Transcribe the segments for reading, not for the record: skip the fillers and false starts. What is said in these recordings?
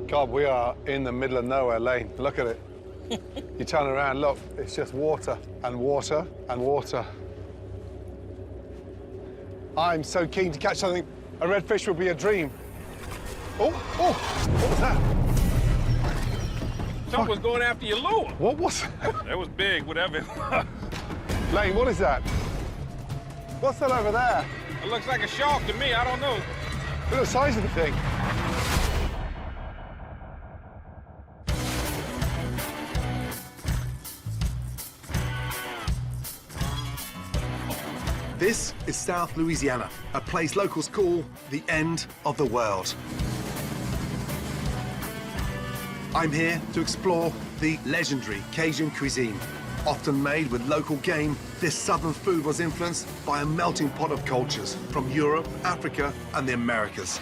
God, we are in the middle of nowhere, Lane. Look at it. You turn around, look, it's just water and water and water. I'm so keen to catch something. A redfish would be a dream. Oh, what was that? Something was going after your lure. What was that? That was big, whatever. Lane, what is that? What's that over there? It looks like a shark to me. I don't know. Look at the size of the thing. This is South Louisiana, a place locals call the end of the world. I'm here to explore the legendary Cajun cuisine. Often made with local game, this southern food was influenced by a melting pot of cultures from Europe, Africa, and the Americas.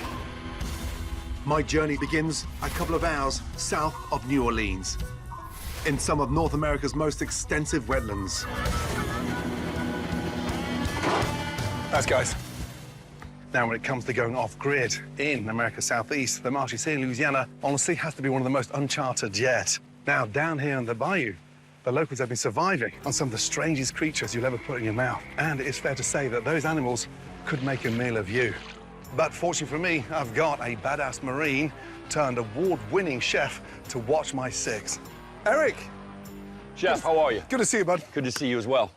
My journey begins a couple of hours south of New Orleans, in some of North America's most extensive wetlands. Thanks, guys. Now, when it comes to going off-grid in America's Southeast, the marshy sea in Louisiana honestly has to be one of the most uncharted yet. Now, down here in the bayou, the locals have been surviving on some of the strangest creatures you'll ever put in your mouth. And it's fair to say that those animals could make a meal of you. But fortunately for me, I've got a badass Marine turned award-winning chef to watch my six. Eric! Chef, how are you? Good to see you, bud. Good to see you as well.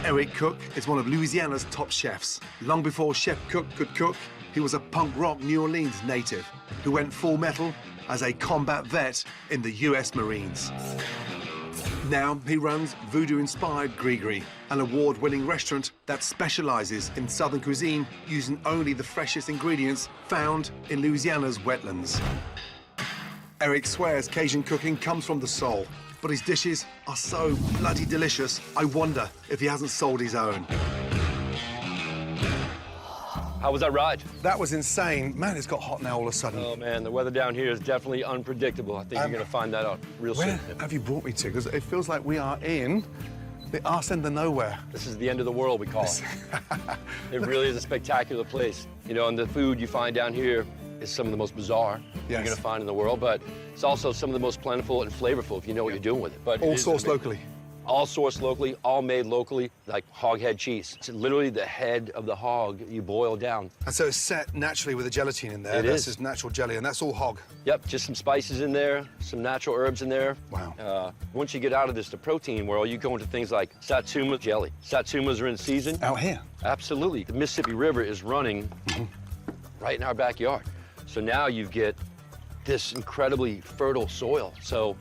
Eric Cook is one of Louisiana's top chefs. Long before Chef Cook could cook, he was a punk rock New Orleans native who went full metal as a combat vet in the US Marines. Now he runs voodoo-inspired Grigri, an award-winning restaurant that specializes in Southern cuisine using only the freshest ingredients found in Louisiana's wetlands. Eric swears Cajun cooking comes from the soul, but his dishes are so bloody delicious, I wonder if he hasn't sold his own. How was that ride? That was insane. Man, it's got hot now all of a sudden. Oh, man, the weather down here is definitely unpredictable. I think you're going to find that out real Where soon. have you brought me to? Because it feels like we are in the arse end of nowhere. This is the end of the world, we call it. It really is a spectacular place. You know, and the food you find down here is some of the most bizarre you're going to find in the world, but it's also some of the most plentiful and flavorful if you know what you're doing with it. But all sourced locally. All sourced locally, all made locally, like hog head cheese. It's literally the head of the hog you boil down. And so it's set naturally with the gelatine in there. It That's is. just natural jelly, and that's all hog. Yep, just some spices in there, some natural herbs in there. Wow. Once you get out of the protein world, you go into things like satsuma jelly. Satsumas are in season. Out here? Absolutely. The Mississippi River is running right in our backyard. So now you get this incredibly fertile soil. So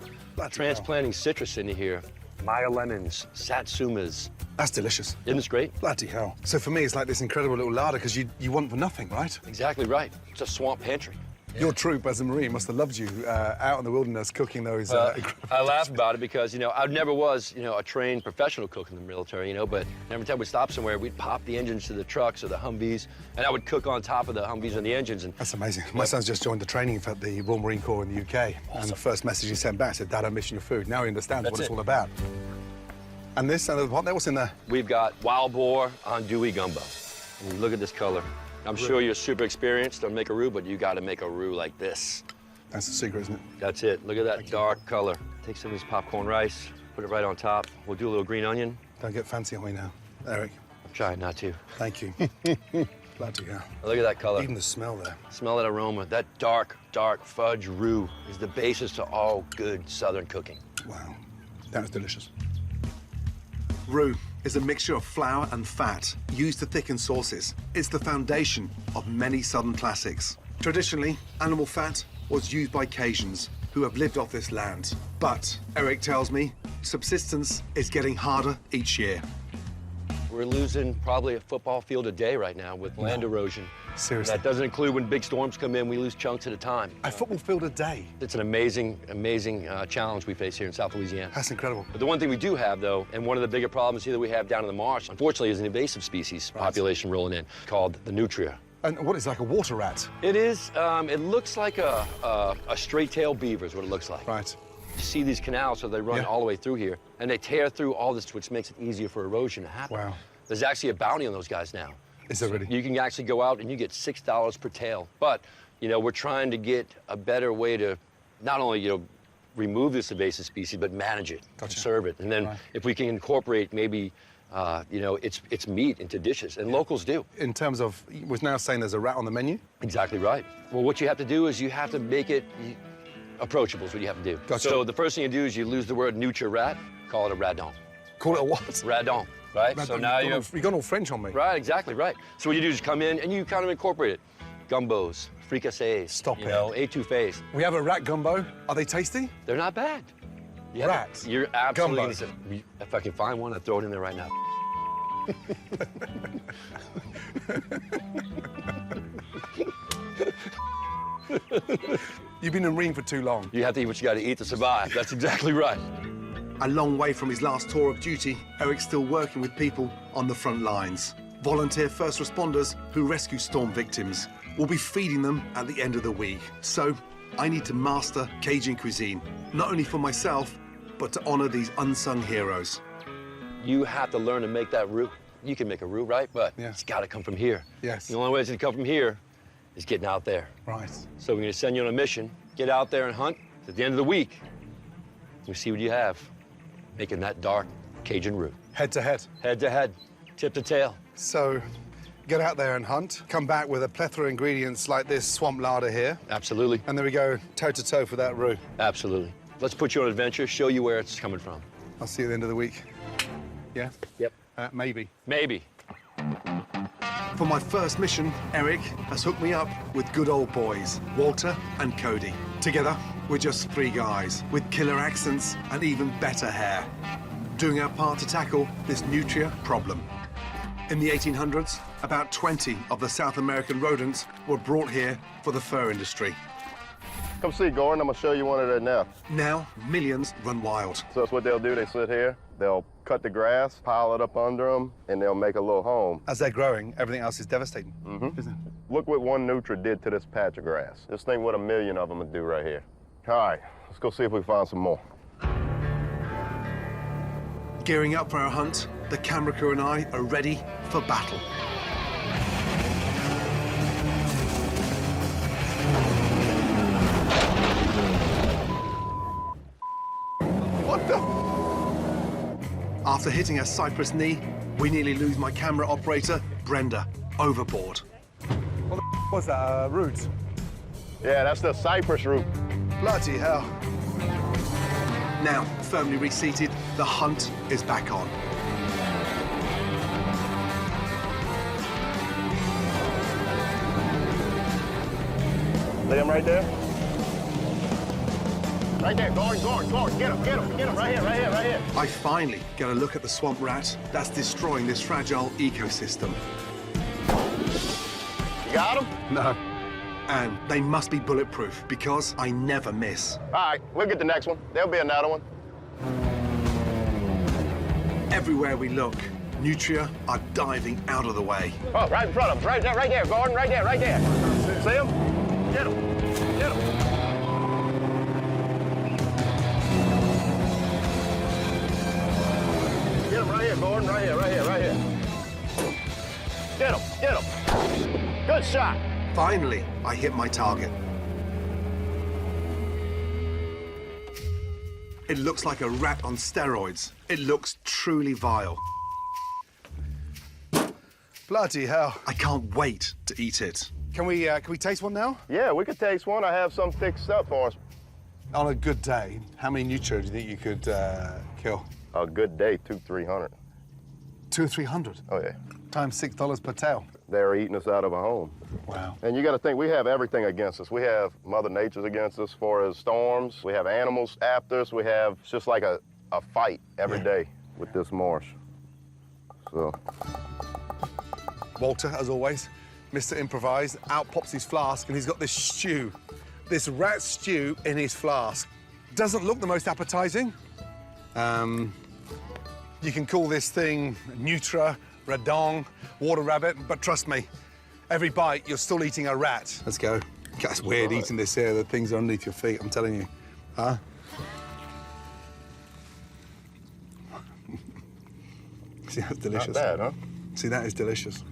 transplanting citrus into here, Maya lemons, satsumas. That's delicious. Isn't this great? Bloody hell. So for me, it's like this incredible little larder because you want for nothing, right? Exactly right. It's a swamp pantry. Your troop as a Marine must have loved you out in the wilderness cooking those I laugh about it because, you know, I never was, you know, a trained professional cook in the military, you know, but every time we stopped somewhere, we'd pop the engines to the trucks or the Humvees, and I would cook on top of the Humvees and the engines. And that's amazing. My son's just joined the training for the Royal Marine Corps in the UK. Awesome. And the first message he sent back said, Dad, I'm missing your food. Now he understands what it's all about. And this, what what's in there? We've got wild boar andouille gumbo. And look at this color. I'm sure you're super experienced on make a roux, but you got to make a roux like this. That's the secret, isn't it? That's it. Look at that dark color. Take some of this popcorn rice, put it right on top. We'll do a little green onion. Don't get fancy on me now, Eric. I'm trying not to. Thank you. Bloody hell. Look at that color. Even the smell there. Smell that aroma. That dark, dark fudge roux is the basis to all good Southern cooking. Wow. That is delicious. Roux is a mixture of flour and fat used to thicken sauces. It's the foundation of many Southern classics. Traditionally, animal fat was used by Cajuns who have lived off this land. But, Eric tells me, subsistence is getting harder each year. We're losing probably a football field a day right now with land erosion. Seriously? And that doesn't include when big storms come in, we lose chunks at a time. A football field a day? It's an amazing, amazing challenge we face here in South Louisiana. That's incredible. But the one thing we do have, though, and one of the bigger problems here that we have down in the marsh, unfortunately, is an invasive species population rolling in called the nutria. And what is like a water rat? It is, it looks like a straight-tailed beaver is what it looks like. Right. You see these canals, so they run all the way through here, and they tear through all this, which makes it easier for erosion to happen. Wow. There's actually a bounty on those guys now. Is there really? You can actually go out and you get $6 per tail. But, you know, we're trying to get a better way to not only, you know, remove this invasive species, but manage it, Gotcha. conserve it. And then Right. if we can incorporate maybe, you know, its meat into dishes, and locals do. In terms of, was now saying there's a rat on the menu? Exactly right. Well, what you have to do is you have to make it approachable is what you have to do. Gotcha. So the first thing you do is you lose the word Nutri-Rat, call it a radon. Call it a what? Radon, right? So now you have, You've gone all French on me. right, exactly right. So what you do is come in and you kind of incorporate it. Gumbos, fricassees, Stop you it. know, étouffées. We have a rat gumbo. Are they tasty? They're not bad. Yeah, Rat You're absolutely. gumbo. If I can find one, I'd throw it in there right now. You've been in ring for too long. You have to eat what you got to eat to survive. That's exactly right. A long way from his last tour of duty, Eric's still working with people on the front lines. Volunteer first responders who rescue storm victims. We'll be feeding them at the end of the week. So I need to master Cajun cuisine, not only for myself, but to honor these unsung heroes. You have to learn to make that roux. You can make a roux, right? But Yeah. it's got to come from here. Yes. The only way it's going to come from here is getting out there. Right. So we're going to send you on a mission. Get out there and hunt. At the end of the week, we see what you have. Making that dark Cajun roux. Head to head. Head to head, tip to tail. So get out there and hunt. Come back with a plethora of ingredients like this swamp larder here. Absolutely. And there we go, toe to toe for that roux. Absolutely. Let's put you on an adventure, show you where it's coming from. I'll see you at the end of the week. Yeah? Yep. Maybe. Maybe. For my first mission, Eric has hooked me up with good old boys, Walter and Cody. Together, we're just three guys with killer accents and even better hair, doing our part to tackle this nutria problem. In the 1800s, about 20 of the South American rodents were brought here for the fur industry. Come see, Gordon. I'm gonna show you one of their nests. Now, millions run wild. So that's what they'll do. They sit here, they'll cut the grass, pile it up under them, and they'll make a little home. As they're growing, everything else is devastating. Isn't it? Look what one nutria did to this patch of grass. Just think what a million of them would do right here. All right, let's go see if we can find some more. Gearing up for our hunt, the camera crew and I are ready for battle. What the? After hitting a cypress knee, we nearly lose my camera operator, Brenda, overboard. What the was that, root? Yeah, that's the cypress root. Bloody hell. Now, firmly reseated, the hunt is back on. See him right there? Right there, Gordon, get him, right here. I finally get a look at the swamp rat that's destroying this fragile ecosystem. You got him? No. And they must be bulletproof because I never miss. All right, we'll get the next one. There'll be another one. Everywhere we look, nutria are diving out of the way. Oh, right in front of him, right there, Gordon, right there. See him? Get him. Get him right here, Gordon, right here. Get him. Good shot. Finally, I hit my target. It looks like a rat on steroids. It looks truly vile. Bloody hell. I can't wait to eat it. Can we taste one now? Yeah, we could taste one. I have some fixed up for us. On a good day, how many nutria do you think you could kill? A good day, 200-300. 200 or 300 Oh, yeah. times $6 per tail. They're eating us out of a home. Wow. And you got to think, we have everything against us. We have Mother Nature's against us as far as storms. We have animals after us. It's just like a fight every day with this marsh. So, Walter, as always, Mr. Improvise, out pops his flask and he's got this stew, this rat stew in his flask. Doesn't look the most appetizing. You can call this thing Nutra, Radon, Water Rabbit, but trust me, every bite, you're still eating a rat. Let's go. That's weird eating this here, the things underneath your feet, I'm telling you. Huh? See, that's delicious. not bad, huh? See, that is delicious.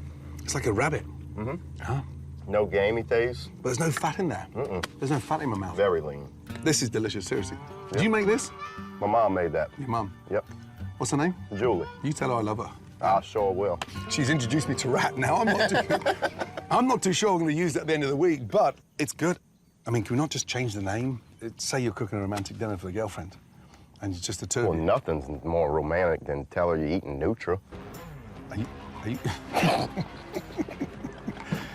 It's like a rabbit. Mm-hmm. Huh? No gamey taste. But there's no fat in there. Mm-mm. There's no fat in my mouth. Very lean. This is delicious, seriously. Yep. Did you make this? My mom made that. Your mum? Yep. What's her name? Julie. You tell her I love her. I sure will. She's introduced me to rat now. I'm not too sure I'm going to use that at the end of the week, but it's good. I mean, can we not just change the name? Say you're cooking a romantic dinner for the girlfriend, and it's just the two Well, of you. nothing's more romantic than tell her you're eating Nutra. Are you...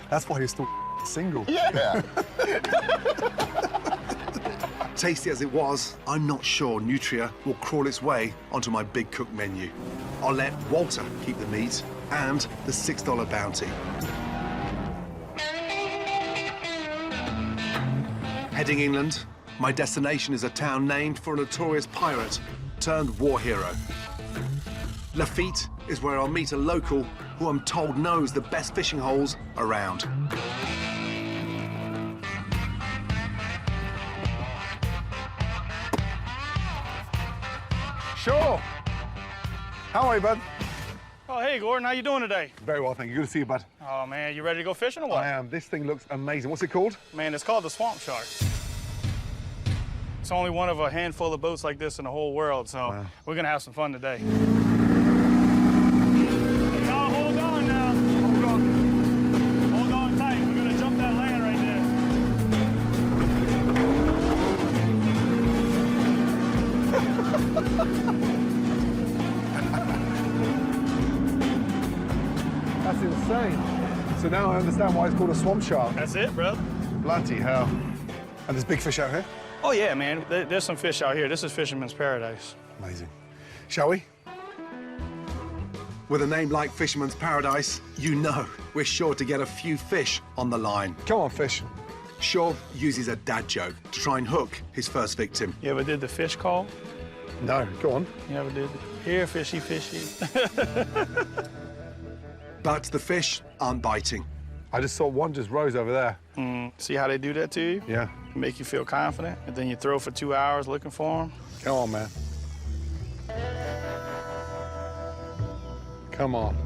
That's why you're still single. Yeah. Tasty as it was, I'm not sure Nutria will crawl its way onto my Big Cook menu. I'll let Walter keep the meat and the $6 bounty. Heading inland, my destination is a town named for a notorious pirate turned war hero. Lafitte is where I'll meet a local who I'm told knows the best fishing holes around. Sure. How are you, bud? Oh, hey, Gordon, how you doing today? Very well, thank you. Good to see you, bud. Oh, man, you ready to go fishing or what? I am. This thing looks amazing. What's it called? Man, it's called the Swamp Shark. It's only one of a handful of boats like this in the whole world, so we're gonna have some fun today. Now, hold on now. Hold on. Hold on tight. We're gonna jump that land right That's insane. So now I understand why it's called a swamp shark. there. That's it, brother. Bloody hell. And there's big fish out here? Oh, yeah, man. There's some fish out here. This is Fisherman's Paradise. Amazing. Shall we? With a name like Fisherman's Paradise, you know we're sure to get a few fish on the line. Come on, fish. Shaw uses a dad joke to try and hook his first victim. You ever did the fish call? No, go on. You ever did? Here, fishy, fishy. But the fish aren't biting. I just saw one just rose over there. See how they do that to you? Yeah. Make you feel confident, and then you throw for 2 hours looking for them. Come on, man. Come on.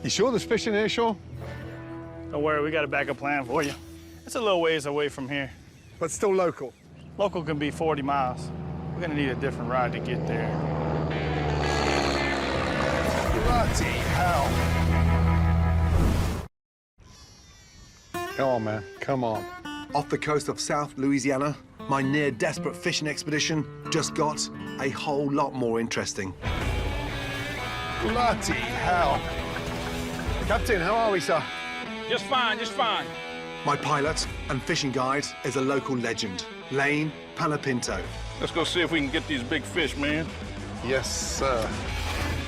You sure there's fish in here, Shaw? Don't worry, we got a backup plan for you. It's a little ways away from here. But still local. Local can be 40 miles. We're gonna need a different ride to get there. Bloody hell. Come on, man. Come on. Off the coast of South Louisiana, my near-desperate fishing expedition just got a whole lot more interesting. Bloody hell. Captain, how are we, sir? Just fine, just fine. My pilot and fishing guide is a local legend, Lane Panapinto. Let's go see if we can get these big fish, man. Yes, sir.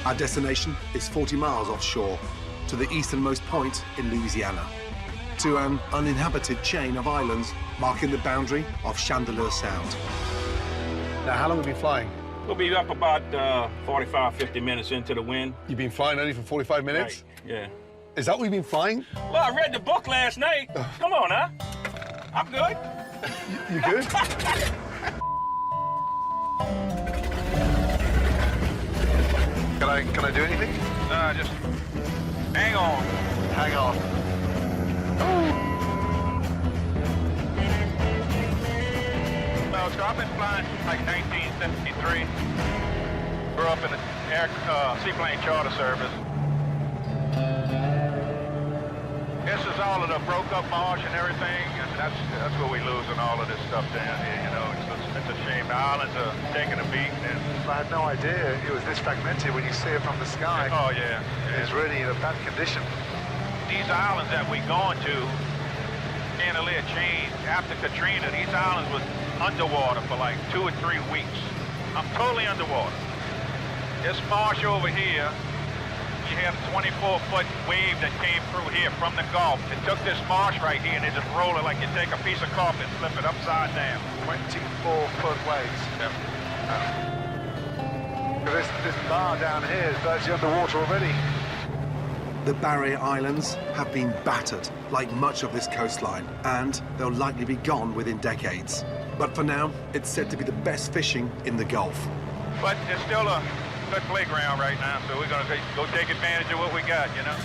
Our destination is 40 miles offshore, to the easternmost point in Louisiana, to an uninhabited chain of islands marking the boundary of Chandeleur Sound. Now, how long have you been flying? We'll be up about 45, 50 minutes into the wind. You've been flying only for 45 minutes? Right, yeah. Is that what you've been flying? Well, I read the book last night. Come on, huh? I'm good. You good? Can I do anything? Just hang on. Hang on. Well, so I've been flying since like 1973. Grew up in the seaplane charter service. This is all of the broke up marsh and everything, and that's where we losing all of this stuff down here, you know. It's a shame. The islands are taking a beating. And I had no idea it was this fragmented when you see it from the sky. oh, yeah. It's really in a bad condition. These islands that we're going to, Chandelier Chain, after Katrina, these islands was underwater for like 2 or 3 weeks. I'm totally underwater. This marsh over here, you had a 24-foot wave that came through here from the Gulf. It took this marsh right here and they just roll it like you take a piece of carpet and flip it upside down. 24-foot waves. Yep. This bar down here is virtually underwater already. The Barrier Islands have been battered like much of this coastline, and they'll likely be gone within decades. But for now, it's said to be the best fishing in the Gulf. But there's still a good playground right now, so we're gonna go take advantage of what we got, you know?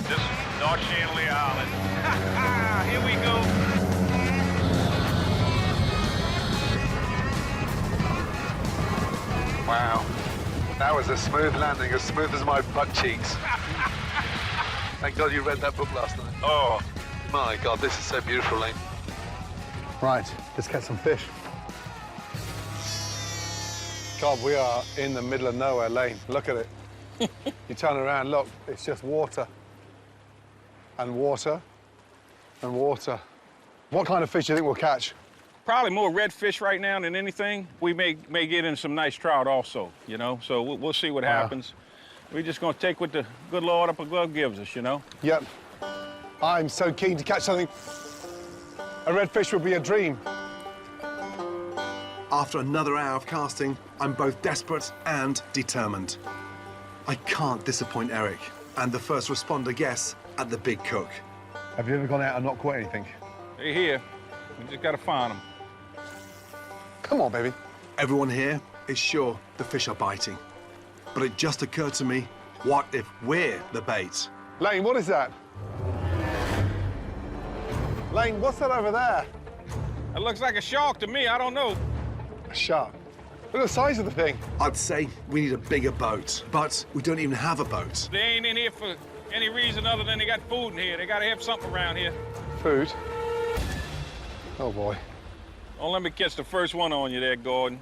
This is North Chandelier Island. Here we go. Wow. That was a smooth landing, as smooth as my butt cheeks. Thank God you read that book last night. Oh, My God, this is so beautiful, Lane. Right, let's catch some fish. God, we are in the middle of nowhere, Lane. Look at it. You turn around, look, it's just water. And water. And water. What kind of fish do you think we'll catch? probably more redfish right now than anything. We may get in some nice trout also, you know, so we'll see what happens. We're just gonna take what the good Lord up above gives us, you know? Yep. I'm so keen to catch something. A redfish would be a dream. After another hour of casting, I'm both desperate and determined. I can't disappoint Eric and the first responder guests at the Big Cook. Have you ever gone out and not caught anything? They're here. We just gotta find them. Come on, baby. Everyone here is sure the fish are biting. But it just occurred to me, what if we're the bait? Lane, what is that? Lane, what's that over there? It looks like a shark to me. I don't know. A shark. Look at the size of the thing. I'd say we need a bigger boat, but we don't even have a boat. They ain't in here for any reason other than they got food in here. They gotta have something around here. Food. Oh, boy. Don't let me catch the first one on you there, Gordon.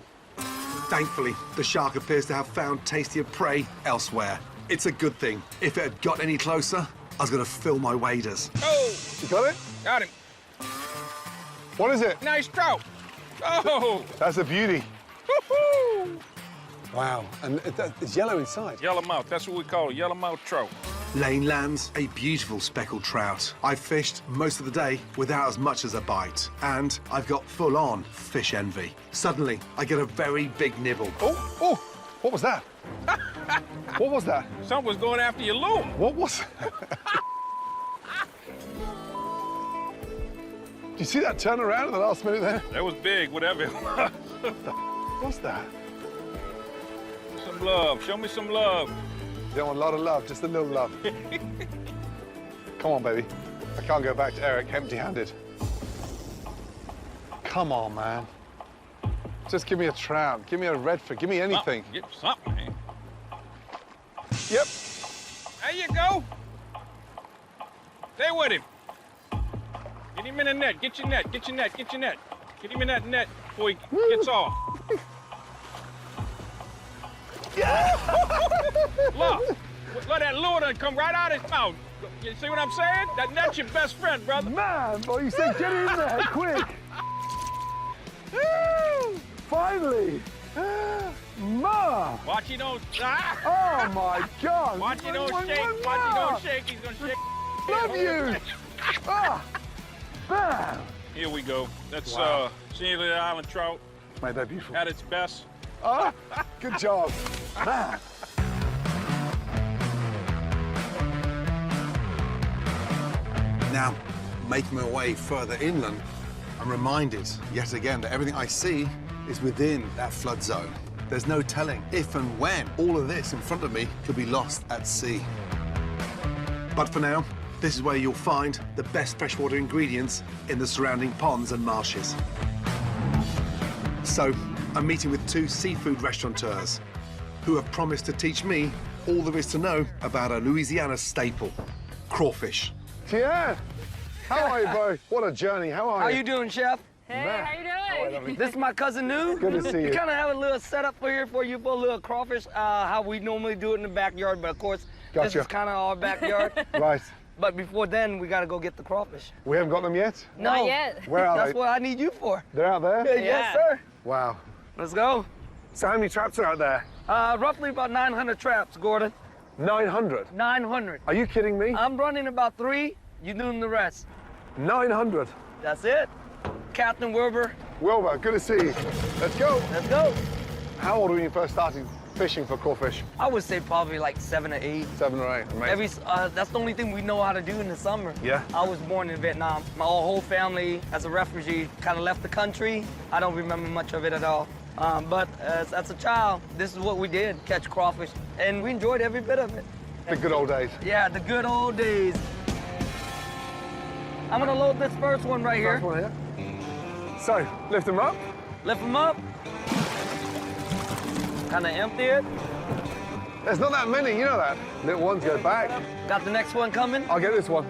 Thankfully, the shark appears to have found tastier prey elsewhere. It's a good thing. If it had got any closer, I was gonna fill my waders. Oh, You got it? got him. What is it? Nice trout. Oh, That's a beauty. woo-hoo. Wow. And it's yellow inside. Yellowmouth, that's what we call it, yellowmouth trout. Lane lands a beautiful speckled trout. I've fished most of the day without as much as a bite, and I've got full-on fish envy. Suddenly, I get a very big nibble. Oh, oh, what was that? What was that? Something was going after your lure. What was Did you see that turn around at the last minute there? That was big, whatever it was. What's that? Some love, show me some love. You don't want a lot of love, just a little love. Come on, baby. I can't go back to Eric empty-handed. Come on, man. Just give me a trout, give me a redfish, give me anything. Get something, man. Yep. There you go. Stay with him. Get him in the net, get your net, get your net, get your net. Get him in that net before he gets off. Look, let that lure done come right out of his mouth. You see what I'm saying? That net's your best friend, brother. Man, boy, you said get in there, quick. Finally. Ma. Watch you don't. Ah! Oh, my God. Watch you don't shake. Watch you don't shake. He's gonna shake. Love you. Ah. Bam. Here we go. That's Wow. Chandelier Island trout Made that beautiful. at its best. Ah, good job. Man. Now, making my way further inland, I'm reminded yet again that everything I see is within that flood zone. There's no telling if and when all of this in front of me could be lost at sea. But for now, this is where you'll find the best freshwater ingredients in the surrounding ponds and marshes. So, I'm meeting with two seafood restaurateurs who have promised to teach me all there is to know about a Louisiana staple, crawfish. Tian, how are you, bro? What a journey. How are you? How you doing, Chef? Hey, Man. how you doing? This is my cousin New. Good to see you. We kind of have a little setup for here for you for a little crawfish, how we normally do it in the backyard, but of course, this Gotcha. is kind of our backyard. Right. But before then, we got to go get the crawfish. We haven't got them yet? No, Not yet. Where are that's they? what I need you for. They're out there? Yes, sir. Wow. Let's go. So how many traps are out there? Roughly about 900 traps, Gordon. 900. 900. Are you kidding me? I'm running about 3. You doing the rest. 900. That's it. Captain Wilbur, Wilbur, good to see you. Let's go. let's go. How old were you when you first started fishing for crawfish? I would say probably like 7 or 8. 7 or 8. Amazing. That's the only thing we know how to do in the summer. Yeah. I was born in Vietnam. My whole family, as a refugee, kind of left the country. I don't remember much of it at all. But as a child, this is what we did, catch crawfish. And we enjoyed every bit of it. The good old days. Yeah, the good old days. I'm gonna load this first one right here. First one here. So, lift them up. Lift them up. Kind of empty it. There's not that many, you know that. Little ones go back. Got the next one coming. I'll get this one.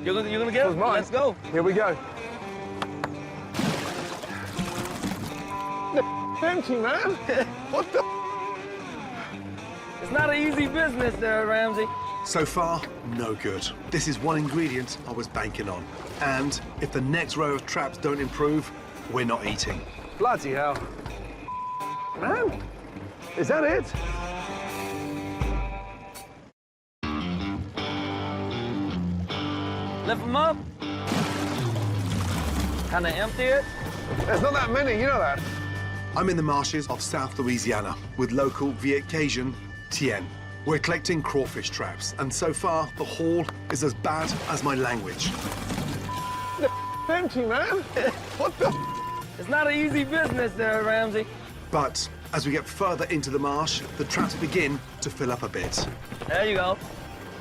You're gonna get This it? was mine. Let's go. Here we go. Empty, man. What the? It's not an easy business there, Ramsey. So far, no good. This is one ingredient I was banking on. And if the next row of traps don't improve, we're not eating. Bloody hell. Man, is that it? Lift them up. Kind of empty it. There's not that many, you know that. I'm in the marshes of South Louisiana with local Viet Cajun Tien. We're collecting crawfish traps, and so far, the haul is as bad as my language. Empty, man. What the? It's not an easy business there, Ramsey. But as we get further into the marsh, the traps begin to fill up a bit. There you go.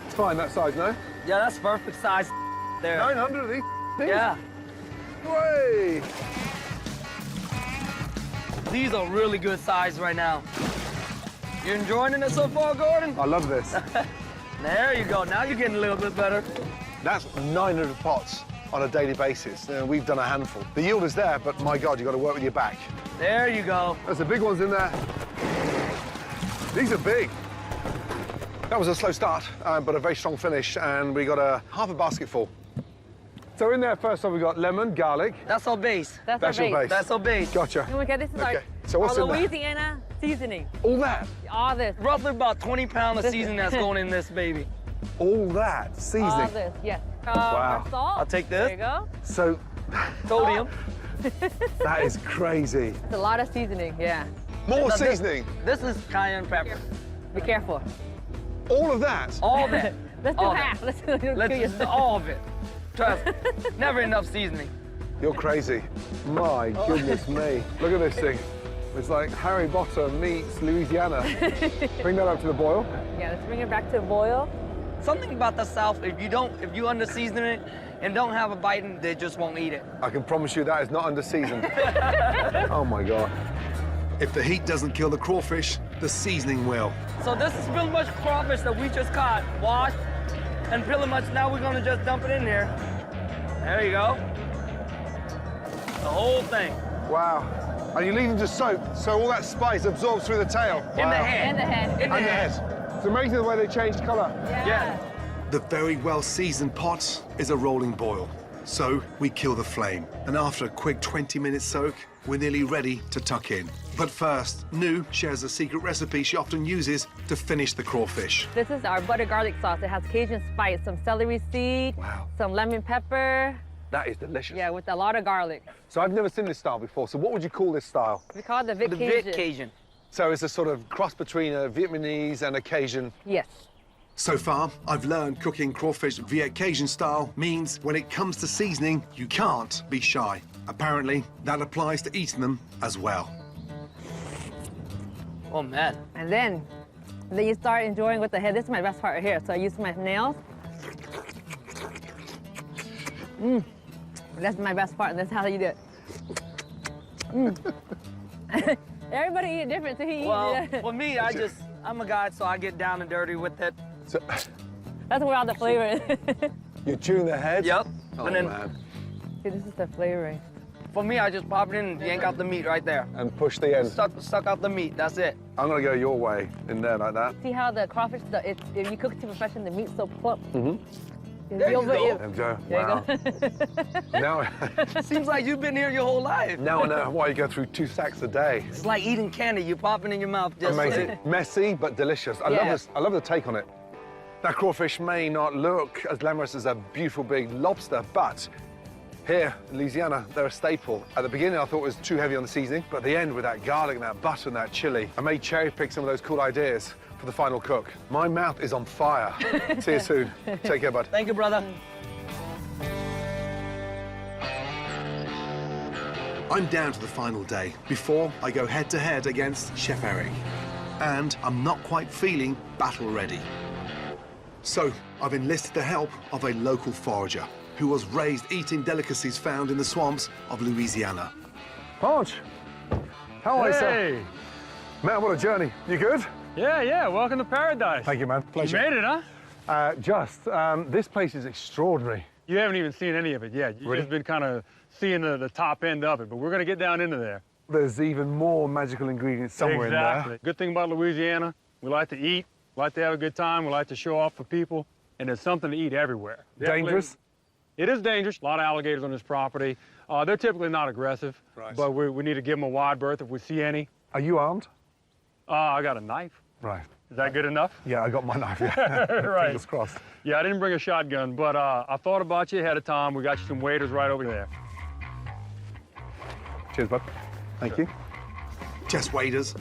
It's fine, that size, no? Yeah, that's perfect size there. 900 of these things? Yeah. Way. These are really good size right now. You enjoying it so far, Gordon? I love this. There you go. Now you're getting a little bit better. That's 900 pots on a daily basis. We've done a handful. The yield is there, but my God, you've got to work with your back. There you go. There's the big ones in there. These are big. That was a slow start, but a very strong finish, and we got a half a basket full. So in there, first off, we got lemon, garlic. That's our base. That's your base. That's our base. Gotcha. Oh my God, this is Okay. our, So what's our in there? Louisiana seasoning. All that? All this. Roughly about 20 pounds of seasoning that's going in this baby. All that seasoning? All this, yes. Wow. Our salt. I'll take this. There you go. So Sodium. that is crazy. It's a lot of seasoning, yeah. More Now, seasoning? This is cayenne pepper. Be careful. All of that? All that. Let's do All half. that. Let's Let's do all of it. Trust me. Never enough seasoning. You're crazy. My goodness me. Look at this thing. It's like Harry Potter meets Louisiana. Bring that up to the boil. Yeah, let's bring it back to a boil. Something about the South, if you under season it and don't have a bite in, they just won't eat it. I can promise you that is not under seasoned. Oh my God. If the heat doesn't kill the crawfish, the seasoning will. So this is pretty much crawfish that we just caught, washed, and pretty much now we're gonna just dump it in here. There you go. The whole thing. Wow. And you leave them to soak, so all that spice absorbs through the tail. In the head. And the head. In the And the head. head. It's amazing the way they change colour. Yeah. The very well-seasoned pot is a rolling boil. So we kill the flame. And after a quick 20-minute soak, we're nearly ready to tuck in. But first, Nu shares a secret recipe she often uses to finish the crawfish. This is our butter garlic sauce. It has Cajun spice, some celery seed, Wow. some lemon pepper. That is delicious. Yeah, with a lot of garlic. So I've never seen this style before, so what would you call this style? We call it the Viet The Cajun. Viet Cajun. So it's a sort of cross between a Vietnamese and a Cajun. Yes. So far, I've learned cooking crawfish Viet Cajun style means when it comes to seasoning, you can't be shy. Apparently, that applies to eating them as well. Oh man. And then you start enjoying with the head. This is my best part right here. So I use my nails. That's my best part, and that's how you do it. Everybody eat different, so he Well, eats it. for me, I'm a guy, so I get down and dirty with it. So, That's where all the flavor is. you tune the head? Yep. Oh, And then man. See, this is the flavoring. for me, I just pop it in and yank out the meat right there. And push the end. Suck out the meat. That's it. I'm gonna go your way in there like that. See how the crawfish, if you cook it to perfection, the meat's so plump. Mm-hmm. There you go. There we go. There Wow. you go. Now, Seems like you've been here your whole life. now I know why you go through 2 sacks a day. It's like eating candy. You pop it in your mouth. Just Amazing. Messy, but delicious. I love Yeah. this. I love the take on it. That crawfish may not look as glamorous as a beautiful big lobster, but here in Louisiana, they're a staple. At the beginning, I thought it was too heavy on the seasoning, but at the end, with that garlic and that butter and that chili, I may cherry pick some of those cool ideas for the final cook. My mouth is on fire. See you soon. Take care, bud. Thank you, brother. I'm down to the final day before I go head-to-head against Chef Eric. And I'm not quite feeling battle ready. So I've enlisted the help of a local forager who was raised eating delicacies found in the swamps of Louisiana. Ponch, how are you, sir? Hey! Man, what a journey. You good? Yeah, welcome to paradise. Thank you, man. Pleasure. You made it, huh? This place is extraordinary. You haven't even seen any of it yet. You've Really? just been kind of seeing the top end of it, but we're going to get down into there. There's even more magical ingredients somewhere Exactly. in Good thing about Louisiana, we like to eat, we like to have a good time, we like to show off for people, and there's something to eat everywhere. there. Dangerous? It is dangerous. A lot of alligators on this property. They're typically not aggressive, Right. but we need to give them a wide berth if we see any. Are you armed? I got a knife. Right. Is that good enough? Yeah, I got my knife, yeah. Right. Fingers crossed. Yeah, I didn't bring a shotgun, but I thought about you ahead of time. We got you some waders right over there. Cheers, bud. Thank you. Chest waders,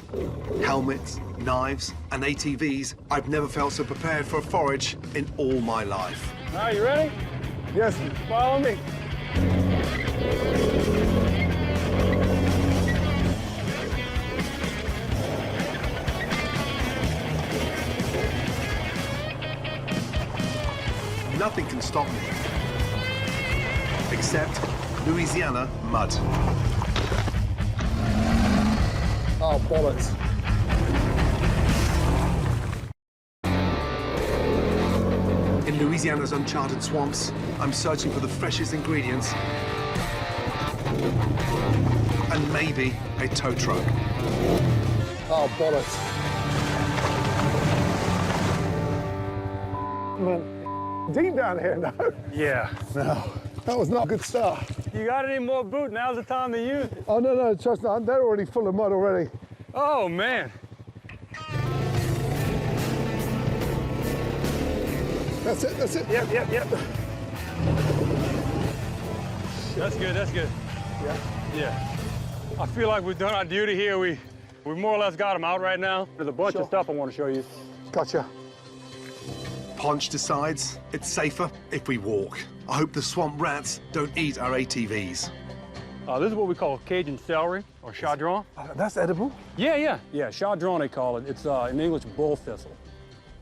helmets, knives, and ATVs. I've never felt so prepared for a forage in all my life. All right, you ready? Yes. Follow me. Nothing can stop me. Except Louisiana mud. Oh, bollocks. In Louisiana's uncharted swamps, I'm searching for the freshest ingredients and maybe a tow truck. Oh, bollocks. Man, deep down here, no? Yeah. No, that was not a good start. You got any more boot? Now's the time to use it. Oh, no, trust me, they're already full of mud already. Oh, man. That's it. Yep. That's good. Yeah. I feel like we've done our duty here. We more or less got them out right now. There's a bunch of stuff I want to show you. Gotcha. Ponch decides it's safer if we walk. I hope the swamp rats don't eat our ATVs. This is what we call Cajun celery, or chardron. That's edible? Yeah, chardron they call it. It's in English bull thistle.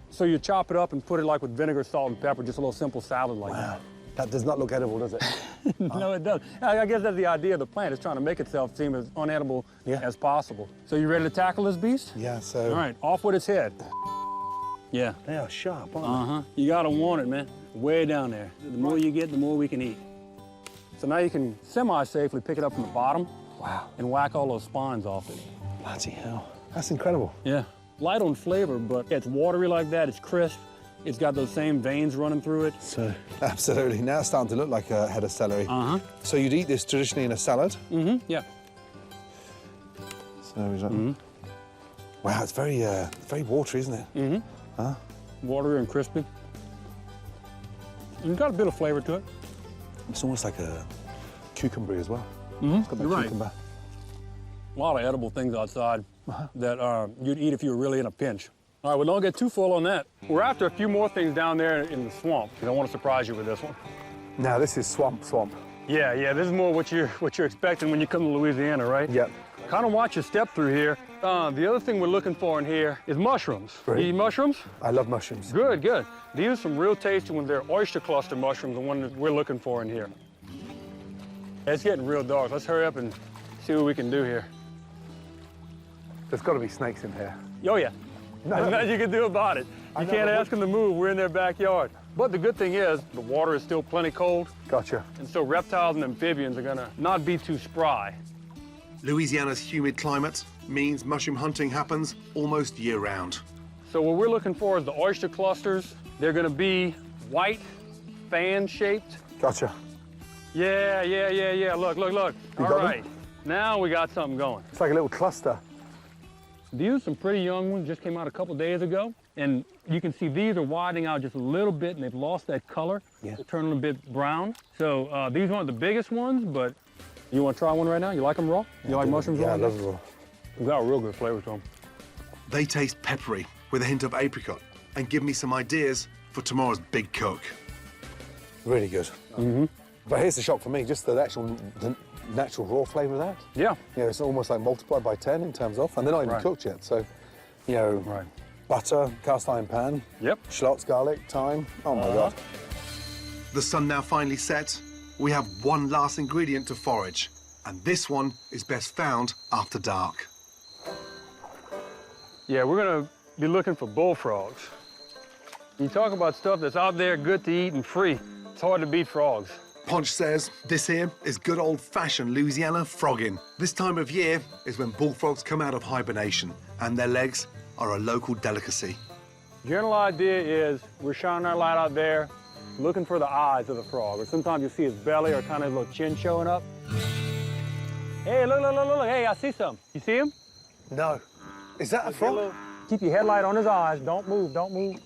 So you chop it up and put it like with vinegar, salt, and pepper, just a little simple salad like that. That does not look edible, does it? No, it doesn't. I guess that's the idea of the plant. It's trying to make itself seem as unedible as possible. So you ready to tackle this beast? Yeah, so... All right, off with its head. Yeah. They are sharp, aren't You gotta want it, man. Way down there. The more you get, the more we can eat. So now you can semi-safely pick it up from the bottom. Wow. And whack all those spines off it. they? Bloody hell. That's incredible. Yeah. Light on flavor, but it's watery like that. It's crisp. It's got those same veins running through it. So, absolutely. Now it's starting to look like a head of celery. So you'd eat this traditionally in a salad? Yeah. So is that... Wow, it's very watery, isn't it? Watery and crispy. It's got a bit of flavor to it. It's almost like a cucumber as well. It's got the You're right. cucumber. A lot of edible things outside that you'd eat if you were really in a pinch. All right, well, don't get too full on that. We're after a few more things down there in the swamp. I want to surprise you with this one. Now, this is swamp. Yeah, this is more what you're expecting when you come to Louisiana, right? Yep. Kind of watch your step through here. The other thing we're looking for in here is mushrooms. Great. You eat mushrooms? I love mushrooms. Good. These are some real tasty ones. They're oyster cluster mushrooms, the one that we're looking for in here. It's getting real dark. Let's hurry up and see what we can do here. There's got to be snakes in here. Oh, yeah. There's nothing you can do about it. You can't ask them to move. We're in their backyard. But the good thing is the water is still plenty cold, Gotcha. and so reptiles and amphibians are gonna not be too spry. Louisiana's humid climate means mushroom hunting happens almost year-round. So what we're looking for is the oyster clusters. They're gonna be white, fan-shaped. Gotcha. Yeah. Look. You All got right. them? Now we got something going. It's like a little cluster. These are some pretty young ones, just came out a couple days ago. And you can see these are widening out just a little bit and they've lost that color. Yeah. They're turning a bit brown. So these aren't the biggest ones, but you want to try one right now? You like them raw? You like mushrooms raw? Yeah, I love them raw. They've got a real good flavor to them. They taste peppery with a hint of apricot and give me some ideas for tomorrow's big cook. Really good. But here's the shock for me, just the actual natural raw flavour of that. Yeah. You know, it's almost like multiplied by 10 in terms of, and they're not even Right. cooked yet. So, you know, Right. butter, cast iron pan, Yep. shallots, garlic, thyme. Oh my God. The sun now finally set. We have one last ingredient to forage, and this one is best found after dark. Yeah, we're gonna be looking for bullfrogs. You talk about stuff that's out there, good to eat and free. It's hard to beat frogs. Ponch says this here is good old-fashioned Louisiana frogging. This time of year is when bullfrogs come out of hibernation, and their legs are a local delicacy. General idea is we're shining our light out there, looking for the eyes of the frog, or sometimes you see his belly or kind of a little chin showing up. Hey, look, look, look, look, hey, I see something. You see him? No. Is that a frog? Keep your headlight on his eyes. Don't move, don't move.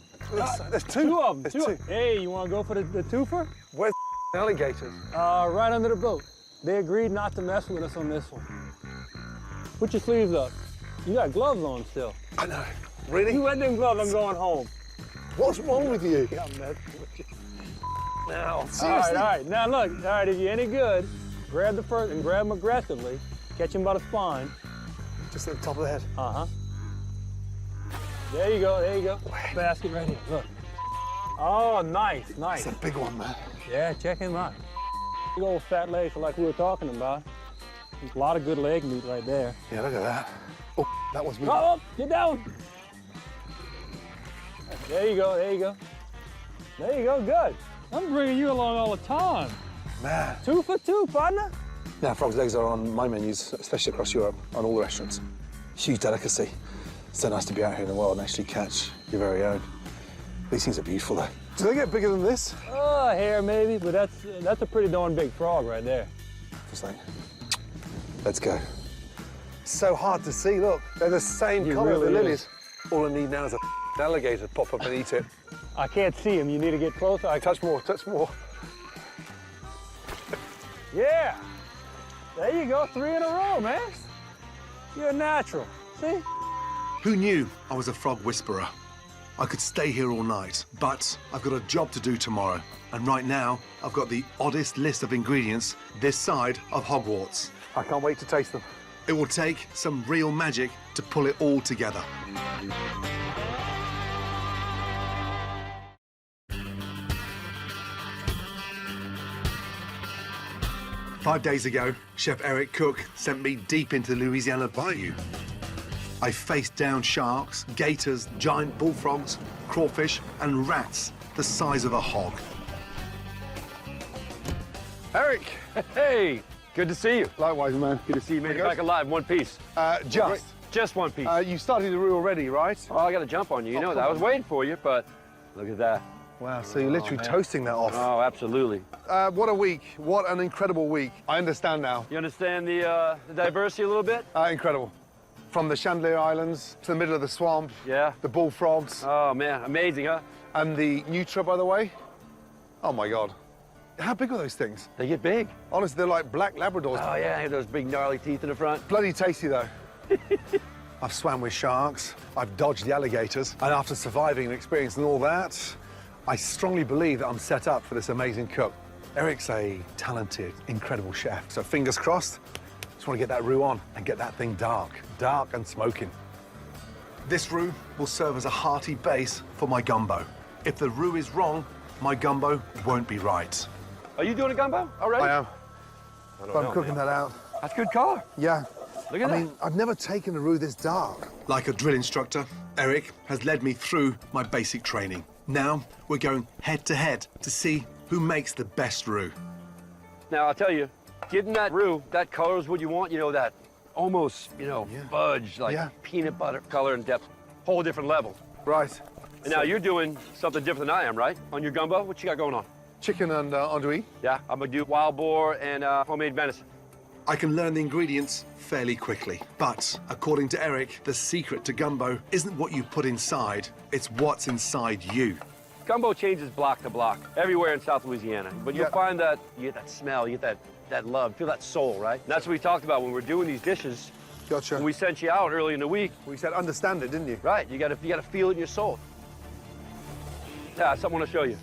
There's two. Two of them. There's two. Hey, you want to go for the twofer? Where's alligators? Right under the boat. They agreed not to mess with us on this one. Put your sleeves up. You got gloves on still. I know. Really? You wet them gloves, I'm going home. What's wrong with you? Yeah, I'm messing with you. Now, All right. Now look, all right, if you're any good, grab the first and grab him aggressively. Catch him by the spine. Just at the top of the head. Uh-huh. There you go, there you go. Basket right here, look. Oh, nice, nice. It's a big one, man. Yeah, check him out. Big old fat legs like we were talking about. There's a lot of good leg meat right there. Yeah, look at that. Oh, that was me. Oh, get down. There you go, there you go. There you go, good. I'm bringing you along all the time. Man. 2 for 2, partner. Now, frog's legs are on my menus, especially across Europe, on all the restaurants. Huge delicacy. So nice to be out here in the wild and actually catch your very own. These things are beautiful, though. Do they get bigger than this? Oh, hair maybe, but that's a pretty darn big frog right there. Just like, let's go. So hard to see, look. They're the same It colour as the really lilies. All I need now is a alligator to pop up and eat it. I can't see him. You need to get closer. Touch more, touch more. Yeah. There you go, 3 in a row, man. You're a natural. See? Who knew I was a frog whisperer? I could stay here all night, but I've got a job to do tomorrow. And right now, I've got the oddest list of ingredients this side of Hogwarts. I can't wait to taste them. It will take some real magic to pull it all together. Five days ago, Chef Eric Cook sent me deep into the Louisiana bayou. I faced down sharks, gators, giant bullfrogs, crawfish, and rats the size of a hog. Eric! Hey, good to see you. Likewise, man. Good to see you. Made it back alive, one piece. Just one piece. You started the roux already, right? Oh, I got to jump on you. You know that. I was waiting for you, but look at that. Wow, so you're literally toasting that off. Oh, absolutely. What a week. What an incredible week. I understand now. You understand the diversity a little bit? Incredible. From the Chandelier Islands to the middle of the swamp. Yeah. The bullfrogs. Oh, man. Amazing, huh? And the Nutra, by the way. Oh, my God. How big are those things? They get big. Honestly, they're like black Labradors. Oh, yeah. Have those big, gnarly teeth in the front. Bloody tasty, though. I've swam with sharks. I've dodged the alligators. And after surviving and experiencing all that, I strongly believe that I'm set up for this amazing cook. Eric's a talented, incredible chef. So fingers crossed, just want to get that roux on and get that thing dark and smoking. This roux will serve as a hearty base for my gumbo. If the roux is wrong, my gumbo won't be right. Are you doing a gumbo already? I am. I But I'm cooking that out. That's good color. Yeah. Look at I that. mean, I've never taken a roux this dark. Like a drill instructor, Eric has led me through my basic training. Now we're going head to head to see who makes the best roux. Now, I'll tell you, getting that roux, that color is what you want. You know, that almost, fudge, like peanut butter color and depth. Whole different level. Right. And now you're doing something different than I am, right? On your gumbo, what you got going on? Chicken and andouille. Yeah, I'm gonna do wild boar and homemade venison. I can learn the ingredients fairly quickly, but according to Eric, the secret to gumbo isn't what you put inside, it's what's inside you. Gumbo changes block to block everywhere in South Louisiana, but you'll find that you get that smell, you get that love, feel that soul, right? And that's what we talked about when we're doing these dishes. Gotcha. When we sent you out early in the week. We said understand it, didn't you? Right, you gotta feel it in your soul. Yeah, something I want to show you.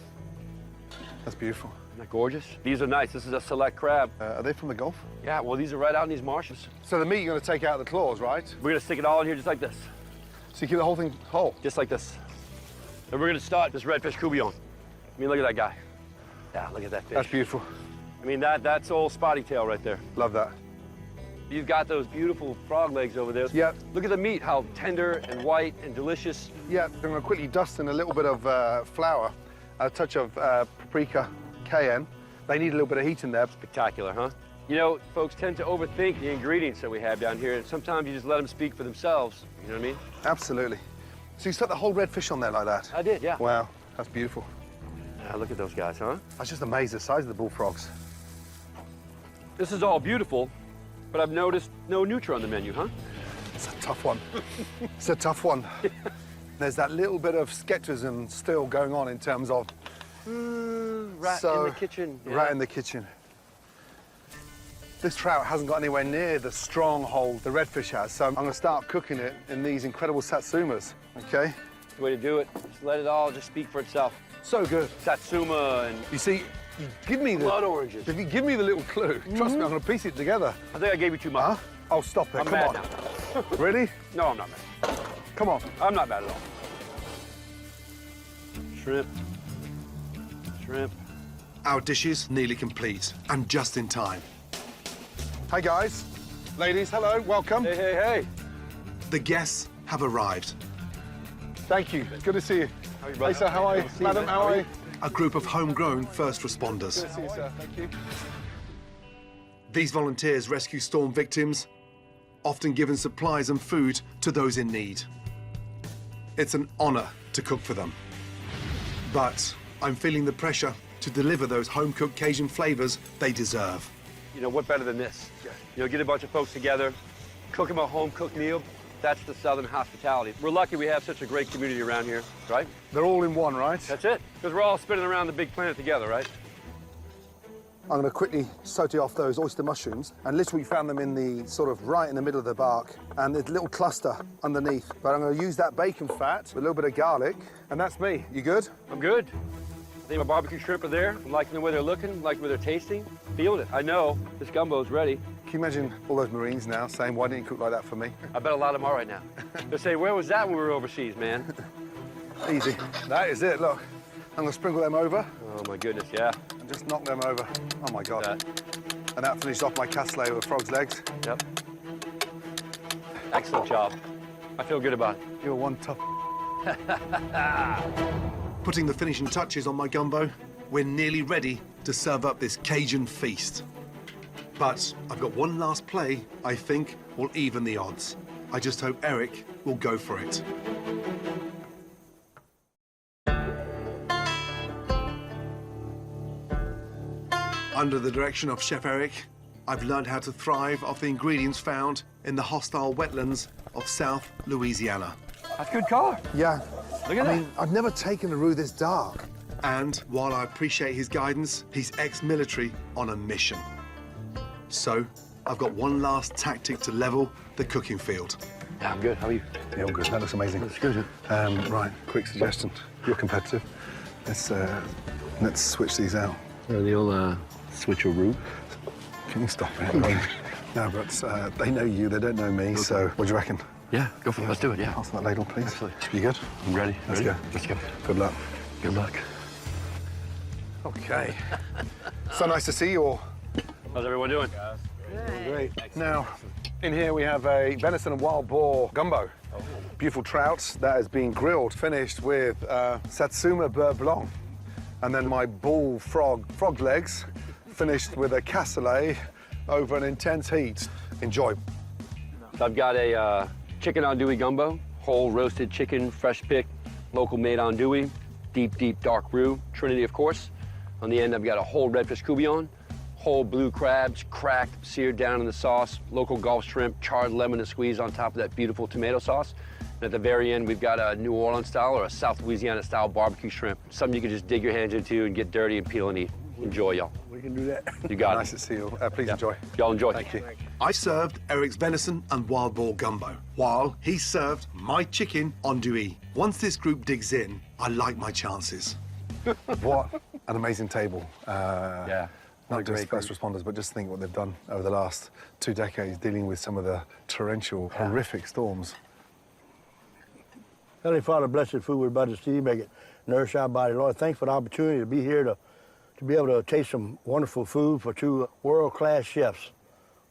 That's beautiful. Isn't that gorgeous? These are nice. This is a select crab. Are they from the Gulf? Yeah, well, these are right out in these marshes. So the meat you're going to take out the claws, right? We're gonna stick it all in here just like this. So you keep the whole thing whole? Just like this. And we're gonna start this redfish coubillon. I mean, look at that guy. Yeah, look at that fish. That's beautiful. I mean, that's old spotty tail right there. Love that. You've got those beautiful frog legs over there. Yep. Look at the meat, how tender and white and delicious. Yeah, I'm going to quickly dust in a little bit of flour, a touch of paprika, cayenne. They need a little bit of heat in there. Spectacular, huh? You know, folks tend to overthink the ingredients that we have down here, and sometimes you just let them speak for themselves. You know what I mean? Absolutely. So you set the whole red fish on there like that? I did, yeah. Wow, that's beautiful. Yeah, look at those guys, huh? I was just amazed at the size of the bullfrogs. This is all beautiful, but I've noticed no nutria on the menu, huh? It's a tough one. It's a tough one. There's that little bit of skepticism still going on in terms of Rat in the kitchen. Yeah. Rat in the kitchen. This trout hasn't got anywhere near the stronghold the redfish has, so I'm going to start cooking it in these incredible satsumas, okay? That's the way to do it. Just let it all just speak for itself. So good. Satsuma and You see, you give me the... blood oranges. If you give me the little clue, trust me, I'm going to piece it together. I think I gave you too much. Huh? Oh, stop it. I'm Come mad on. now. Really? No, I'm not mad. Come on. I'm not mad at all. Shrimp. Shrimp. Our dishes nearly complete, and just in time. Hi, guys. Ladies, hello, welcome. Hey, hey, hey. The guests have arrived. Thank you. Good to see you. How are you, Hey, brother? sir, how are you? Good to see you, Madam, man. how are you? A group of homegrown first responders. Good to see you, sir. Thank you. These volunteers rescue storm victims, often giving supplies and food to those in need. It's an honor to cook for them. But I'm feeling the pressure to deliver those home-cooked Cajun flavors they deserve. You know, what better than this? You know, get a bunch of folks together, cook them a home-cooked meal. That's the Southern hospitality. We're lucky we have such a great community around here, right? They're all in one, right? That's it. Because we're all spinning around the big planet together, right? I'm going to quickly saute off those oyster mushrooms, and literally found them in the sort of right in the middle of the bark, and there's a little cluster underneath. But I'm going to use that bacon fat with a little bit of garlic, and that's me. You good? I'm good. I think my barbecue shrimp are there. I'm liking the way they're looking, liking the way they're tasting, feeling it. I know this gumbo's ready. Can you imagine all those Marines now saying, why didn't you cook like that for me? I bet a lot of them are right now. They're saying, where was that when we were overseas, man? Easy. That is it, look. I'm going to sprinkle them over Oh, my goodness, yeah. and just knock them over. Oh, my God. That. And that finishes off my cassoulet with frog's legs. Yep. Excellent job. I feel good about it. You're one tough... Putting the finishing touches on my gumbo, we're nearly ready to serve up this Cajun feast. But I've got one last play I think will even the odds. I just hope Eric will go for it. Under the direction of Chef Eric, I've learned how to thrive off the ingredients found in the hostile wetlands of South Louisiana. That's a good color. Yeah. Look at I that. mean, I've never taken a roux this dark. And while I appreciate his guidance, he's ex-military on a mission. So, I've got one last tactic to level the cooking field. Yeah, I'm good. How are you? Yeah, all good. That looks amazing. That's good. Right, quick suggestion. You're competitive. Let's switch these out. The old switcheroo. Can you stop it? No, but they know you, they don't know me, so what do you reckon? Yeah, go for it. Let's do it, yeah. Pass that ladle, please. Absolutely. You good? I'm ready. Let's Ready? go. Let's go. Good luck. Good luck. Okay. So nice to see you all. How's everyone doing? Great. Now, in here we have a venison and wild boar gumbo. Beautiful trout that has been grilled, finished with Satsuma beurre blanc. And then my bull frog legs, finished with a cassoulet over an intense heat. Enjoy. So I've got a chicken andouille gumbo, whole roasted chicken, fresh picked, local made andouille, deep, deep dark roux, Trinity, of course. On the end, I've got a whole redfish coubillon, whole blue crabs, cracked, seared down in the sauce, local Gulf shrimp, charred lemon and squeeze on top of that beautiful tomato sauce. And at the very end, we've got a New Orleans style or a South Louisiana style barbecue shrimp. Something you can just dig your hands into and get dirty and peel and eat. Enjoy, y'all. We can do that. You got Nice it. to see you. Please enjoy. Y'all enjoy. Thank you. I served Eric's venison and wild boar gumbo, while he served my chicken andouille. Once this group digs in, I like my chances. What an amazing table. Yeah. What a Not just great first responders, but just think what they've done over the last 2 decades dealing with some of the torrential, horrific storms. Heavenly Father, bless the food we're about to see. Make it nourish our body. Lord, thanks for the opportunity to be here to be able to taste some wonderful food for 2 world-class chefs.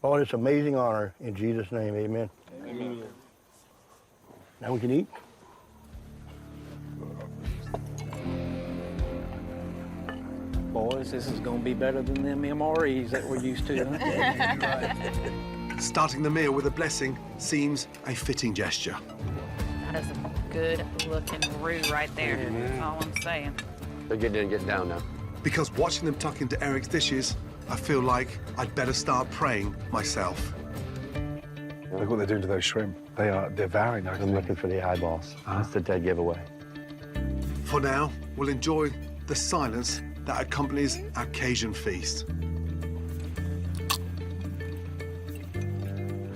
Lord, it's an amazing honor. In Jesus' name, amen. Amen. Now we can eat. Boys, this is going to be better than them MREs that we're used to. Huh? Starting the meal with a blessing seems a fitting gesture. That is a good-looking roux right there. That's all I'm saying. They're getting in and getting down now. Because watching them tuck into Eric's dishes, I feel like I'd better start praying myself. Look what they're doing to those shrimp. They are devouring those. I'm looking for the eyeballs. That's the dead giveaway. For now, we'll enjoy the silence that accompanies our Cajun feast.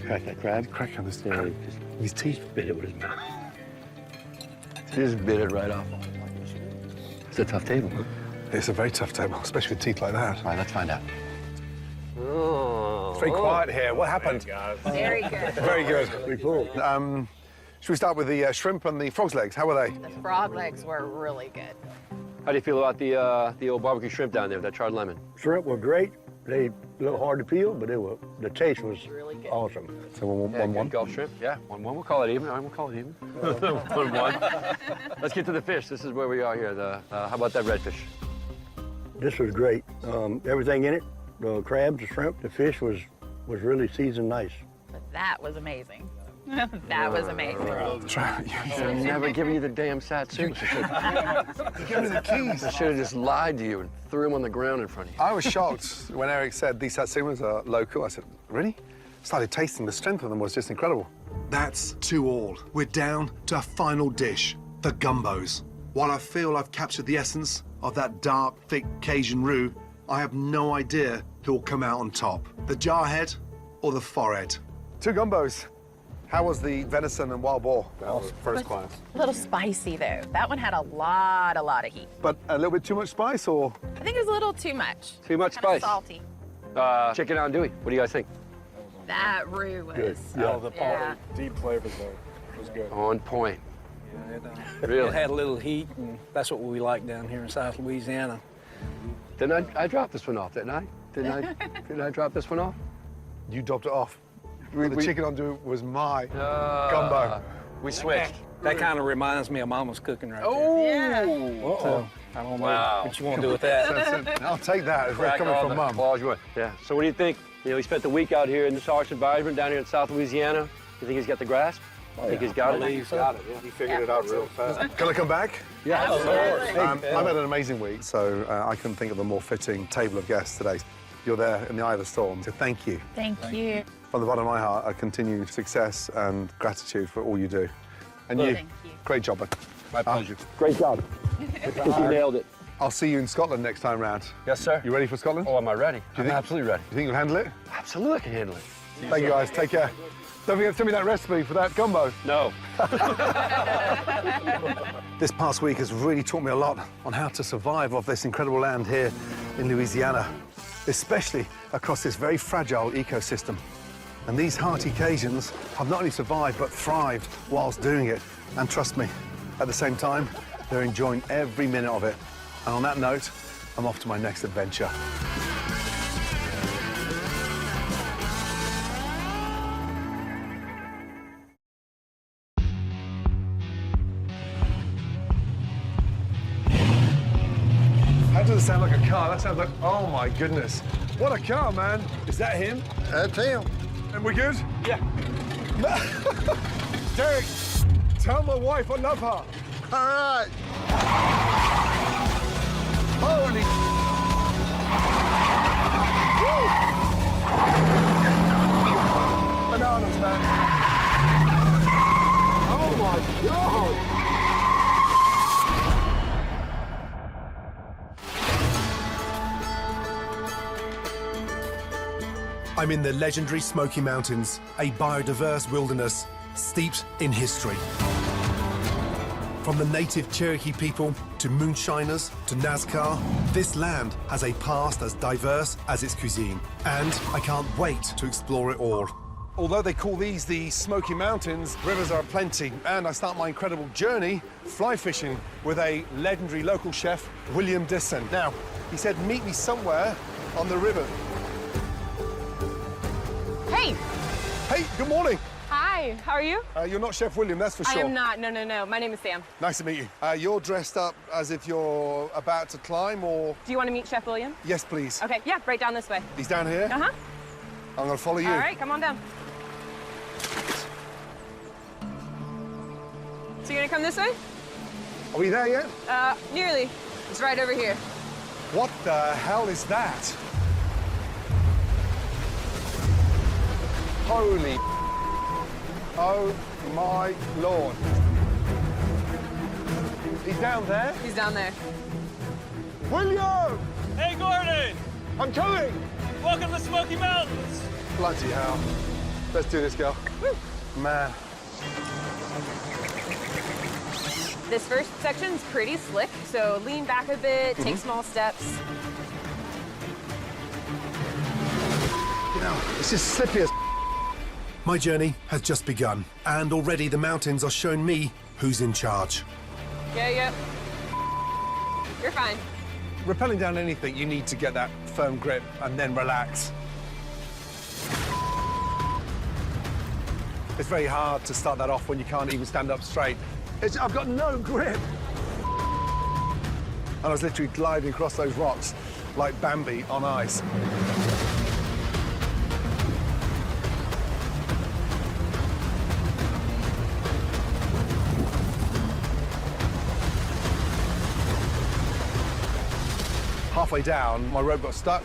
Crack that crab. Crack on this Yeah, crab. his teeth bit it with his mouth. He just bit it right off. It's a tough table. It's a very tough table, especially with teeth like that. All right, let's find out. It's very quiet here. What happened? Very good. Very good. Very cool. Should we start with the shrimp and the frog's legs? How were they? The frog legs were really good. How do you feel about the old barbecue shrimp down there, that charred lemon? Shrimp were great. They a little hard to peel, but the taste was Really good. awesome. So one, Yeah, one, good one. Gulf shrimp. Yeah, 1-1. We'll call it even. All right, we'll call it even. 1-1. Let's get to the fish. This is where we are here. How about that redfish? This was great. Everything in it, the crabs, the shrimp, the fish was really seasoned nice. But that was amazing. That was amazing. I've never given you the damn Satsuma. Give me the keys. I should have just lied to you and threw him on the ground in front of you. I was shocked when Eric said these Satsumas are local. I said, really? Started tasting the strength of them was just incredible. That's 2 all. We're down to a final dish, the gumbos. While I feel I've captured the essence of that dark, thick Cajun roux, I have no idea who will come out on top, the jarhead or the forehead. 2 gumbos. How was the venison and wild boar? First class. A little spicy, though. That one had a lot of heat. But a little bit too much spice, or? I think it was a little too much. Too much Kinda spice. salty. Chicken andouille. What do you guys think? That roux was... Yeah. Yeah. Deep flavors, though. It was good. On point. It had a little heat, and that's what we like down here in South Louisiana. Didn't I drop this one off, didn't I? Didn't I drop this one off? You dropped it off. We- The we- chicken andouille was my gumbo. We switched. That kind of reminds me of Mama's cooking right Oh! there. So, I don't know what you want to do with that. I'll take that if we're Crack coming all from the Mum. claws you want. Yeah. So what do you think? You know, he spent the week out here in this harsh environment down here in South Louisiana. You think he's got the grasp? I think he's got it. He's got it. He figured it out real fast. Can I come back? Yeah. I've had an amazing week, so I couldn't think of a more fitting table of guests today. You're there in the eye of the storm, so thank you. Thank you. From the bottom of my heart, I continued success and gratitude for all you do. And you, Thank you. great job, bud. My pleasure. Great job. You nailed it. I'll see you in Scotland next time round. Yes, sir. You ready for Scotland? Oh, am I ready? I'm think- absolutely ready. You think you'll handle it? Absolutely, I can handle it. Thank you, guys. Take care. Don't forget to send me that recipe for that gumbo. No. This past week has really taught me a lot on how to survive off this incredible land here in Louisiana, especially across this very fragile ecosystem. And these hearty Cajuns have not only survived, but thrived whilst doing it. And trust me, at the same time, they're enjoying every minute of it. And on that note, I'm off to my next adventure. How does it sound like a car? That sounds like, oh my goodness. What a car, man. Is that him? That's him. And we're good? Yeah. Derek, tell my wife I love her. All right. Holy. Woo! Bananas, man. Oh my God. I'm in the legendary Smoky Mountains, a biodiverse wilderness steeped in history. From the native Cherokee people to moonshiners to NASCAR, this land has a past as diverse as its cuisine. And I can't wait to explore it all. Although they call these the Smoky Mountains, rivers are aplenty, and I start my incredible journey fly fishing with a legendary local chef, William Disson. Now, he said, meet me somewhere on the river. Hey! Hey, good morning. Hi, how are you? You're not Chef William, that's for sure. I am not, no. My name is Sam. Nice to meet you. You're dressed up as if you're about to climb, or...? Do you want to meet Chef William? Yes, please. Okay, yeah, right down this way. He's down here? Uh-huh. I'm gonna follow you. All right, come on down. So you're gonna come this way? Are we there yet? Nearly. It's right over here. What the hell is that? Holy... Oh, my Lord. He's down there? He's down there. William! Hey, Gordon! I'm coming! Welcome to Smoky Mountains. Bloody hell. Let's do this, girl. Woo. Man. This first section's pretty slick, so lean back a bit, take small steps. You know, it's just slippy as... My journey has just begun, and already the mountains are showing me who's in charge. Yeah. You're fine. Rappelling down anything, you need to get that firm grip and then relax. It's very hard to start that off when you can't even stand up straight. I've got no grip. And I was literally gliding across those rocks like Bambi on ice. Halfway down, my rope got stuck.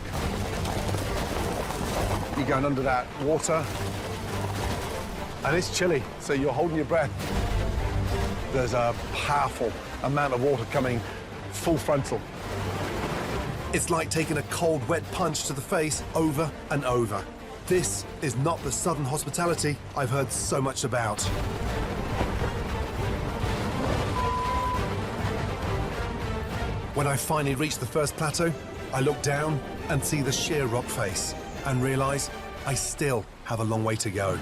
You're going under that water. And it's chilly, so you're holding your breath. There's a powerful amount of water coming full frontal. It's like taking a cold, wet punch to the face over and over. This is not the southern hospitality I've heard so much about. When I finally reach the first plateau, I look down and see the sheer rock face and realize I still have a long way to go.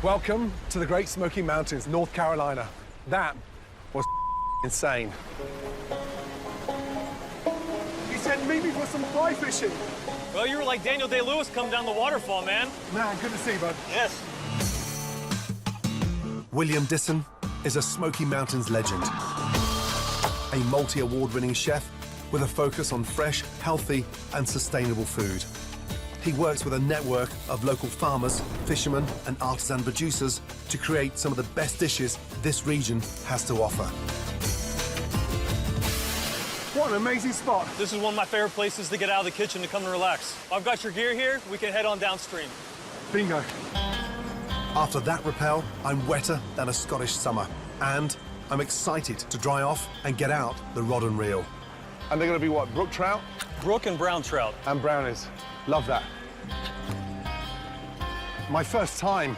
Welcome to the Great Smoky Mountains, North Carolina. That was insane. He said, meet me for some fly fishing. Well, you were like Daniel Day-Lewis come down the waterfall, man. Man, good to see you, bud. Yes. William Disson is a Smoky Mountains legend. A multi-award-winning chef with a focus on fresh, healthy, and sustainable food. He works with a network of local farmers, fishermen, and artisan producers to create some of the best dishes this region has to offer. What an amazing spot. This is one of my favorite places to get out of the kitchen to come and relax. I've got your gear here. We can head on downstream. Bingo. After that rappel, I'm wetter than a Scottish summer. And I'm excited to dry off and get out the rod and reel. And they're going to be what, brook trout? Brook and brown trout. And brownies. Love that. My first time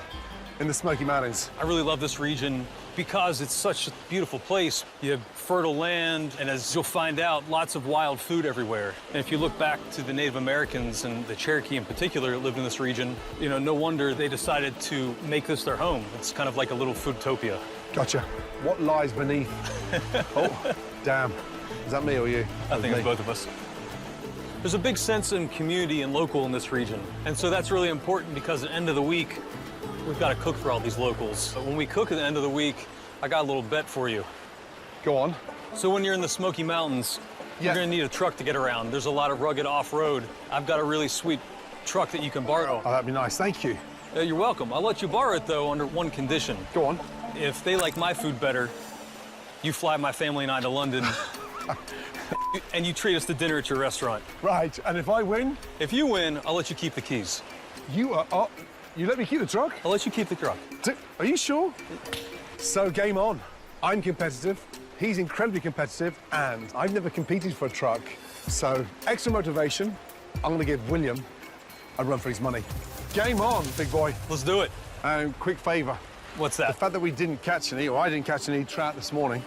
in the Smoky Mountains. I really love this region because it's such a beautiful place. You have fertile land, and as you'll find out, lots of wild food everywhere. And if you look back to the Native Americans and the Cherokee in particular that lived in this region, you know, no wonder they decided to make this their home. It's kind of like a little foodtopia. Gotcha. What lies beneath? Oh, damn. Is that me or you? I think it's both of us. There's a big sense of community and local in this region. And so that's really important because at the end of the week, we've got to cook for all these locals. But when we cook at the end of the week, I got a little bet for you. Go on. So when you're in the Smoky Mountains, you're going to need a truck to get around. There's a lot of rugged off-road. I've got a really sweet truck that you can borrow. Oh, that'd be nice. Thank you. You're welcome. I'll let you borrow it, though, under one condition. Go on. If they like my food better, you fly my family and I to London, and you treat us to dinner at your restaurant. Right, and if I win? If you win, I'll let you keep the keys. You let me keep the truck? I'll let you keep the truck. Are you sure? So game on. I'm competitive, he's incredibly competitive, and I've never competed for a truck. So extra motivation, I'm gonna give William a run for his money. Game on, big boy. Let's do it. And quick favor. What's The that? fact that we didn't catch any, or I didn't catch any trout this morning,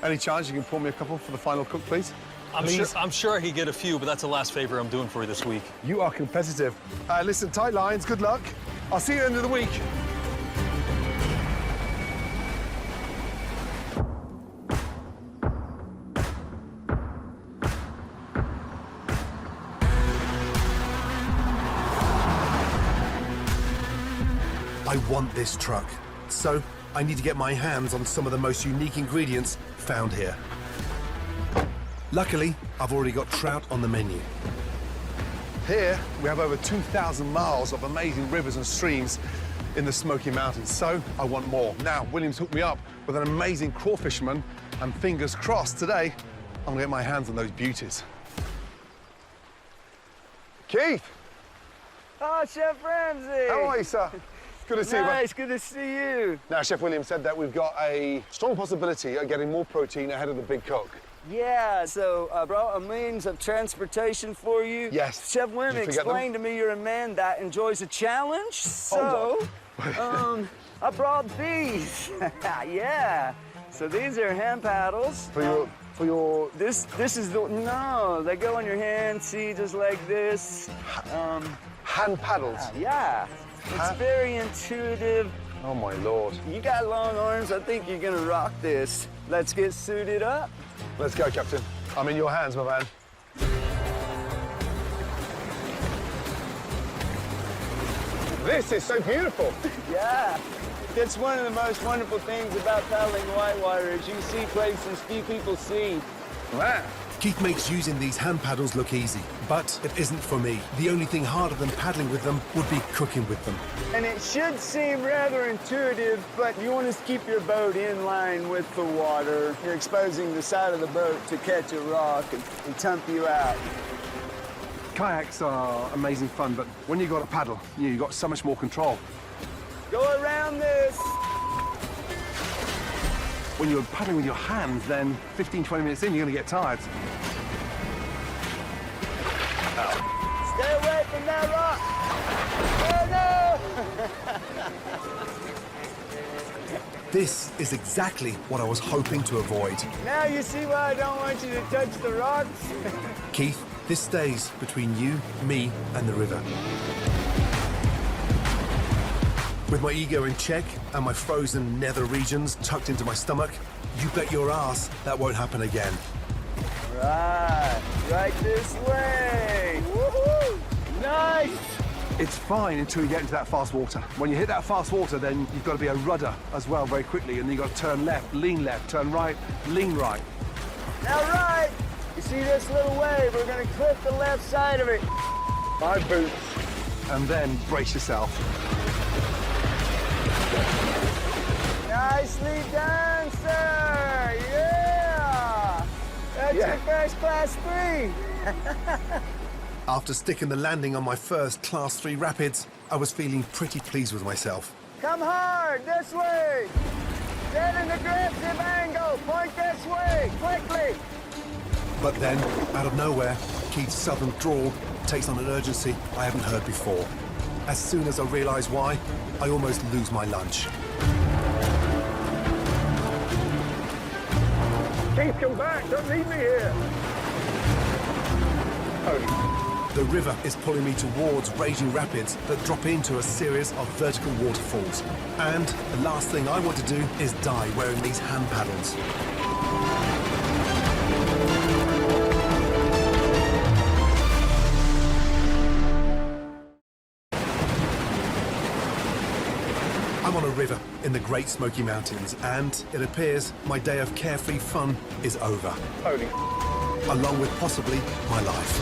any chance you can pour me a couple for the final cook, please? I'm sure I could get a few, but that's the last favor I'm doing for you this week. You are competitive. Listen, tight lines, good luck. I'll see you at the end of the week. I want this truck, so I need to get my hands on some of the most unique ingredients found here. Luckily, I've already got trout on the menu. Here, we have over 2,000 miles of amazing rivers and streams in the Smoky Mountains, so I want more. Now, William's hooked me up with an amazing crawfisherman, and fingers crossed, today, I'm gonna get my hands on those beauties. Keith! Oh, Chef Ramsay. How are you, sir? Good to see you, man. Nice, good to see you. Now, Chef William said that we've got a strong possibility of getting more protein ahead of the big cook. Yeah, so I brought a means of transportation for you. Yes. Chef William Did you forget them? explained to me you're a man that enjoys a challenge, so I brought these. Yeah. So these are hand paddles. For your... This is the, no, they go in your hand, see, just like this. Hand paddles? Yeah. It's very intuitive. Oh, my Lord. You got long arms. I think you're gonna rock this. Let's get suited up. Let's go, Captain. I'm in your hands, my man. This is so beautiful. Yeah. That's one of the most wonderful things about paddling whitewater is you see places few people see. Wow. Keith makes using these hand paddles look easy, but it isn't for me. The only thing harder than paddling with them would be cooking with them. And it should seem rather intuitive, but you want to keep your boat in line with the water. You're exposing the side of the boat to catch a rock and tump you out. Kayaks are amazing fun, but when you got a paddle, you've got so much more control. Go around this. When you're paddling with your hands, then 15, 20 minutes in, you're gonna get tired. Stay away from that rock. Oh, no! This is exactly what I was hoping to avoid. Now you see why I don't want you to touch the rocks? Keith, this stays between you, me, and the river. With my ego in check and my frozen nether regions tucked into my stomach, you bet your ass that won't happen again. Right this way. Woohoo! Nice! It's fine until you get into that fast water. When you hit that fast water, then you've got to be a rudder as well very quickly, and then you've got to turn left, turn right, lean right. Now right! You see this little wave? We're gonna clip the left side of it. My boots. And then brace yourself. Nicely done, sir! Yeah! That's your first class 3. After sticking the landing on my first Class 3 rapids, I was feeling pretty pleased with myself. Come hard, this way! Get in the aggressive angle, point this way, quickly! But then, out of nowhere, Keith's southern drawl takes on an urgency I haven't heard before. As soon as I realise why, I almost lose my lunch. Keith, come back! Don't leave me here! The river is pulling me towards raging rapids that drop into a series of vertical waterfalls. And the last thing I want to do is die wearing these hand paddles. I'm on a river in the Great Smoky Mountains, and it appears my day of carefree fun is over. Along with possibly my life.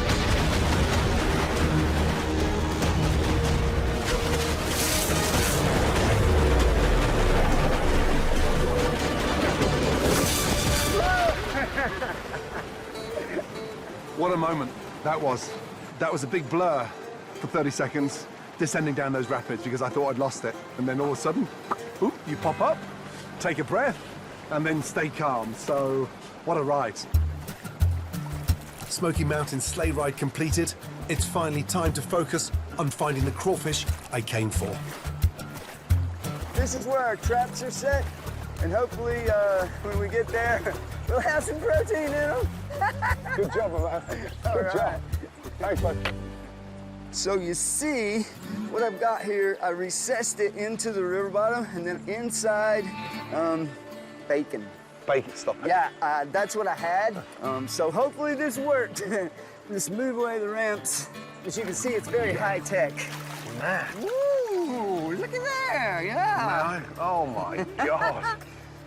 What a moment that was. That was a big blur for 30 seconds, descending down those rapids because I thought I'd lost it. And then all of a sudden, oop, you pop up take a breath, and then stay calm. So, what a ride. Smoky Mountain sleigh ride completed. It's finally time to focus on finding the crawfish I came for. This is where our traps are set, and hopefully when we get there, we'll have some protein in them. Good job, man. Good job. Thanks, bud. So you see, what I've got here, I recessed it into the river bottom, and then inside, bacon. Bacon, stop it. Yeah, that's what I had. So hopefully this worked. Just move away the ramps. As you can see, it's very high tech. Man. Ooh, look at there, yeah. Man. Oh my God.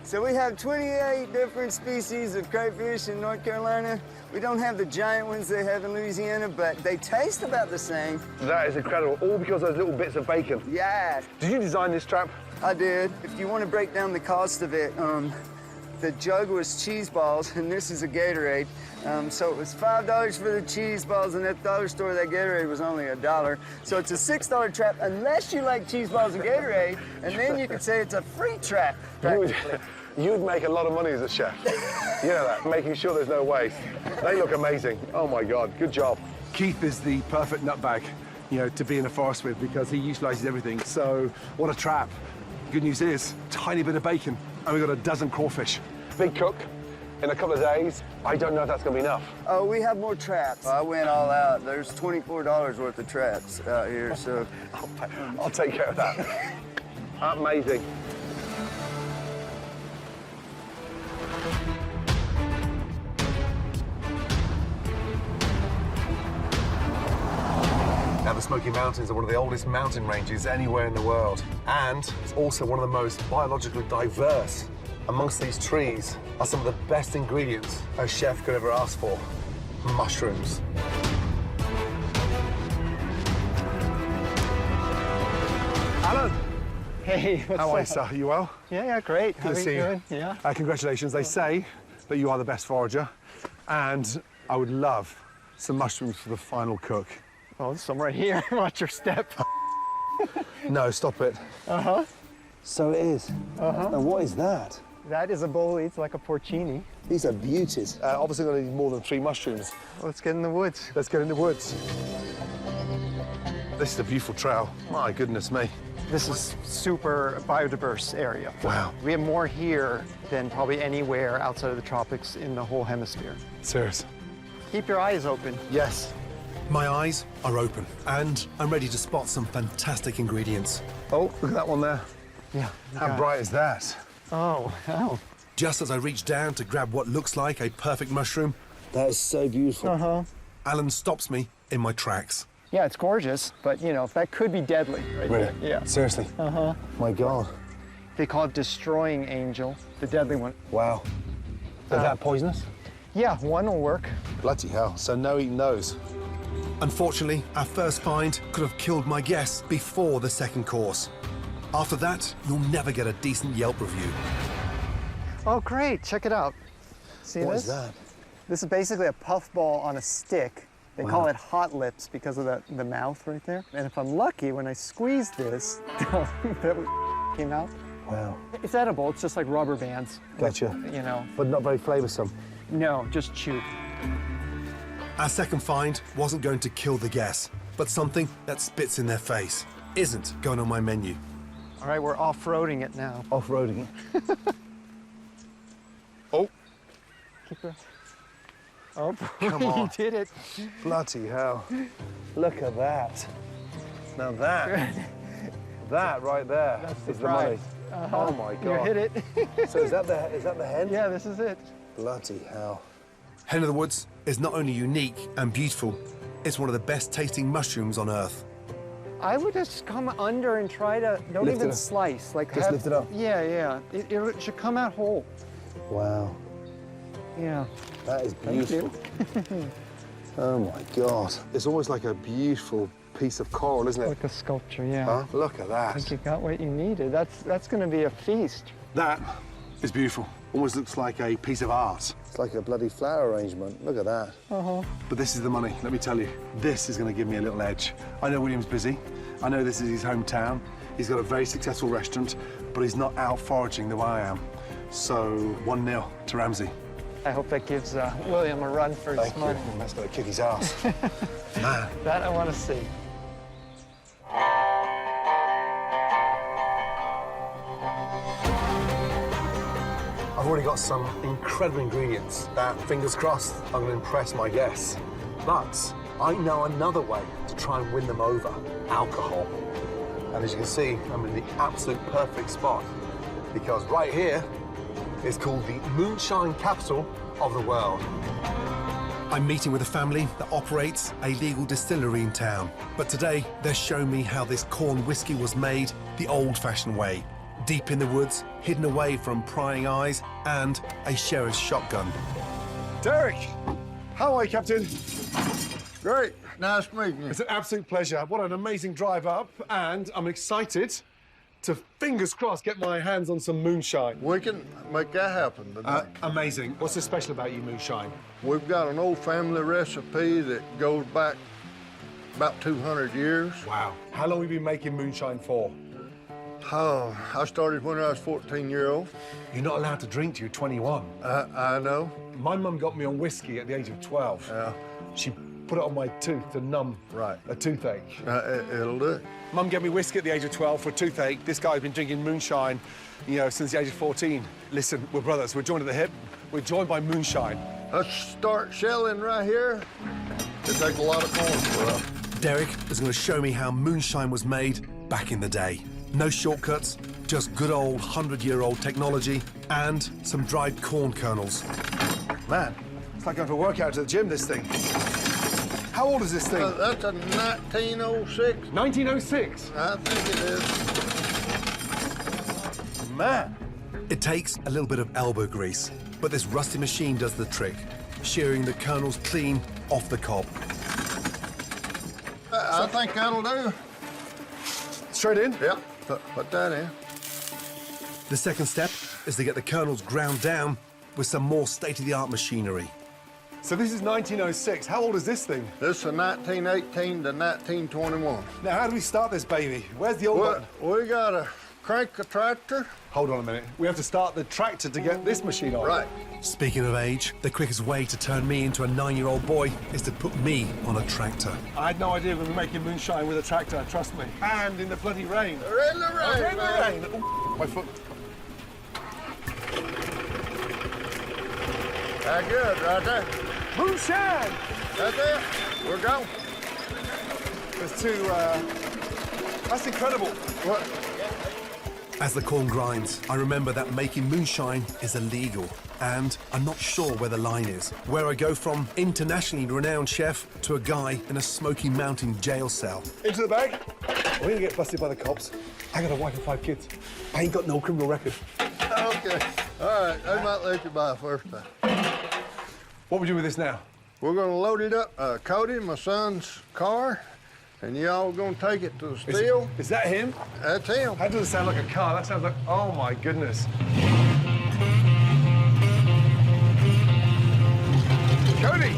So we have 28 different species of crayfish in North Carolina. We don't have the giant ones they have in Louisiana, but they taste about the same. That is incredible, all because of those little bits of bacon. Yeah. Did you design this trap? I did. If you want to break down the cost of it, the jug was cheese balls, and this is a Gatorade. So it was $5 for the cheese balls, and at the dollar store, that Gatorade was only $1. So it's a $6 trap, unless you like cheese balls and Gatorade, and then you could say it's a free trap, practically. You'd make a lot of money as a chef. You know that, making sure there's no waste. They look amazing. Oh my God, good job. Keith is the perfect nutbag, you know, to be in a forest with because he utilizes everything. So what a trap. Good news is, tiny bit of bacon, and we've got a dozen crawfish. Big cook. In a couple of days, I don't know if that's gonna be enough. Oh, we have more traps. I went all out. There's $24 worth of traps out here, so. I'll take care of that. Amazing. Now, the Smoky Mountains are one of the oldest mountain ranges anywhere in the world, and it's also one of the most biologically diverse. Amongst these trees are some of the best ingredients a chef could ever ask for: mushrooms. Alan! Hey, what's How are you, up? sir? You well? Yeah, great. Good to see you. Yeah. Congratulations. They say that you are the best forager, and I would love some mushrooms for the final cook. Oh, there's some right here. Watch your step. No, stop it. Uh-huh. So it is. Uh-huh. And what is that? That is a bowl. It's like a porcini. These are beauties. Obviously, going to need more than 3 mushrooms. Let's get in the woods. Let's get in the woods. This is a beautiful trail. My goodness me. This is super biodiverse area. Wow. We have more here than probably anywhere outside of the tropics in the whole hemisphere. Serious. Keep your eyes open. Yes. My eyes are open, and I'm ready to spot some fantastic ingredients. Oh, look at that one there. Yeah. How bright is that? Oh. Just as I reach down to grab what looks like a perfect mushroom, that is so beautiful. Uh-huh. Alan stops me in my tracks. Yeah, it's gorgeous, but you know, that could be deadly. Right Really? there. Yeah. Seriously? Uh-huh. My God. They call it destroying angel, the deadly one. Wow. Is that poisonous? Yeah, one will work. Bloody hell. So no eating those. Unfortunately, our first find could have killed my guests before the second course. After that, you'll never get a decent Yelp review. Oh, great. Check it out. See this? What is that? This is basically a puffball on a stick. They call it hot lips because of the mouth right there. And if I'm lucky, when I squeeze this, that came out. Wow. It's edible. It's just like rubber bands. Gotcha. You know. But not very flavoursome. No, just chew. Our second find wasn't going to kill the guests, but something that spits in their face isn't going on my menu. All right, we're off-roading it now. Off-roading it. Oh. Keep going. Oh, Come on. You did it. Bloody hell. Look at that. Now that right there is the money. Oh my God. You hit it. So is that the hen? Yeah, this is it. Bloody hell. Hen of the Woods is not only unique and beautiful, it's one of the best tasting mushrooms on Earth. I would just come under and try to, don't Lift even it up. slice. Like Just lift it up. Yeah. It should come out whole. Wow. Yeah. That is Thank beautiful. you. Oh my God. It's almost like a beautiful piece of coral, isn't it? Like a sculpture, yeah. Huh? Look at I that. think you got what you needed. That's going to be a feast. That is beautiful. Almost looks like a piece of art. It's like a bloody flower arrangement. Look at that. Uh-huh. But this is the money, let me tell you. This is going to give me a little edge. I know William's busy, I know this is his hometown. He's got a very successful restaurant, but he's not out foraging the way I am. So 1-0 to Ramsey. I hope that gives William a run for his money. That's going to kick his ass. Man. That I want to see. I've already got some incredible ingredients that, fingers crossed, are going to impress my guests. But I know another way to try and win them over: alcohol. And as you can see, I'm in the absolute perfect spot, because right here is called the moonshine capital of the world. I'm meeting with a family that operates a legal distillery in town. But today, they're showing me how this corn whiskey was made the old-fashioned way. Deep in the woods, hidden away from prying eyes, and a sheriff's shotgun. Derek! How are you, Captain? Great. Nice meeting you. It's an absolute pleasure. What an amazing drive up, and I'm excited to, fingers crossed, get my hands on some moonshine. We can make that happen today. Amazing. What's so special about you, moonshine? We've got an old family recipe that goes back about 200 years. Wow. How long have you been making moonshine for? Oh, I started when I was 14-year-old. You're not allowed to drink till you're 21. I know. My mum got me on whiskey at the age of 12. Yeah. She put it on my tooth to numb a toothache. It'll do it. Mum gave me whiskey at the age of 12 for a toothache. This guy's been drinking moonshine, you know, since the age of 14. Listen, we're brothers. We're joined at the hip. We're joined by moonshine. Let's start shelling right here. It takes a lot of corn for us. Derek is going to show me how moonshine was made back in the day. No shortcuts, just good old 100-year-old technology and some dried corn kernels. Man, it's like going for a workout to the gym, this thing. How old is this thing? That's a 1906. 1906? I think it is. Man. It takes a little bit of elbow grease, but this rusty machine does the trick, shearing the kernels clean off the cob. I think that'll do. Straight in? Yep. Put that in. The second step is to get the kernels ground down with some more state-of-the-art machinery. So this is 1906. How old is this thing? This is 1918 to 1921. Now, how do we start this baby? Where's the old button? We gotta crank the tractor. Hold on a minute. We have to start the tractor to get this machine on. Right. Speaking of age, the quickest way to turn me into a 9-year-old boy is to put me on a tractor. I had no idea we were making moonshine with a tractor, trust me. And in the bloody rain. We're in the rain, in the rain. Ooh, my foot. That's good, right there. Moonshine! That's it. We're going. That's incredible. What? As the corn grinds, I remember that making moonshine is illegal, and I'm not sure where the line is. Where I go from internationally renowned chef to a guy in a Smoky Mountain jail cell. Into the bag. We're gonna get busted by the cops. I got a wife and 5 kids. I ain't got no criminal record. Okay. All right. They might let you buy first time. What we do with this now? We're gonna load it up. Cody, my son's car. And y'all gonna take it to the still? Is that him? That's him. That doesn't sound like a car. That sounds like, oh my goodness. Cody!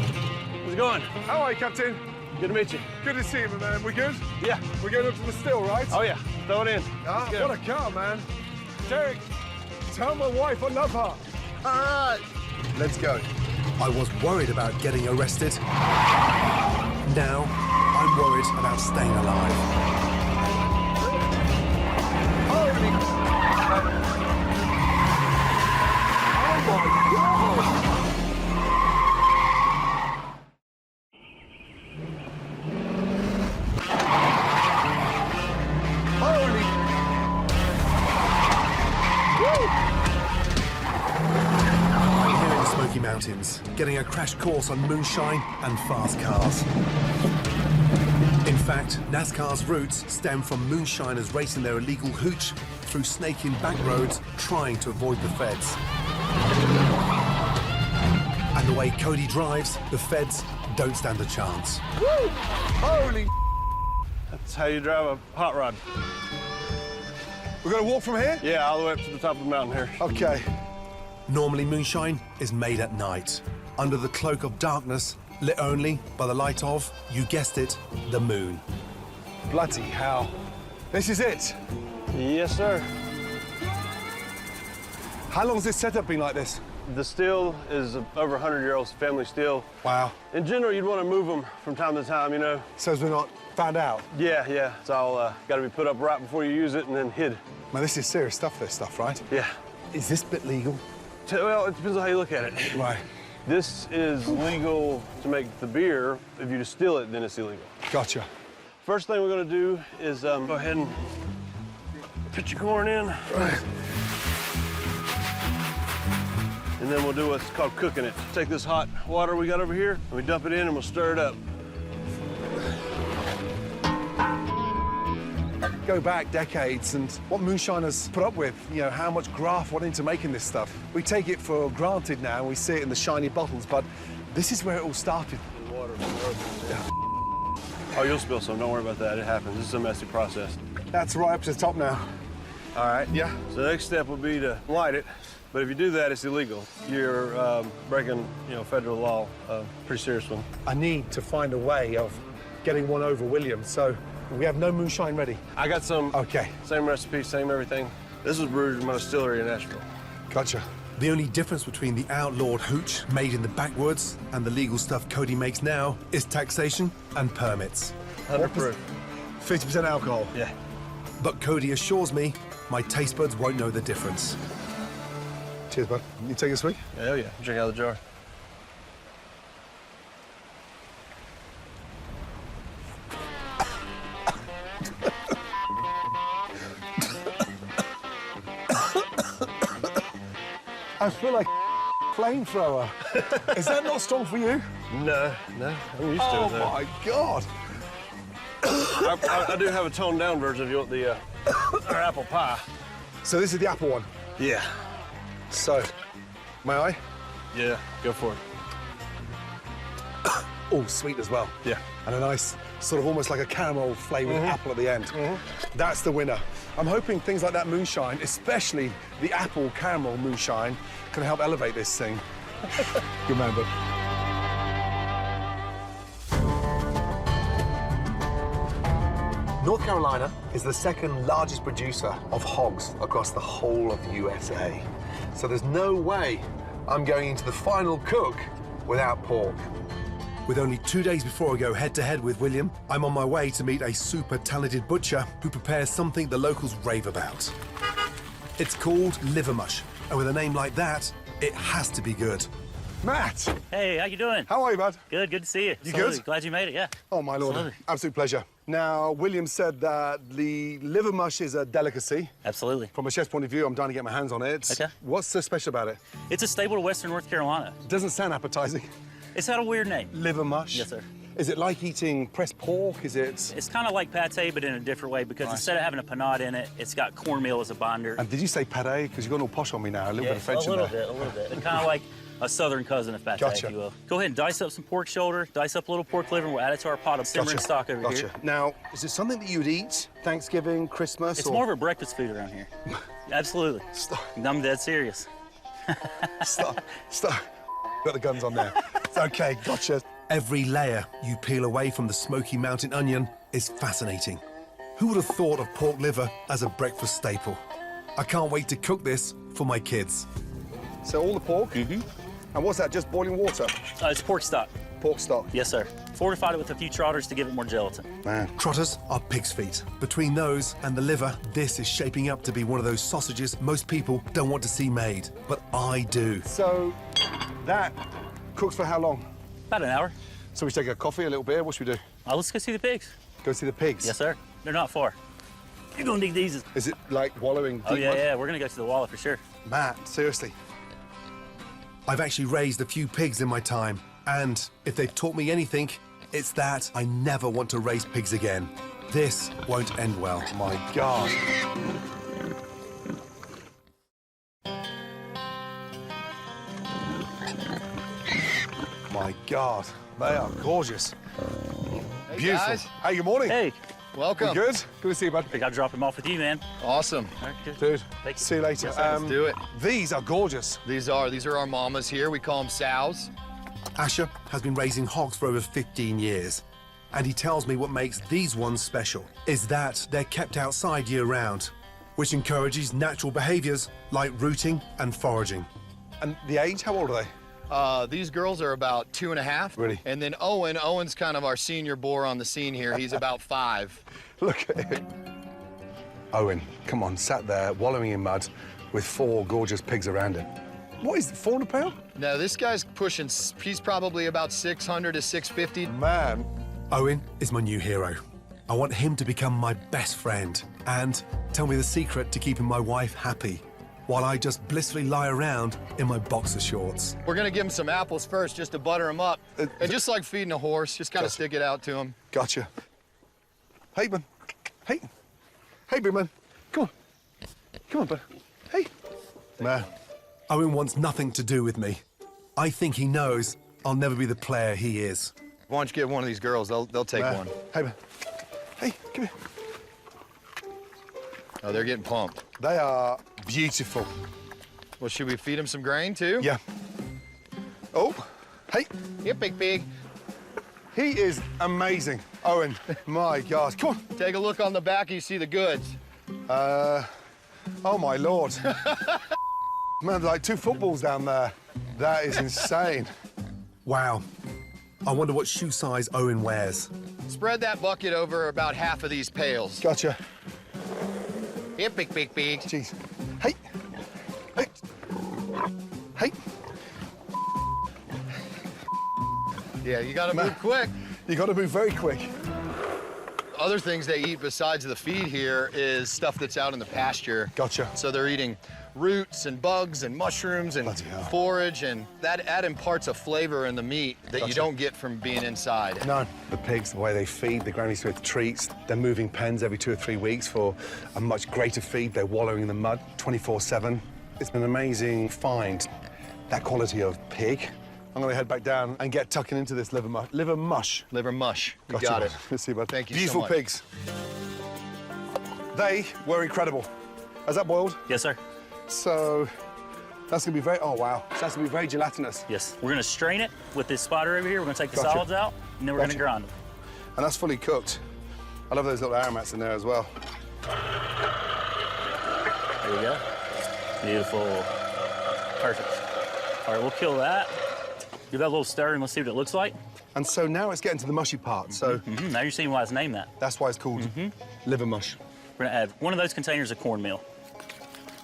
How's it going? How are you, Captain? Good to meet you. Good to see you, my man. We good? Yeah. We're going up to the still, right? Oh, yeah. Throw it in. Ah, what a car, man. Derek, tell my wife I love her. All right. Let's go. I was worried about getting arrested. Now, I'm worried about staying alive. Holy... Oh, my God! Holy... Woo! I'm here in the Smoky Mountains, getting a crash course on moonshine and fast cars. In fact, NASCAR's roots stem from moonshiners racing their illegal hooch through snaking back roads, trying to avoid the feds. And the way Cody drives, the feds don't stand a chance. Woo! Holy... That's how you drive a hot rod. We're gonna walk from here? Yeah, all the way up to the top of the mountain here. Okay. Normally, moonshine is made at night, under the cloak of darkness, lit only by the light of, you guessed it, the moon. Bloody hell. This is it? Yes, sir. How long has this setup been like this? The still is over 100-year-old family still. Wow. In general, you'd want to move them from time to time, you know. So as we're not found out? Yeah. It's all got to be put up right before you use it and then hid. Man, this is serious stuff, this stuff, right? Yeah. Is this bit legal? Well, it depends on how you look at it. Right. This is legal to make the beer. If you distill it, then it's illegal. Gotcha. First thing we're going to do is go ahead and put your corn in. Right. And then we'll do what's called cooking it. Take this hot water we got over here, and we dump it in, and we'll stir it up. Go back decades and what moonshiners put up with, you know, how much graft went into making this stuff. We take it for granted now, and we see it in the shiny bottles, but this is where it all started. Water. Oh, you'll spill some, don't worry about that, it happens. This is a messy process. That's right up to the top now. All right. Yeah. So the next step will be to light it. But if you do that, it's illegal. You're breaking, federal law, pretty serious one. I need to find a way of getting one over William, so we have no moonshine ready. I got some. Okay. Same recipe, same everything. This was brewed in my distillery in Nashville. Gotcha. The only difference between the outlawed hooch made in the backwoods and the legal stuff Cody makes now is taxation and permits. 100 proof. 50% alcohol. Yeah. But Cody assures me my taste buds won't know the difference. Cheers, bud. You take a swig? Hell yeah. Drink out of the jar. I feel like flamethrower. Is that not strong for you? No. I'm used to it, though. Oh, my God. I do have a toned down version if you want the our apple pie. So this is the apple one? Yeah. So, may I? Yeah, go for it. Oh, sweet as well. Yeah. And a nice, sort of almost like a caramel flavoured apple at the end. That's the winner. I'm hoping things like that moonshine, especially the apple caramel moonshine, can help elevate this thing. Good man, bud. North Carolina is the second largest producer of hogs across the whole of the USA. So there's no way I'm going into the final cook without pork. With only 2 days before I go head-to-head with William, I'm on my way to meet a super talented butcher who prepares something the locals rave about. It's called liver mush, and with a name like that, it has to be good. Matt! Hey, how you doing? How are you, bud? Good to see you. You Absolutely. good? Glad you made it, yeah. Oh, my lord. Absolutely. Absolute pleasure. Now, William said that the liver mush is a delicacy. Absolutely. From a chef's point of view, I'm dying to get my hands on it. Okay. What's so special about it? It's a staple of Western North Carolina. Doesn't sound appetizing. It's had a weird name. Liver mush? Yes, sir. Is it like eating pressed pork? Is it? It's kind of like pate, but in a different way, because instead of having a panade in it, it's got cornmeal as a binder. And did you say pate? Because you've gone all posh on me now. A little bit of French a little in there. bit, a little bit. It's kind of like a southern cousin of pate, Gotcha. if you will. Go ahead and dice up some pork shoulder, dice up a little pork liver, and we'll add it to our pot of simmering stock over here. Now, is it something that you'd eat Thanksgiving, Christmas? It's more of a breakfast food around here. Absolutely. Stop. I'm dead serious. Stop. Got the guns on there. Okay, gotcha. Every layer you peel away from the smoky mountain onion is fascinating. Who would have thought of pork liver as a breakfast staple? I can't wait to cook this for my kids. So all the pork? Mm-hmm. And what's that, just boiling water? It's pork stock. Pork stock? Yes, sir. Fortified it with a few trotters to give it more gelatin. Man. Trotters are pig's feet. Between those and the liver, this is shaping up to be one of those sausages most people don't want to see made, but I do. So that cooks for how long? About an hour. So we take a coffee, a little beer, what should we do? Let's go see the pigs. Go see the pigs? Yes, sir. They're not far. You're gonna dig these. Is it like wallowing deep Oh, yeah, mud? yeah. We're gonna go to the wallet for sure. Matt, seriously. I've actually raised a few pigs in my time, and if they've taught me anything, it's that I never want to raise pigs again. This won't end well. My God. My God, they are gorgeous. Hey, Beautiful. guys. Hey, good morning. Hey. Welcome. You good? Good to see you, bud. I think I'll drop him off with you, man. Awesome. All right, good. Dude, Thank you. see you later. Let's do it. These are gorgeous. These are our mamas here. We call them sows. Asher has been raising hogs for over 15 years, And he tells me what makes these ones special is that they're kept outside year-round, which encourages natural behaviors like rooting and foraging. And the age, how old are they? These girls are about 2.5. Really? And then Owen's kind of our senior boar on the scene here. He's about 5. Look at him. Owen, come on, sat there wallowing in mud with 4 gorgeous pigs around him. What is it, 400 pound? No, this guy's pushing, he's probably about 600 to 650. Man. Owen is my new hero. I want him to become my best friend and tell me the secret to keeping my wife happy while I just blissfully lie around in my boxer shorts. We're gonna give him some apples first just to butter him up. And just like feeding a horse, just kind of stick it out to him. Gotcha. Hey, man. Hey. Hey, big man. Come on. Come on, bud. Hey. Man. Owen wants nothing to do with me. I think he knows I'll never be the player he is. Why don't you get one of these girls? They'll take one. Hey, man. Hey, come here. Oh, they're getting pumped. They are beautiful. Well, should we feed them some grain, too? Yeah. Oh, hey. Here, big pig. He is amazing. Owen, my gosh. Come on. Take a look on the back, you see the goods. Oh, my Lord. Man, like 2 footballs down there. That is insane. Wow. I wonder what shoe size Owen wears. Spread that bucket over about half of these pails. Gotcha. Here, big. Jeez. Hey. Hey. Hey. Yeah, you gotta move quick. You gotta move very quick. Other things they eat besides the feed here is stuff that's out in the pasture. Gotcha. So they're eating roots and bugs and mushrooms and forage, and that imparts a flavor in the meat that you don't get from being inside. No. The pigs, the way they feed, the Granny Smith treats, they're moving pens every 2 or 3 weeks for a much greater feed. They're wallowing in the mud 24/7. It's been an amazing find, that quality of pig. I'm gonna head back down and get tucking into this liver mush. Liver mush. You Gotcha, got bud. it. Let's see, bud. Thank you Beautiful so much. pigs. They were incredible. Is that boiled? Yes, sir. So that's gonna be very, oh wow. So that's gonna be very gelatinous. Yes. We're gonna strain it with this spotter over here. We're gonna take the Gotcha. solids out, and then we're Gotcha. gonna grind them. And that's fully cooked. I love those little aromats in there as well. There you go. Beautiful. Perfect. All right, we'll kill that. Give that a little stir and let's see what it looks like. And so now it's getting to the mushy part. So now you're seeing why it's named that. That's why it's called liver mush. We're gonna add one of those containers of cornmeal.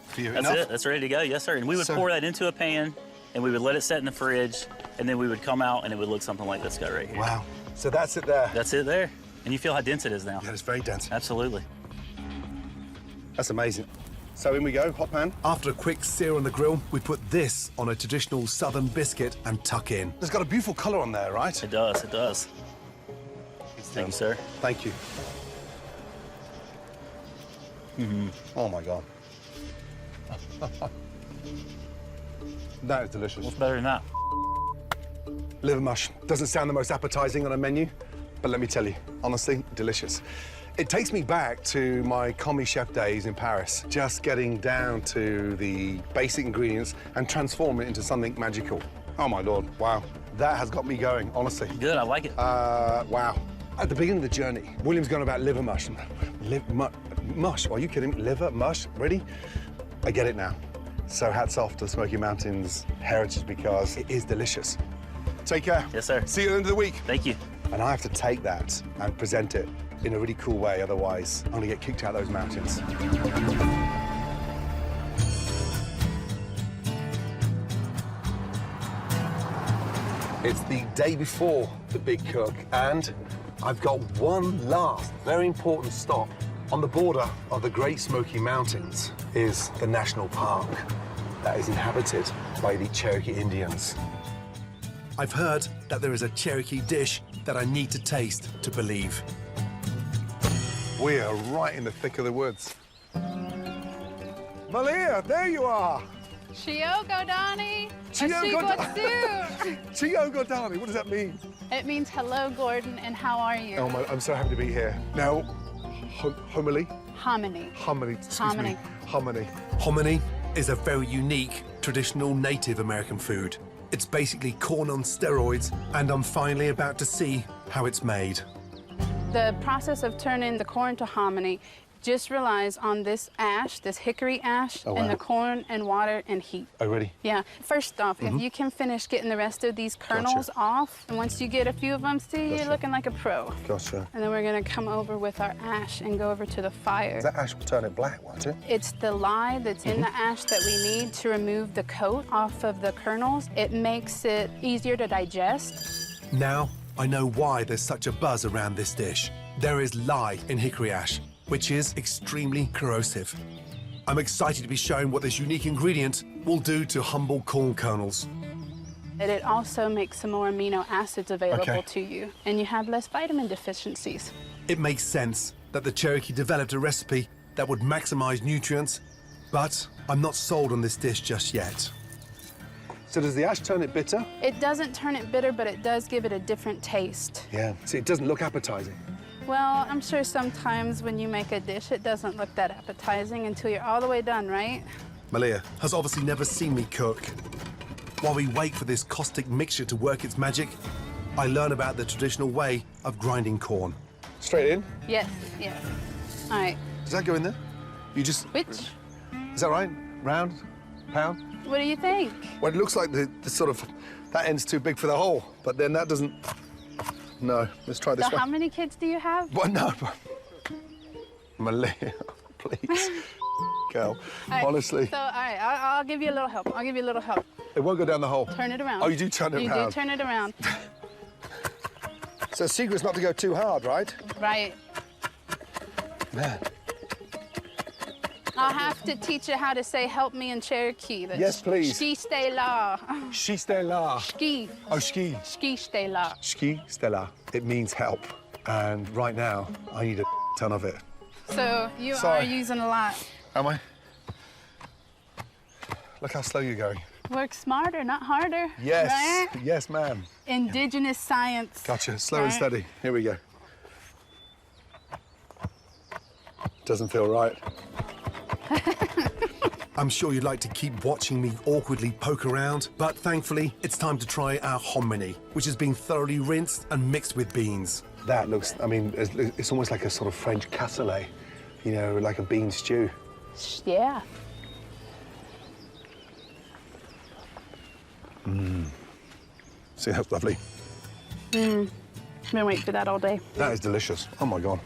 For you, That's enough? it. That's ready to go. Yes, sir. And we would So- pour that into a pan, and we would let it set in the fridge, and then we would come out, and it would look something like this guy right here. Wow. So that's it there. That's it there. And you feel how dense it is now. Yeah, it's very dense. Absolutely. That's amazing. So in we go, hot pan. After a quick sear on the grill, we put this on a traditional southern biscuit and tuck in. It's got a beautiful colour on there, right? It does, it does. Thank you, sir. Thank you. Oh my God. That is delicious. What's better than that? Liver mush doesn't sound the most appetizing on a menu, but let me tell you, honestly, delicious. It takes me back to my commis chef days in Paris, just getting down to the basic ingredients and transform it into something magical. Oh my Lord, wow. That has got me going, honestly. Good, I like it. Wow. At the beginning of the journey, William's gone about liver mush. Mush, are you kidding me? Liver, mush, really? I get it now. So hats off to Smoky Mountains Heritage because it is delicious. Take care. Yes, sir. See you at the end of the week. Thank you. And I have to take that and present it in a really cool way, otherwise I'm gonna get kicked out of those mountains. It's the day before the big cook, and I've got one last very important stop. On the border of the Great Smoky Mountains is the national park that is inhabited by the Cherokee Indians. I've heard that there is a Cherokee dish that I need to taste to believe. We are right in the thick of the woods. Malia, there you are. Chiogo Donnie. Chiogodani, what does that mean? It means hello, Gordon, and how are you? Oh my, I'm so happy to be here. Now, hominy? Hominy. Hominy, excuse me. Hominy. Hominy is a very unique, traditional Native American food. It's basically corn on steroids, and I'm finally about to see how it's made. The process of turning the corn to hominy just relies on this ash, this hickory ash, Oh, and wow. the corn and water and heat. Oh, really? Yeah. First off, if you can finish getting the rest of these kernels off, and once you get a few of them, see, you're looking like a pro. Gotcha. And then we're gonna come over with our ash and go over to the fire. That ash will turn it black, won't it? It's the lye that's in the ash that we need to remove the coat off of the kernels. It makes it easier to digest. Now, I know why there's such a buzz around this dish. There is lye in hickory ash, which is extremely corrosive. I'm excited to be shown what this unique ingredient will do to humble corn kernels. And it also makes some more amino acids available Okay. to you, and you have less vitamin deficiencies. It makes sense that the Cherokee developed a recipe that would maximize nutrients, but I'm not sold on this dish just yet. So does the ash turn it bitter? It doesn't turn it bitter, but it does give it a different taste. Yeah. See, it doesn't look appetizing. Well, I'm sure sometimes when you make a dish, it doesn't look that appetizing until you're all the way done, right? Malia has obviously never seen me cook. While we wait for this caustic mixture to work its magic, I learn about the traditional way of grinding corn. Straight in? Yes, yes. All right. Does that go in there? You just... Which? Is that right? Round? Pound? What do you think? Well, it looks like the sort of... That end's too big for the hole, but then that doesn't... No, let's try this So one. how many kids do you have? Well, no, but... Malia, please. Girl, All right, honestly. So, all right, I'll give you a little help. I'll give you a little help. It won't go down the hole. Turn it around. Oh, you do turn it You around. do turn it around. So the secret's not to go too hard, right? Right. Man. I'll have to teach you how to say help me in Cherokee. That's Yes, please. Ski stay la. Ski stella. Ski. Oh, ski. Ski stay la. Ski stella. It means help. And right now, I need a ton of it. So you Sorry. are using a lot. Am I? Look how slow you're going. Work smarter, not harder. Yes. Right? Yes, ma'am. Indigenous science. Gotcha. Slow and Right. steady. Here we go. Doesn't feel right. I'm sure you'd like to keep watching me awkwardly poke around, but thankfully, it's time to try our hominy, which has been thoroughly rinsed and mixed with beans. That looks, I mean, it's almost like a sort of French cassoulet, you know, like a bean stew. Yeah. Mmm. See, that's lovely. Been waiting for that all day. That is delicious. Oh, my God.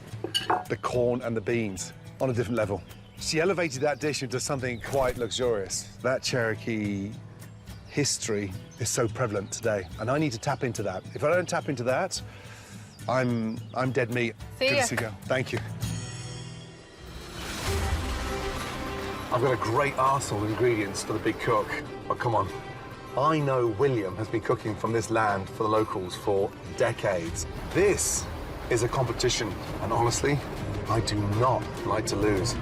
The corn and the beans on a different level. She elevated that dish into something quite luxurious. That Cherokee history is so prevalent today, and I need to tap into that. If I don't tap into that, I'm dead meat. See Good ya. to see you go. Thank you. I've got a great arsenal of ingredients for the big cook, but come on. I know William has been cooking from this land for the locals for decades. This is a competition, and honestly, I do not like to lose.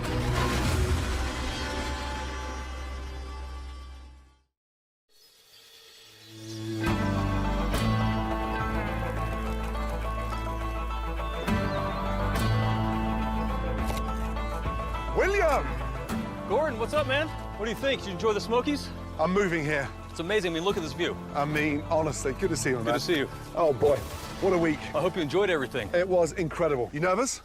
William! Gordon, what's up, man? What do you think? Did you enjoy the Smokies? I'm moving here. It's amazing. I mean, look at this view. I mean, honestly, good to see you, man. Good to see you. Oh, boy. What a week. I hope you enjoyed everything. It was incredible. You nervous?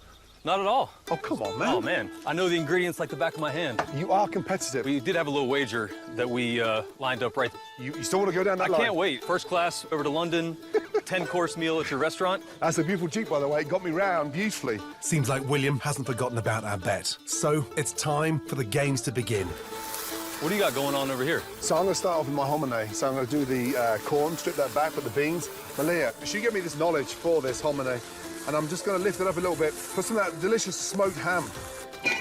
Not at all. Oh, come on, man. Oh, man. I know the ingredients like the back of my hand. You are competitive. We did have a little wager that we lined up right. You still want to go down that line? I can't wait. First class over to London, 10-course meal at your restaurant. That's a beautiful Jeep, by the way. It got me round beautifully. Seems like William hasn't forgotten about our bet. So it's time for the games to begin. What do you got going on over here? So I'm going to start off with my hominy. So I'm going to do the corn, strip that back, put the beans. Malia, she gave me this knowledge for this hominy, and I'm just going to lift it up a little bit, put some of that delicious smoked ham.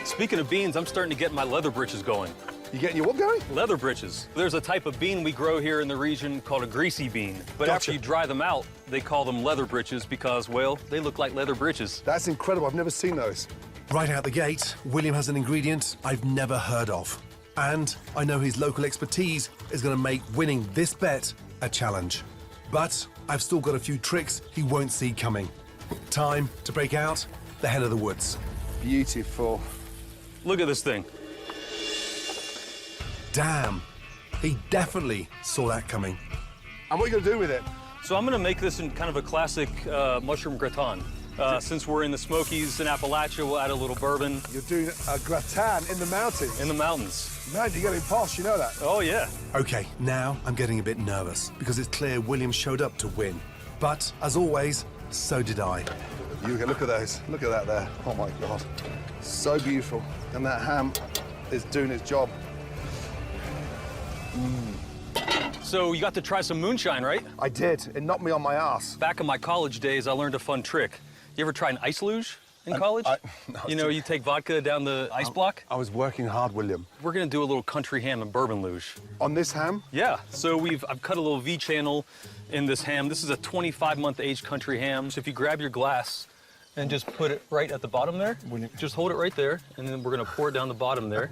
Speaking of beans, I'm starting to get my leather britches going. You getting your what going? Leather britches. There's a type of bean we grow here in the region called a greasy bean. But Gotcha. after you dry them out, they call them leather britches because, well, they look like leather britches. That's incredible. I've never seen those. Right out the gate, William has an ingredient I've never heard of. And I know his local expertise is going to make winning this bet a challenge. But I've still got a few tricks he won't see coming. Time to break out the hen of the woods. Beautiful. Look at this thing. Damn, he definitely saw that coming. And what are you going to do with it? So I'm going to make this in kind of a classic mushroom gratin. Since we're in the Smokies in Appalachia, we'll add a little bourbon. You're doing a gratin in the mountains? In the mountains. Man, you're getting posh, you know that? Oh, yeah. Okay, now I'm getting a bit nervous because it's clear William showed up to win. But, as always, so did I. Look at those. Look at that there. Oh, my God. So beautiful. And that ham is doing its job. So you got to try some moonshine, right? I did. It knocked me on my ass. Back in my college days, I learned a fun trick. You ever try an ice luge in college? No, you know, you take vodka down the ice block? I was working hard, William. We're gonna do a little country ham and bourbon luge. On this ham? Yeah, so I've cut a little V channel in this ham. This is a 25-month aged country ham. So if you grab your glass and just put it right at the bottom there, just hold it right there, and then we're gonna pour it down the bottom there.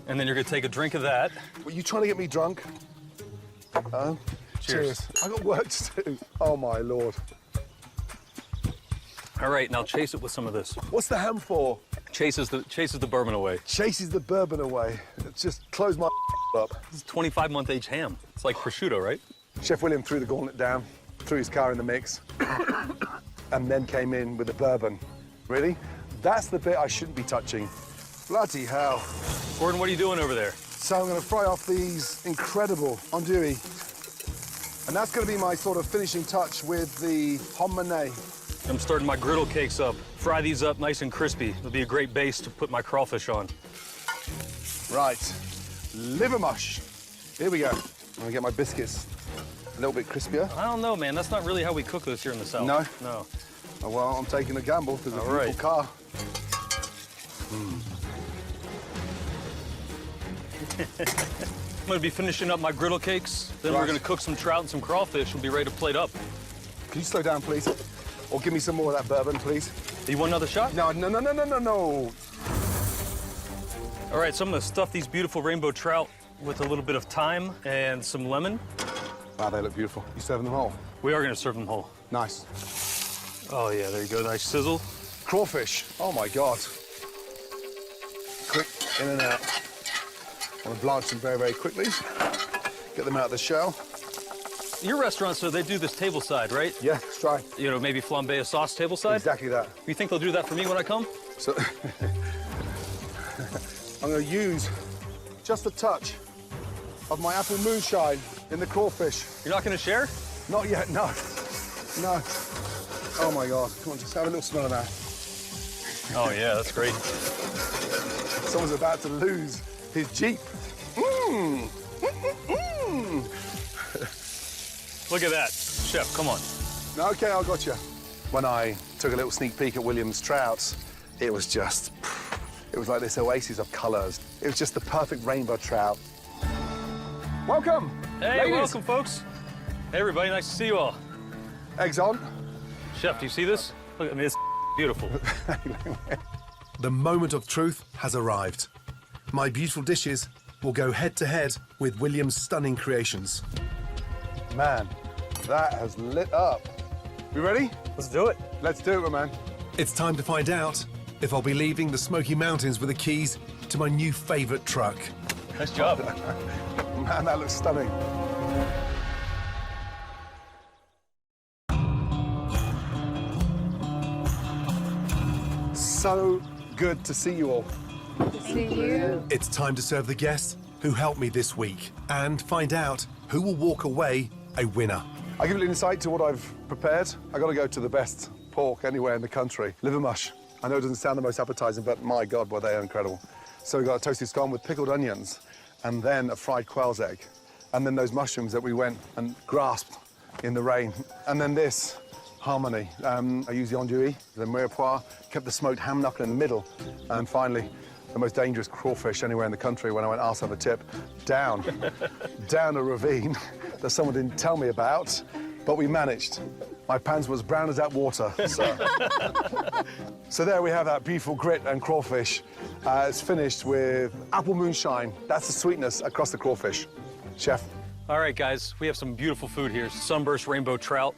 And then you're gonna take a drink of that. Were you trying to get me drunk? Cheers. I got work to do. Oh, my Lord. All right, now chase it with some of this. What's the ham for? Chases the bourbon away. Chases the bourbon away. Just close my up. This is 25-month aged ham. It's like prosciutto, right? Chef William threw the gauntlet down, threw his car in the mix, and then came in with the bourbon. Really? That's the bit I shouldn't be touching. Bloody hell. Gordon, what are you doing over there? So I'm going to fry off these incredible andouille. And that's going to be my sort of finishing touch with the hominy. I'm starting my griddle cakes up. Fry these up nice and crispy. It'll be a great base to put my crawfish on. Right, liver mush. Here we go. I'm gonna get my biscuits a little bit crispier. I don't know, man. That's not really how we cook this here in the South. No? No. Oh, well, I'm taking a gamble because of the beautiful car. I'm gonna be finishing up my griddle cakes. Then we're gonna cook some trout and some crawfish. We'll be ready to plate up. Can you slow down, please? Or give me some more of that bourbon, please. You want another shot? No. All right, so I'm gonna stuff these beautiful rainbow trout with a little bit of thyme and some lemon. Wow, they look beautiful. You serving them whole? We are gonna serve them whole. Nice. Oh yeah, there you go, nice sizzle. Crawfish, oh my God. Quick, in and out. I want to blanch them very, very quickly. Get them out of the shell. Your restaurant, so they do this tableside, right? Yeah, let's try. You know, maybe flambe a sauce tableside? Exactly that. You think they'll do that for me when I come? So, I'm going to use just a touch of my apple moonshine in the crawfish. You're not going to share? Not yet, no. No. Oh my God, come on, just have a little smell of that. Oh yeah, that's great. Someone's about to lose his Jeep. Look at that. Chef, come on. Okay, I got you. When I took a little sneak peek at William's trout, it was like this oasis of colors. It was just the perfect rainbow trout. Welcome. Hey, ladies. welcome, folks. Hey, everybody, nice to see you all. Eggs on. Chef, do you see this? Look, I mean, it's beautiful. The moment of truth has arrived. My beautiful dishes will go head-to-head with William's stunning creations. Man, that has lit up. You ready? Let's do it. Let's do it, man. It's time to find out if I'll be leaving the Smoky Mountains with the keys to my new favorite truck. Nice job. Man, that looks stunning. So good to see you all. See you. It's time to serve the guests who helped me this week and find out who will walk away a winner. I'll give you an insight to what I've prepared. I got to go to the best pork anywhere in the country. Liver mush. I know it doesn't sound the most appetizing, but my God, were they incredible. So we've got a toasted scone with pickled onions, and then a fried quail's egg, and then those mushrooms that we went and grasped in the rain, and then this harmony. I used the andouille, the mirepoix, kept the smoked ham knuckle in the middle, and finally, the most dangerous crawfish anywhere in the country when I went arse over tip, down a ravine that someone didn't tell me about, but we managed. My pants was brown as that water. So there we have that beautiful grit and crawfish. It's finished with apple moonshine. That's the sweetness across the crawfish. Chef. All right, guys, we have some beautiful food here. Sunburst rainbow trout.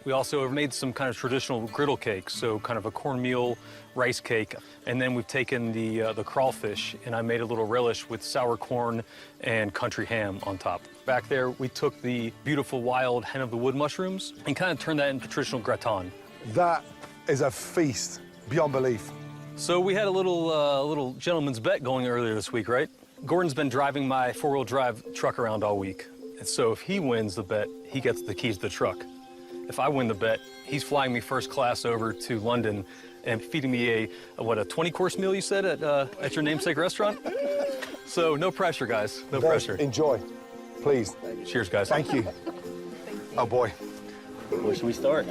We also have made some kind of traditional griddle cakes, so kind of a cornmeal rice cake. And then we've taken the crawfish, and I made a little relish with sour corn and country ham on top. Back there, we took the beautiful wild hen of the wood mushrooms and kind of turned that into traditional gratin. That is a feast beyond belief. So we had a little gentleman's bet going earlier this week, right? Gordon's been driving my four-wheel drive truck around all week. And so if he wins the bet, he gets the keys to the truck. If I win the bet, he's flying me first class over to London and feeding me a 20-course meal, you said, at your namesake restaurant? So no pressure, guys, no pressure. Enjoy, please. Cheers, guys. Thank you. Oh, boy. Where should we start?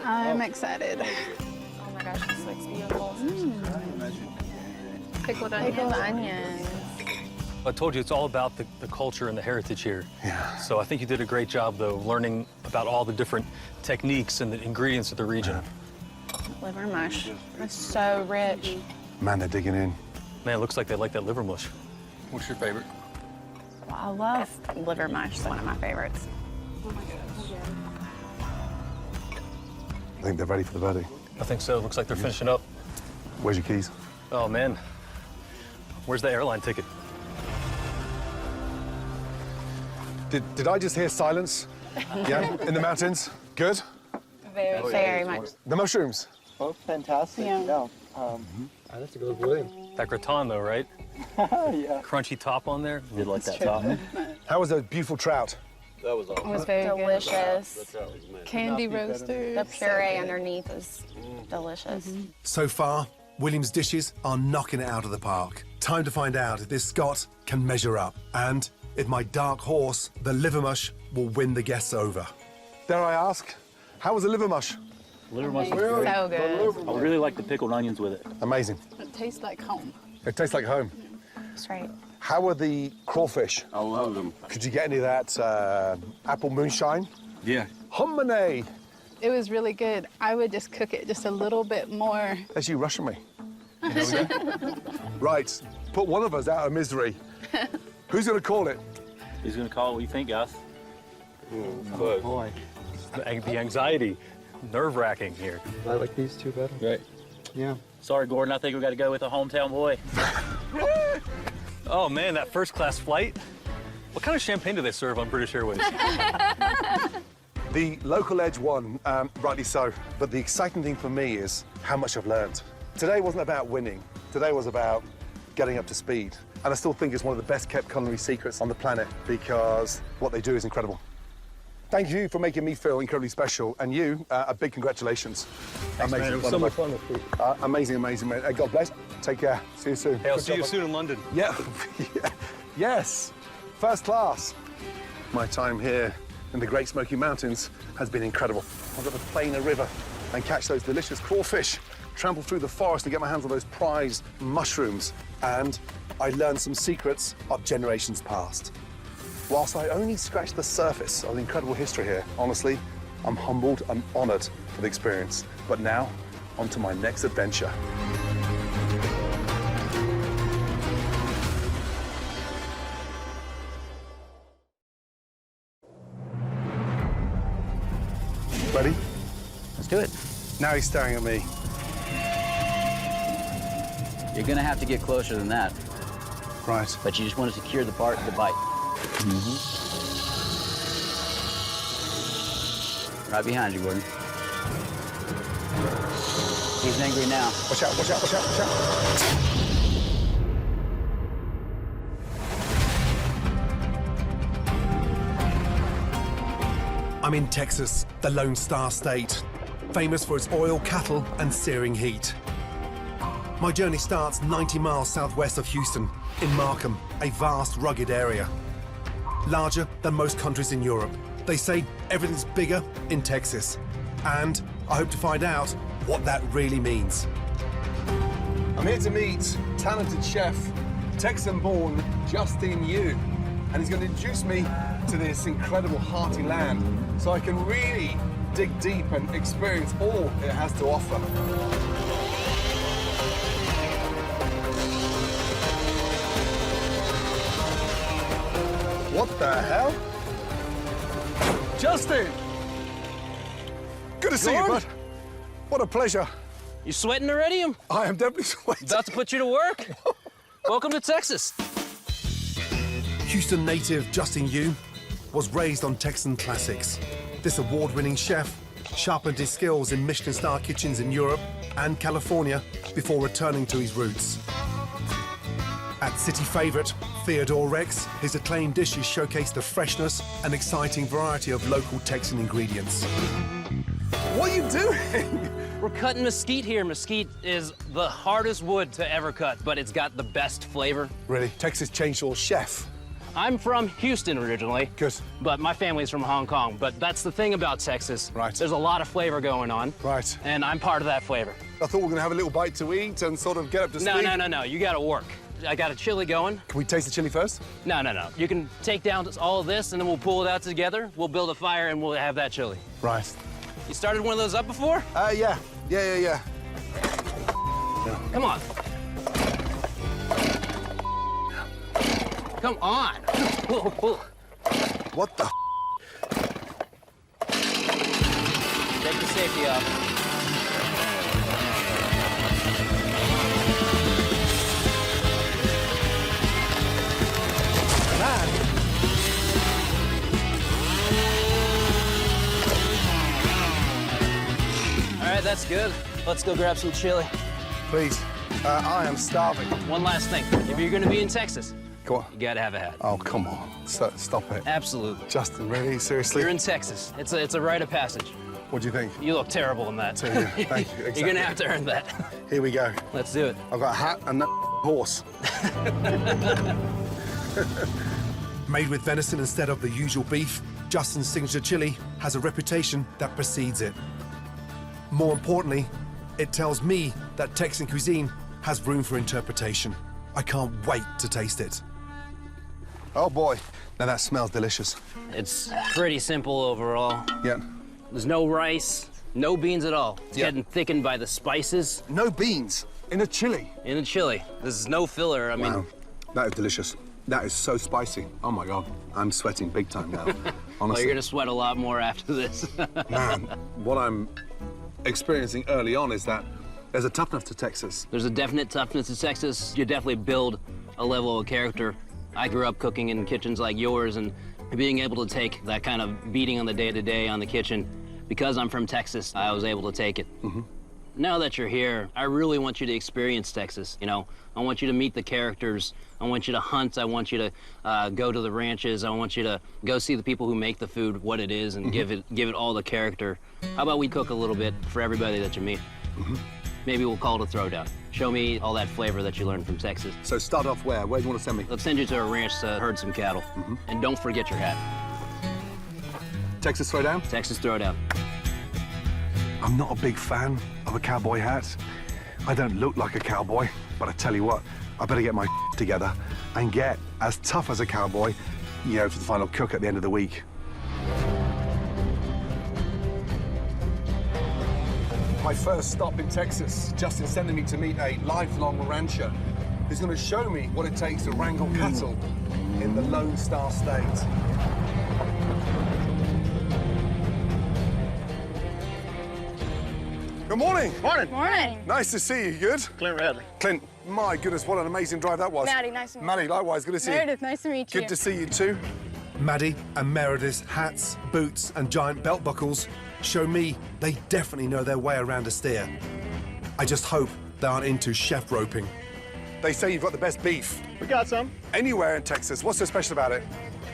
I'm excited. Oh my gosh, this looks beautiful. Pickled onions. I told you it's all about the culture and the heritage here. Yeah. So I think you did a great job, though, learning about all the different techniques and the ingredients of the region. Liver mush. It's so rich. Man, they're digging in. Man, it looks like they like that liver mush. What's your favorite? Well, I love liver mush. It's one of my favorites. I think they're ready for the verdict. I think so. Looks like they're finishing up. Where's your keys? Oh, man. Where's the airline ticket? Did I just hear silence? Yeah, in the mountains? Good? Very much. The mushrooms? Oh, fantastic. Yeah. I'd have to go with William. That gratin, though, right? Yeah. Crunchy top on there. Did like that top. How was the beautiful trout? That was It awesome. was very Delicious. Candy roasters. The puree underneath is delicious. So far, William's dishes are knocking it out of the park. Time to find out if this Scot can measure up, and if my dark horse, the liver mush, will win the guests over. Dare I ask, how was the liver mush? Liver mush was So great. good. I really like the pickled onions with it. Amazing. It tastes like home. It tastes like home. That's right. How were the crawfish? I love them. Could you get any of that apple moonshine? Yeah. Hominy! It was really good. I would just cook it just a little bit more. As you rushing me. Right, put one of us out of misery. Who's gonna call it? Who's gonna call it? What do you think, guys? Oh, boy. The anxiety, nerve-wracking here. I like these two better. Right. Yeah. Sorry, Gordon. I think we got to go with a hometown boy. Oh, man, that first-class flight. What kind of champagne do they serve on British Airways? The local edge won, rightly so. But the exciting thing for me is how much I've learned. Today wasn't about winning. Today was about getting up to speed. And I still think it's one of the best-kept culinary secrets on the planet because what they do is incredible. Thank you for making me feel incredibly special, and you, a big congratulations. Thanks, man. It was so much fun this week. Amazing, amazing, man. God bless. Take care. See you soon. Hey, I'll Good see job, you man. soon in London. Yeah. Yes. First class. My time here in the Great Smoky Mountains has been incredible. I've got to play in a river and catch those delicious crawfish, trample through the forest to get my hands on those prized mushrooms, and I learned some secrets of generations past. Whilst I only scratched the surface of the incredible history here, honestly, I'm humbled and honoured for the experience. But now, on to my next adventure. Ready? Let's do it. Now he's staring at me. You're gonna have to get closer than that. Right. But you just want to secure the bite. Right behind you, Gordon. He's angry now. Watch out, watch out, watch out, watch out. I'm in Texas, the Lone Star State, famous for its oil, cattle, and searing heat. My journey starts 90 miles southwest of Houston, in Markham, a vast, rugged area. Larger than most countries in Europe. They say everything's bigger in Texas. And I hope to find out what that really means. I'm here to meet talented chef, Texan-born Justin Yu. And he's going to introduce me to this incredible hearty land so I can really dig deep and experience all it has to offer. What the hell? Justin! Good to see you, bud. What a pleasure. You sweating already? I am definitely sweating. About to put you to work. Welcome to Texas. Houston native Justin Yu was raised on Texan classics. This award-winning chef sharpened his skills in Michelin-star kitchens in Europe and California before returning to his roots. At city favourite Theodore Rex, his acclaimed dishes showcase the freshness and exciting variety of local Texan ingredients. What are you doing? We're cutting mesquite here. Mesquite is the hardest wood to ever cut, but it's got the best flavor. Really? Texas Chainsaw Chef. I'm from Houston originally. Good. But my family's from Hong Kong. But that's the thing about Texas. Right. There's a lot of flavor going on. Right. And I'm part of that flavor. I thought we were going to have a little bite to eat and sort of get up to speed. No. You got to work. I got a chili going. Can we taste the chili first? No. You can take down all of this, and then we'll pull it out together. We'll build a fire, and we'll have that chili. Right. You started one of those up before? Yeah. Come on. Come on. What the? Take the safety off. All right, that's good. Let's go grab some chili. Please. I am starving. One last thing. If you're going to be in Texas, go on. You got to have a hat. Oh, come on. Stop it. Absolutely. Justin, really? Seriously? You're in Texas. It's a rite of passage. What do you think? You look terrible in that. Thank you. Exactly. You're going to have to earn that. Here we go. Let's do it. I've got a hat and that horse. Made with venison instead of the usual beef, Justin's signature chili has a reputation that precedes it. More importantly, it tells me that Texan cuisine has room for interpretation. I can't wait to taste it. Oh boy, now that smells delicious. It's pretty simple overall. Yeah. There's no rice, no beans at all. It's getting thickened by the spices. No beans in a chili? In a chili. There's no filler. I mean, that is delicious. That is so spicy. Oh my God, I'm sweating big time now. Honestly. Well, you're gonna sweat a lot more after this. Man, what I'm experiencing early on is that there's a toughness to Texas. There's a definite toughness to Texas. You definitely build a level of character. I grew up cooking in kitchens like yours, and being able to take that kind of beating on the day-to-day on the kitchen, because I'm from Texas, I was able to take it. Mm-hmm. Now that you're here, I really want you to experience Texas, you know? I want you to meet the characters. I want you to hunt. I want you to go to the ranches. I want you to go see the people who make the food, what it is, and give it all the character. How about we cook a little bit for everybody that you meet? Maybe we'll call it a throwdown. Show me all that flavor that you learned from Texas. So start off where? Where do you want to send me? Let's send you to a ranch to herd some cattle. And don't forget your hat. Texas Throwdown? Texas Throwdown. I'm not a big fan of a cowboy hat. I don't look like a cowboy, but I tell you what, I better get my together and get as tough as a cowboy, you know, for the final cook at the end of the week. My first stop in Texas, Justin sending me to meet a lifelong rancher who's going to show me what it takes to wrangle cattle in the Lone Star State. Good morning. Morning. Morning. Nice to see you. Good? Clint Radley. Clint, my goodness, what an amazing drive that was. Maddie, nice to meet you. Maddie, likewise, good to see you. Meredith, nice to meet you. Good to see you too. Maddie and Meredith's hats, boots, and giant belt buckles show me they definitely know their way around a steer. I just hope they aren't into chef roping. They say you've got the best beef. We got some. Anywhere in Texas. What's so special about it?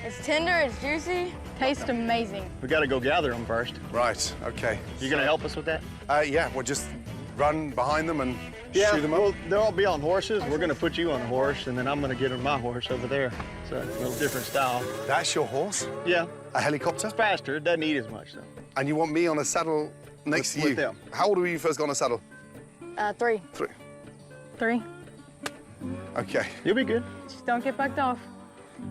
It's tender, it's juicy, tastes amazing. We got to go gather them first. Right, okay. You gonna help us with that? Yeah, we'll just run behind them and Yeah, shoot them up. well, they'll all be on horses. We're gonna put you on a horse, and then I'm gonna get on my horse over there. It's a little different style. That's your horse? Yeah. A helicopter? It's faster. It doesn't eat as much, though. And you want me on a saddle next to you? With them. How old were you first got on a saddle? 3. 3. 3. Okay. You'll be good. Just don't get bucked off.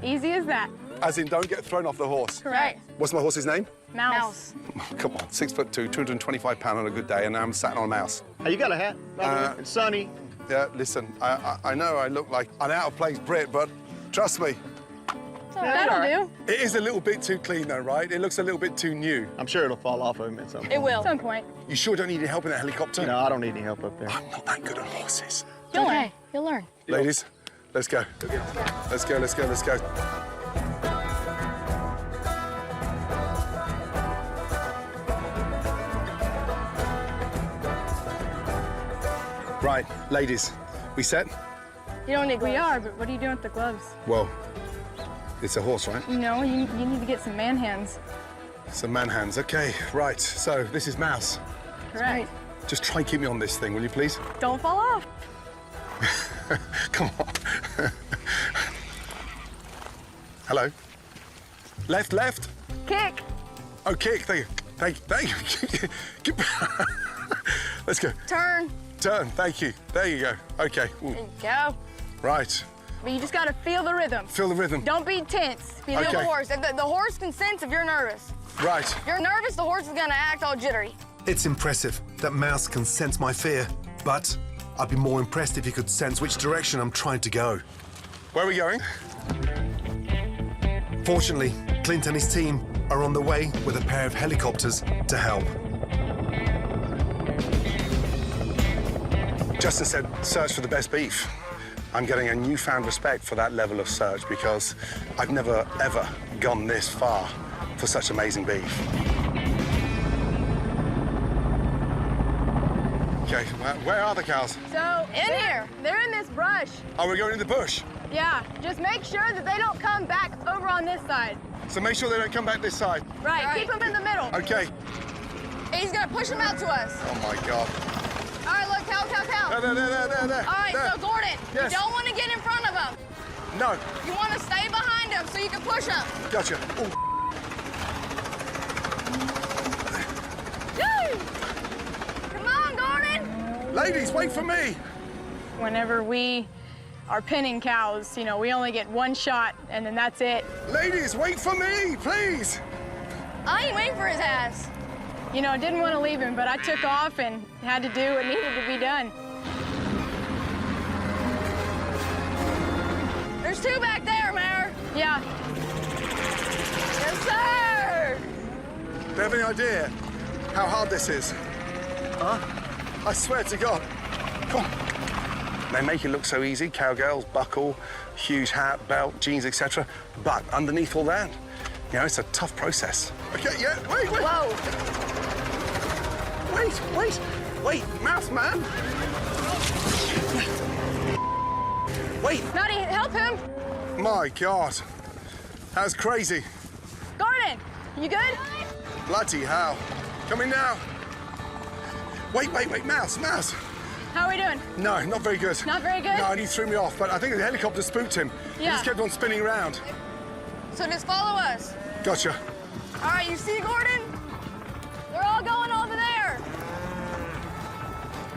Easy as that. As in, don't get thrown off the horse. Correct. What's my horse's name? Mouse. Come on, 6'2", 225 pounds on a good day, and I'm sat on a mouse. Hey, you got a hat? It's sunny. Yeah, listen, I know I look like an out-of-place Brit, but trust me. That'll do. It is a little bit too clean, though, right? It looks a little bit too new. I'm sure it'll fall off of him at some point. It will. At some point. You sure don't need any help in that helicopter? No, I don't need any help up there. I'm not that good on horses. You'll learn. You'll learn. Ladies, let's go. Let's go, let's go, let's go. Right, ladies, we set? You don't need gloves. We are, but what are you doing with the gloves? Well, it's a horse, right? No, you need to get some man hands. Some man hands. Okay, right. So this is Mouse. Correct. Just try and keep me on this thing, will you please? Don't fall off. Come on. Hello. Left, left. Kick. Oh, kick. Thank you. Thank you. Let's go. Turn. Turn. Thank you. There you go. Okay. Ooh. There you go. Right. But you just gotta feel the rhythm. Feel the rhythm. Don't be tense. Feel the horse. The horse can sense if you're nervous. Right. If you're nervous, the horse is gonna act all jittery. It's impressive that Mouse can sense my fear, but I'd be more impressed if he could sense which direction I'm trying to go. Where are we going? Fortunately, Clint and his team are on the way with a pair of helicopters to help. Justin said, search for the best beef. I'm getting a newfound respect for that level of search because I've never, ever gone this far for such amazing beef. Okay, where are the cows? So, in here. They're in this brush. Oh, we're going in the bush? Yeah, just make sure that they don't come back over on this side. So make sure they don't come back this side. Right, keep them in the middle. Okay. He's gonna push them out to us. Oh, my God. All right, look, cow. There. All right, there. so Gordon, Yes. you don't want to get in front of them. No. You want to stay behind them so you can push them. Gotcha. Ooh. Woo! Come on, Gordon. Ladies, wait for me. Whenever we are pinning cows, you know, we only get one shot, and then that's it. Ladies, wait for me, please. I ain't waiting for his ass. You know, I didn't want to leave him, but I took off and had to do what needed to be done. There's two back there, Mayor. Yeah. Yes, sir. Do you have any idea how hard this is? Huh? I swear to God. Come on. They make it look so easy. Cowgirls, buckle, huge hat, belt, jeans, etc. But underneath all that, you know, it's a tough process. Okay, yeah, wait. Whoa. Wait, Mouse Man. Wait. Nutty, help him. My God. That was crazy. Gordon, you good? Bloody hell. Coming now. Wait, Mouse. How are we doing? No, not very good. Not very good? No, and he threw me off, but I think the helicopter spooked him. He Yeah. just kept on spinning around. So just follow us. Gotcha. All right, you see Gordon? They're all going over there.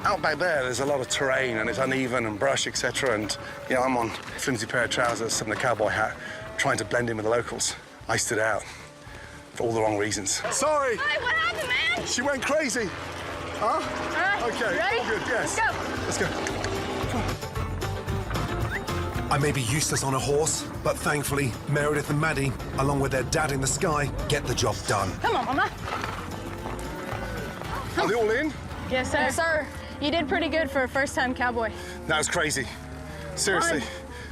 Out back there's a lot of terrain and it's uneven and brush, etc. And, you know, I'm on a flimsy pair of trousers and a cowboy hat, trying to blend in with the locals. I stood out for all the wrong reasons. Sorry. Hey, what happened, man? She went crazy. Huh? All right. Okay, Ready? all good, yes. Let's go. I may be useless on a horse, but thankfully, Meredith and Maddie, along with their dad in the sky, get the job done. Come on, Mama. Are they all in? Yes, sir. Yes, sir. You did pretty good for a first-time cowboy. That was crazy. Seriously.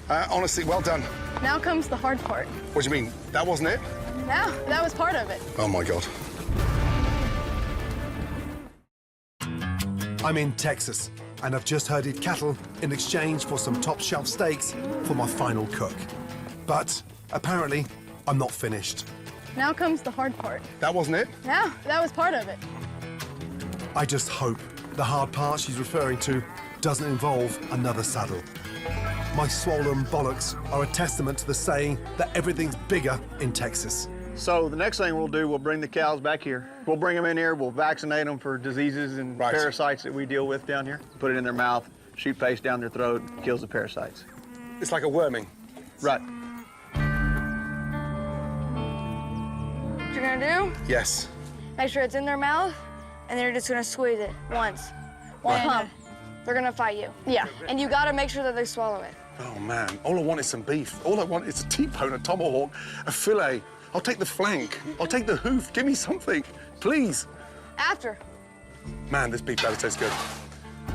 Honestly, well done. Now comes the hard part. What do you mean? That wasn't it? No, that was part of it. Oh, my God. I'm in Texas, and I've just herded cattle in exchange for some top-shelf steaks for my final cook. But apparently, I'm not finished. Now comes the hard part. That wasn't it? No, that was part of it. I just hope the hard part she's referring to doesn't involve another saddle. My swollen bollocks are a testament to the saying that everything's bigger in Texas. So the next thing we'll do, we'll bring the cows back here. We'll bring them in here, we'll vaccinate them for diseases and parasites that we deal with down here. Put it in their mouth, shoot paste down their throat, kills the parasites. It's like a worming. Right. What you're gonna do? Yes. Make sure it's in their mouth, and then you're just gonna squeeze it once. One pump. They're gonna fight you. Yeah. And you gotta make sure that they swallow it. Oh, man. All I want is some beef. All I want is a T-bone, a tomahawk, a fillet. I'll take the flank. I'll take the hoof. Give me something, please. After. Man, this beef better tastes good.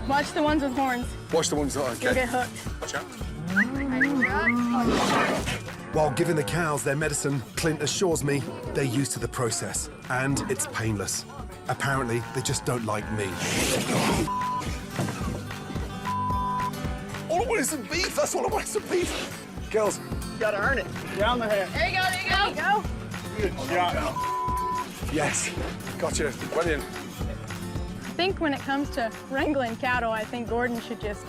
Watch the ones with horns. Watch the ones that okay. You'll get hooked. Watch out. While giving the cows their medicine, Clint assures me they're used to the process, and it's painless. Apparently, they just don't like me. some beef. That's all I want, some beef. Girls. You gotta earn it. Down the head. There you go, there you go. Good job. Yes. Gotcha. Brilliant. I think when it comes to wrangling cattle, I think Gordon should just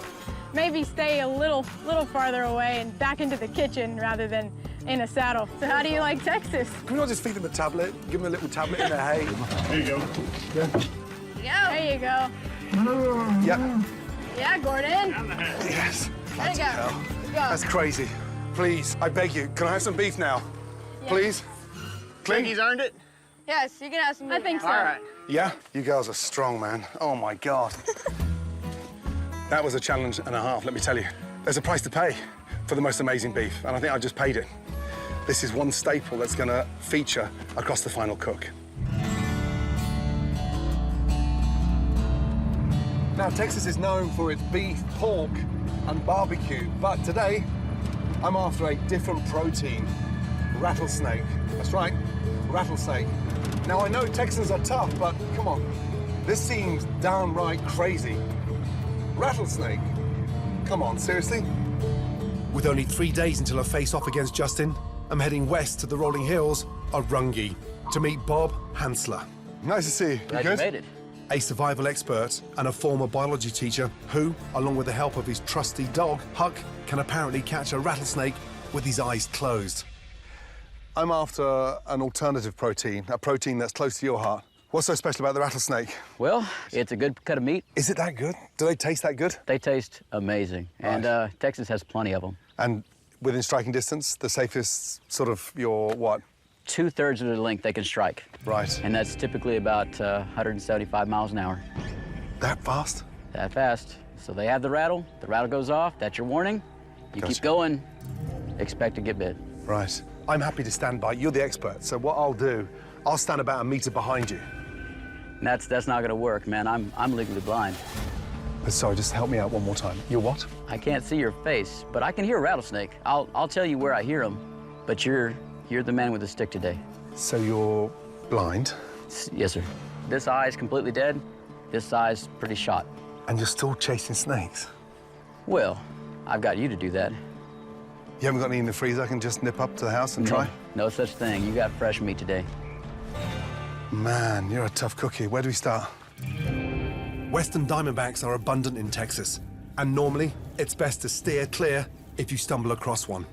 maybe stay a little farther away and back into the kitchen rather than in a saddle. So how do you like Texas? Can we not just feed them a tablet? Give them a little tablet in the hay. There you go. Yeah. There you go. Yeah. Yeah, Gordon. Yes. There you go. Hell. Go. That's crazy. Please, I beg you, can I have some beef now? Please? Think he's earned it? Yes, you can have some. I think so. All right. Yeah? You girls are strong, man. Oh, my God. That was a challenge and a half, let me tell you. There's a price to pay for the most amazing beef, and I think I just paid it. This is one staple that's going to feature across the final cook. Now, Texas is known for its beef, pork, and barbecue, but today, I'm after a different protein. Rattlesnake. That's right, rattlesnake. Now, I know Texans are tough, but come on. This seems downright crazy. Rattlesnake? Come on, seriously? With only 3 days until I face off against Justin, I'm heading west to the rolling hills of Runge to meet Bob Hansler. Nice to see you. Glad you made it. A survival expert and a former biology teacher who, along with the help of his trusty dog, Huck, can apparently catch a rattlesnake with his eyes closed. I'm after an alternative protein, a protein that's close to your heart. What's so special about the rattlesnake? Well, it's a good cut of meat. Is it that good? Do they taste that good? They taste amazing. Right. And Texas has plenty of them. And within striking distance, the safest sort of your what? 2/3 of the length they can strike. Right. And that's typically about 175 miles an hour. That fast? That fast. So they have the rattle goes off, that's your warning. You Gotcha. keep going, expect to get bit. Right. I'm happy to stand by. You're the expert, so what I'll do, I'll stand about a meter behind you. And that's not gonna work, man. I'm legally blind. Sorry, just help me out one more time. You're what? I can't see your face, but I can hear a rattlesnake. I'll tell you where I hear them, but you're the man with the stick today. So you're blind? Yes, sir. This eye is completely dead. This eye's pretty shot. And you're still chasing snakes? Well, I've got you to do that. You haven't got any in the freezer? I can just nip up to the house and try? No such thing. You got fresh meat today. Man, you're a tough cookie. Where do we start? Western diamondbacks are abundant in Texas, and normally it's best to steer clear if you stumble across one.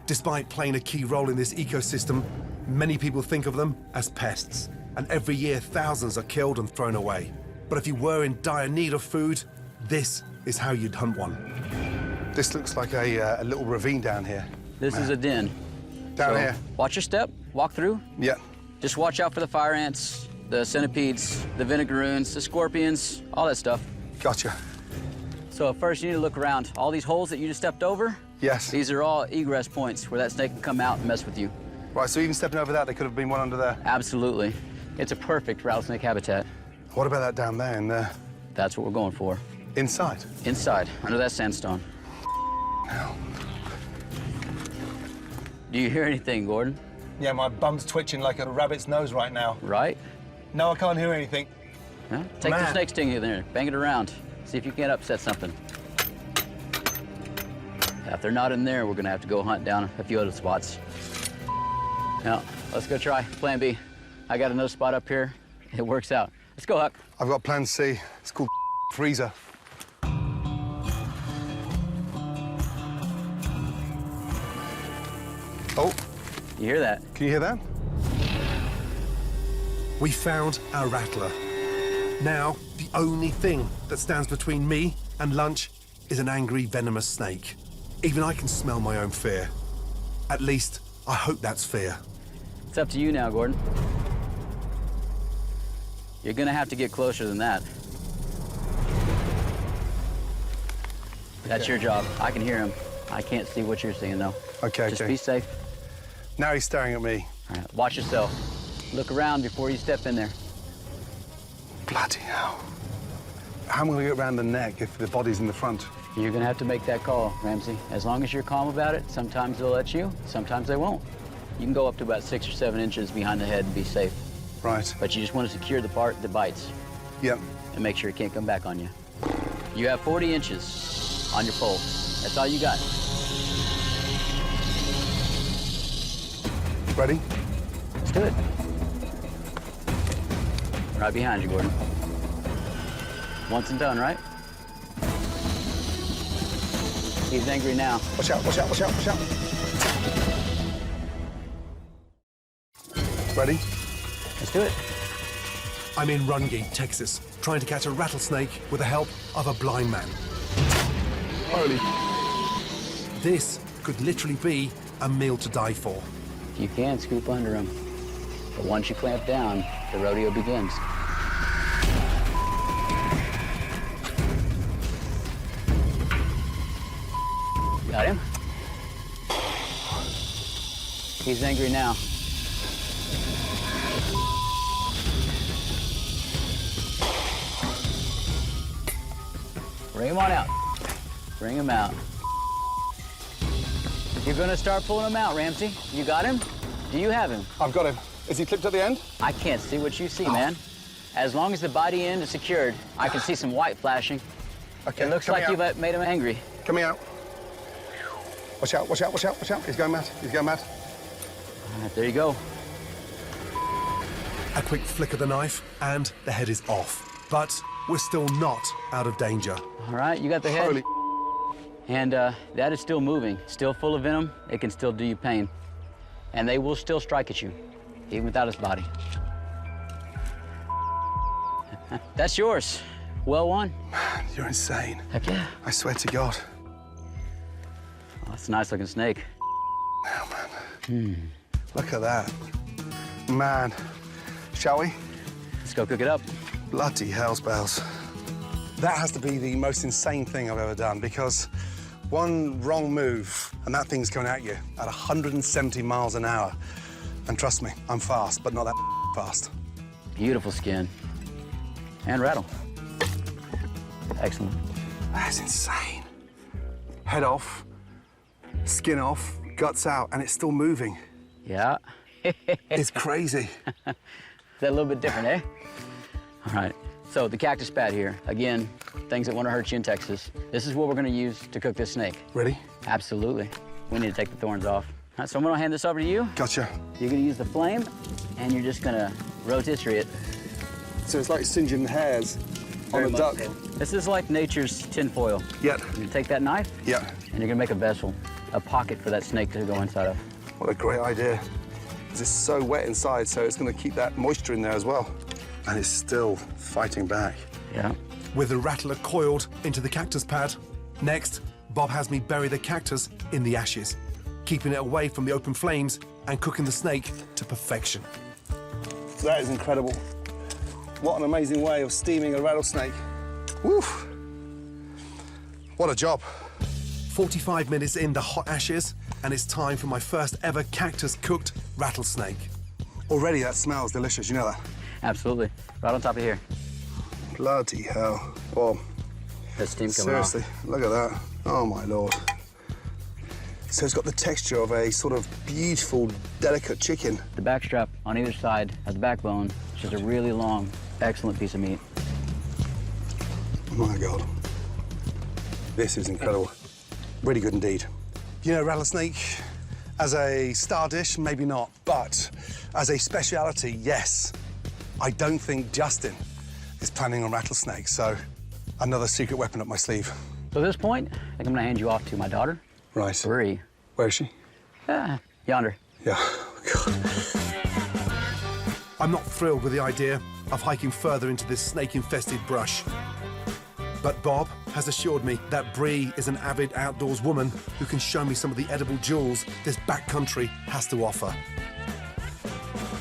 Despite playing a key role in this ecosystem, many people think of them as pests, and every year thousands are killed and thrown away. But if you were in dire need of food, this is how you'd hunt one. This looks like a little ravine down here. This is a den. Down So, here? Watch your step, walk through. Yeah. Just watch out for the fire ants, the centipedes, the vinegaroons, the scorpions, all that stuff. Gotcha. So first you need to look around. All these holes that you just stepped over, yes, these are all egress points where that snake can come out and mess with you. Right, so even stepping over that, there could have been one under there? Absolutely. It's a perfect rattlesnake habitat. What about that down there in there? That's what we're going for. Inside? Inside, under that sandstone. Do you hear anything, Gordon? Yeah, my bum's twitching like a rabbit's nose right now. Right? No, I can't hear anything. Huh? Take the snake sting in there, bang it around. See if you can't upset something. If they're not in there, we're gonna have to go hunt down a few other spots. Now, let's go try plan B. I got another spot up here. It works out. Let's go, Huck. I've got plan C. It's called freezer. Oh. You hear that? Can you hear that? We found our rattler. Now, the only thing that stands between me and lunch is an angry, venomous snake. Even I can smell my own fear. At least, I hope that's fear. It's up to you now, Gordon. You're gonna have to get closer than that. That's your job. I can hear him. I can't see what you're seeing, though. Okay, Just be safe. Now he's staring at me. All right, watch yourself. Look around before you step in there. Bloody hell. How am I gonna get around the neck if the body's in the front? You're gonna have to make that call, Ramsey. As long as you're calm about it, sometimes they'll let you, sometimes they won't. You can go up to about 6 or 7 inches behind the head and be safe. Right. But you just want to secure the part that bites. Yep. And make sure it can't come back on you. You have 40 inches. on your pole. That's all you got. Ready? Let's do it. Right behind you, Gordon. Once and done, right? He's angry now. Watch out, watch out, watch out, watch out. Ready? Let's do it. I'm in Rungate, Texas, trying to catch a rattlesnake with the help of a blind man. Holy. This could literally be a meal to die for. You can scoop under him, but once you clamp down, the rodeo begins. Got him? He's angry now. Bring him on out. Bring him out. You're gonna start pulling him out, Ramsey. You got him? Do you have him? I've got him. Is he clipped at the end? I can't see what you see, man. As long as the body end is secured, I can see some white flashing. Okay, it looks like you've made him angry. Coming out. Watch out, watch out, watch out, watch out. He's going mad. He's going mad. All right, there you go. A quick flick of the knife, and the head is off. But we're still not out of danger. All right, you got the head. Holy. And that is still moving, still full of venom. It can still do you pain. And they will still strike at you, even without his body. That's yours. Well won. Man, you're insane. Heck yeah. I swear to God. Oh, that's a nice looking snake. Oh, man. Look at that. Man. Shall we? Let's go cook it up. Bloody hell's bells. That has to be the most insane thing I've ever done, because one wrong move and that thing's going at you at 170 miles an hour. And trust me, I'm fast, but not that fast. Beautiful skin. And rattle. Excellent. That's insane. Head off, skin off, guts out, and it's still moving. Yeah. It's crazy. Is that a little bit different, eh? All right. So the cactus pad here, again, things that want to hurt you in Texas. This is what we're going to use to cook this snake. Ready? Absolutely. We need to take the thorns off. All right, so I'm going to hand this over to you. Gotcha. You're going to use the flame, and you're just going to rotisserie it. So it's like singeing hairs on a duck. So. This is like nature's tinfoil. Yep. You take that knife. Yep. And you're going to make a vessel, a pocket for that snake to go inside of. What a great idea. Because it's so wet inside, so it's going to keep that moisture in there as well. And it's still fighting back. Yeah. With the rattler coiled into the cactus pad, next, Bob has me bury the cactus in the ashes, keeping it away from the open flames and cooking the snake to perfection. That is incredible. What an amazing way of steaming a rattlesnake. Woof. What a job. 45 minutes in the hot ashes, and it's time for my first ever cactus-cooked rattlesnake. Already that smells delicious, you know that? Absolutely. Right on top of here. Bloody hell. Well, that steam coming off. seriously, look at that. Oh, my Lord. So it's got the texture of a sort of beautiful, delicate chicken. The back strap on either side of the backbone, which is a really long, excellent piece of meat. Oh, my God. This is incredible. Really good indeed. You know, rattlesnake, as a star dish, maybe not, but as a speciality, yes. I don't think Justin is planning on rattlesnakes, so another secret weapon up my sleeve. So at this point, I think I'm gonna hand you off to my daughter. Right. Bree. Where is she? Yonder. Yeah. God. I'm not thrilled with the idea of hiking further into this snake-infested brush. But Bob has assured me that Bree is an avid outdoors woman who can show me some of the edible jewels this backcountry has to offer.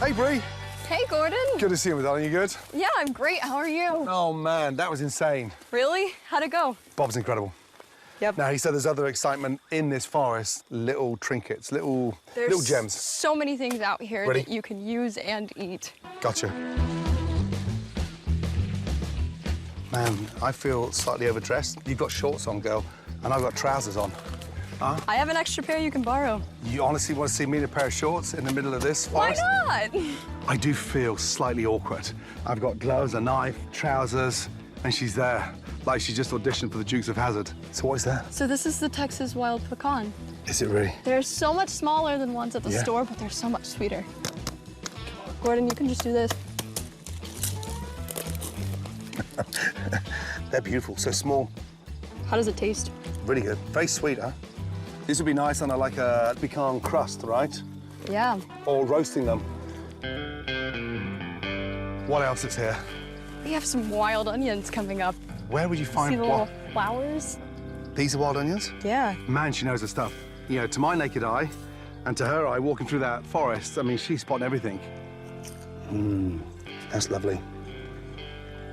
Hey, Bree. Hey, Gordon. Good to see you, darling. You good? Yeah, I'm great. How are you? Oh, man, that was insane. Really? How'd it go? Bob's incredible. Yep. Now, he said there's other excitement in this forest, little trinkets, little gems. So many things out here Ready? that you can use and eat. Gotcha. Man, I feel slightly overdressed. You've got shorts on, girl, and I've got trousers on. Huh? I have an extra pair you can borrow. You honestly want to see me in a pair of shorts in the middle of this Why forest? not? I do feel slightly awkward. I've got gloves, a knife, trousers, and she's there, like she just auditioned for the Dukes of Hazzard. So what is that? So this is the Texas wild pecan. Is it really? They're so much smaller than ones at the Yeah. store, but they're so much sweeter. Gordon, you can just do this. They're beautiful, so small. How does it taste? Really good. Very sweet, huh? This would be nice on like a pecan crust, right? Yeah. Or roasting them. What else is here? We have some wild onions coming up. Where would you See find the little flowers? These are wild onions? Yeah. Man, she knows her stuff. You know, to my naked eye, and to her eye, walking through that forest, I mean, she's spotting everything. Mmm, that's lovely.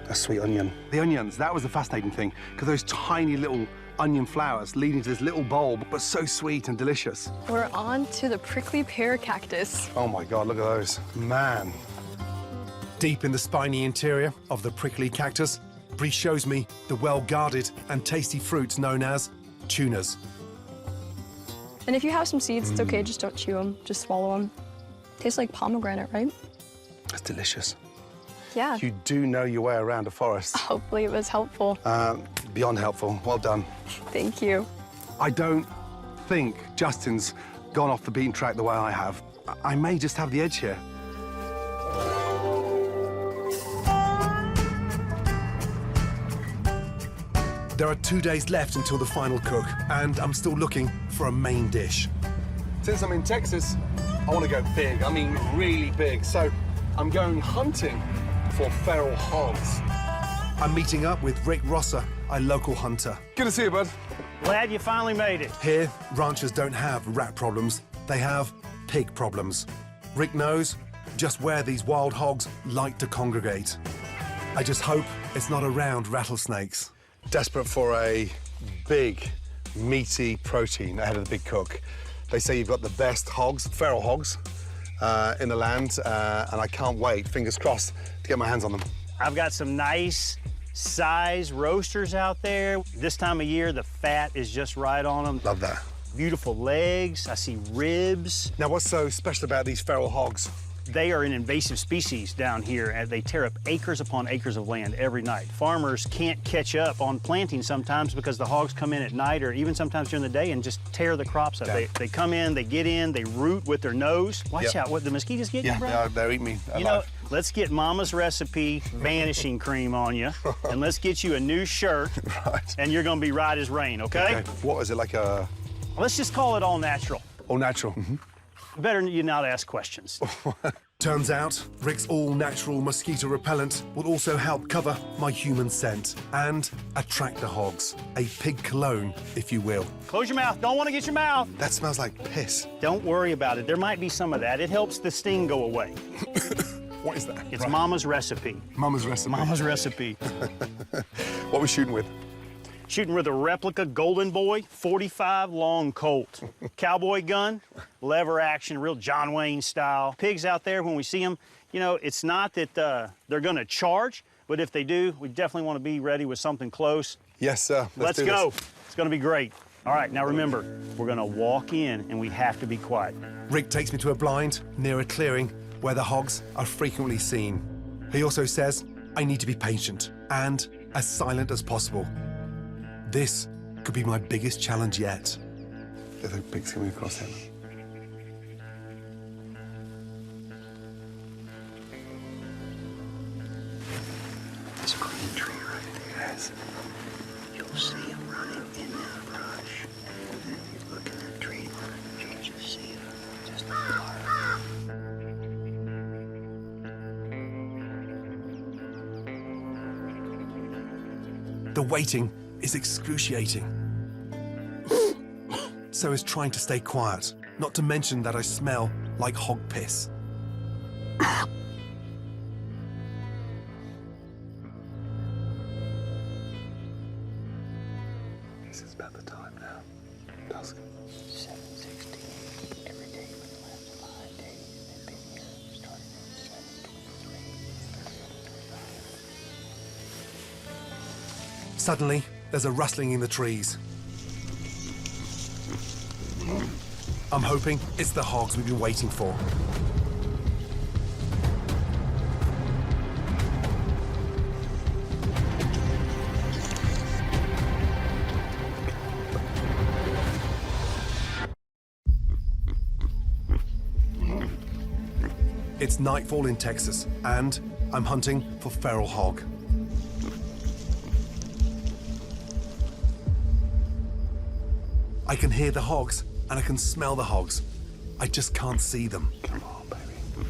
That's sweet onion. The onions, that was the fascinating thing, because those tiny little onion flowers leading to this little bulb, but so sweet and delicious. We're on to the prickly pear cactus. Oh my God, look at those. Man. Deep in the spiny interior of the prickly cactus, Bree shows me the well-guarded and tasty fruits known as tunas. And if you have some seeds, it's okay, just don't chew them, just swallow them. Tastes like pomegranate, right? That's delicious. Yeah. You do know your way around a forest. Hopefully it was helpful. Beyond helpful. Well done. Thank you. I don't think Justin's gone off the beaten track the way I have. I may just have the edge here. There are 2 days left until the final cook, and I'm still looking for a main dish. Since I'm in Texas, I want to go big. I mean, really big. So I'm going hunting for feral hogs. I'm meeting up with Rick Rosser, a local hunter. Good to see you, bud. Glad you finally made it. Here, ranchers don't have rat problems. They have pig problems. Rick knows just where these wild hogs like to congregate. I just hope it's not around rattlesnakes. Desperate for a big, meaty protein ahead of the big cook. They say you've got the best hogs, feral hogs, in the land, and I can't wait, fingers crossed, to get my hands on them. I've got some nice size roasters out there. This time of year, the fat is just right on them. Love that. Beautiful legs. I see ribs. Now, what's so special about these feral hogs? They are an invasive species down here, and they tear up acres upon acres of land every night. Farmers can't catch up on planting sometimes because the hogs come in at night or even sometimes during the day and just tear the crops up. They come in, they get in, they root with their nose. Watch out, what, the mosquitoes get you, bro? Yeah, they're eating me alive. You know, let's get Mama's recipe vanishing cream on you, and let's get you a new shirt, and you're gonna be right as rain, okay? What is it, like a... Let's just call it all natural. All natural. Better you not ask questions. Turns out, Rick's all-natural mosquito repellent will also help cover my human scent and attract the hogs. A pig cologne, if you will. Close your mouth. Don't want to get your mouth. That smells like piss. Don't worry about it. There might be some of that. It helps the sting go away. What is that? It's Mama's recipe. Mama's recipe. Mama's recipe. What are we shooting with? Shooting with a replica Golden Boy 45 long Colt. Cowboy gun, lever action, real John Wayne style. Pigs out there, when we see them, you know, it's not that they're gonna charge, but if they do, we definitely want to be ready with something close. Yes, sir. Let's go. It's gonna be great. All right, now remember, we're gonna walk in and we have to be quiet. Rick takes me to a blind near a clearing where the hogs are frequently seen. He also says I need to be patient and as silent as possible. This could be my biggest challenge yet. There's a pig's coming across him. There's a green tree right there. Yes. You'll see him running in that brush. And then you look in that tree, you just see him. Just The waiting is excruciating. So is trying to stay quiet, not to mention that I smell like hog piss. This is about the time now. Dusk. 7:16 every day for the last 5 days. They've been here starting at 7:23. Suddenly, there's a rustling in the trees. I'm hoping it's the hogs we've been waiting for. It's nightfall in Texas, and I'm hunting for feral hog. I can hear the hogs, and I can smell the hogs. I just can't see them. Come on, baby.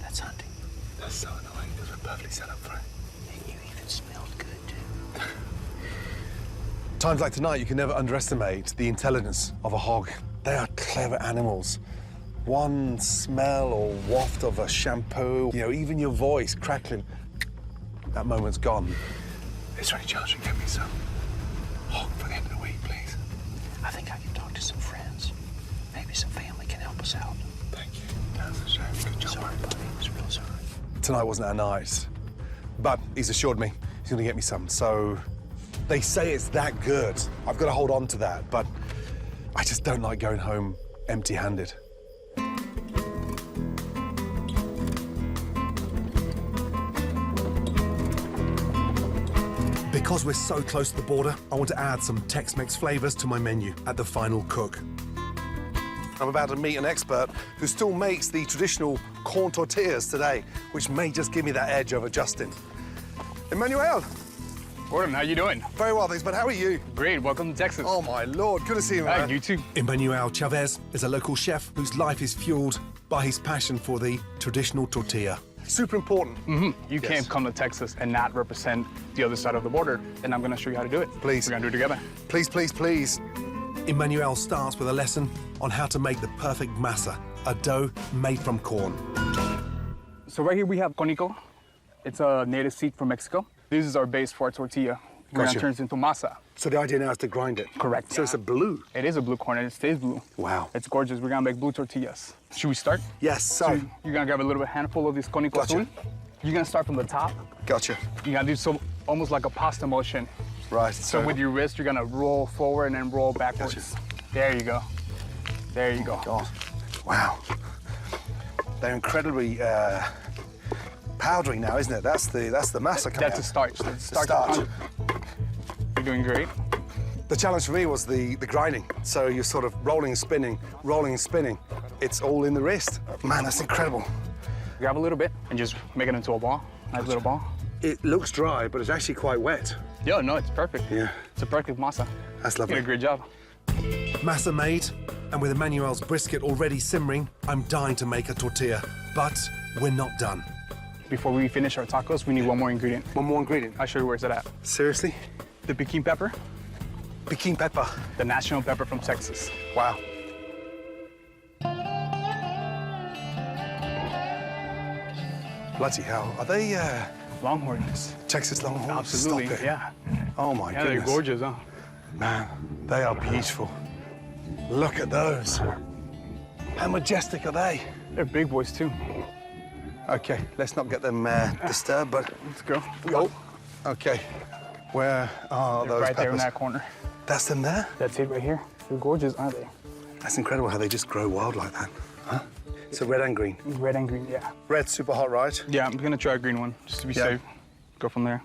That's hunting. That's so annoying because we're perfectly set up for it. And you even smelled good, too. Times like tonight, you can never underestimate the intelligence of a hog. They are clever animals. One smell or waft of a shampoo, even your voice crackling, that moment's gone. Is there any chance you can get me some hog for the end of the week, please? I think I can talk to some friends. Maybe some family can help us out. Thank you. That's a shame. Good job. Sorry, buddy. It's real sorry. Tonight wasn't our night, but he's assured me he's gonna get me some. So they say it's that good. I've got to hold on to that, but I just don't like going home empty-handed. Because we're so close to the border, I want to add some Tex-Mex flavors to my menu at the final cook. I'm about to meet an expert who still makes the traditional corn tortillas today, which may just give me that edge over Justin. Emmanuel. Gordon, how you doing? Very well, thanks, but how are you? Great, welcome to Texas. Oh, my Lord, good to see you, man. You too. Emmanuel Chavez is a local chef whose life is fueled by his passion for the traditional tortilla. Super important. You can't come to Texas and not represent the other side of the border, and I'm gonna show you how to do it. Please. We're gonna do it together. Please, please, please. Emmanuel starts with a lesson on how to make the perfect masa, a dough made from corn. So right here we have conico. It's a native seed from Mexico. This is our base for our tortilla. We're gonna turn it into masa. So the idea now is to grind it? Correct. So it's a blue? It is a blue corn, and it stays blue. Wow. It's gorgeous. We're gonna make blue tortillas. Should we start? Yes, so. You're gonna grab a little bit handful of this conico azul. You're gonna start from the top. Gotcha. You're gonna do so almost like a pasta motion. Right. So with your wrist, you're gonna roll forward and then roll backwards. Gotcha. There you go. There you go. God. Wow. They're incredibly powdery now, isn't it? That's the masa coming That's out. a starch. That's starch. You're doing great. The challenge for me was the grinding. So you're sort of rolling and spinning, rolling and spinning. It's all in the wrist. Man, that's incredible. Grab a little bit and just make it into a ball. Nice little ball. It looks dry, but it's actually quite wet. Yeah, no, it's perfect. Yeah. It's a perfect masa. That's lovely. You did a great job. Masa made, and with Emmanuel's brisket already simmering, I'm dying to make a tortilla. But we're not done. Before we finish our tacos, we need one more ingredient. One more ingredient? I'll show you where's it at. Seriously? The piquin pepper. Piquin pepper? The national pepper from Texas. Wow. Bloody hell. Are they, Longhorns. Texas Longhorns? Absolutely, Stop it. yeah. Oh, my Yeah, goodness. they're gorgeous, huh? Man, they are beautiful. Look at those. How majestic are they? They're big boys, too. Okay, let's not get them disturbed, but... Let's go. Oh, okay. Where are those right peppers? there in that corner. That's them there? That's it right here. They're gorgeous, aren't they? That's incredible how they just grow wild like that. Huh? So red and green? Red and green, yeah. Red, super hot, right? Yeah, I'm gonna try a green one, just to be safe. Go from there.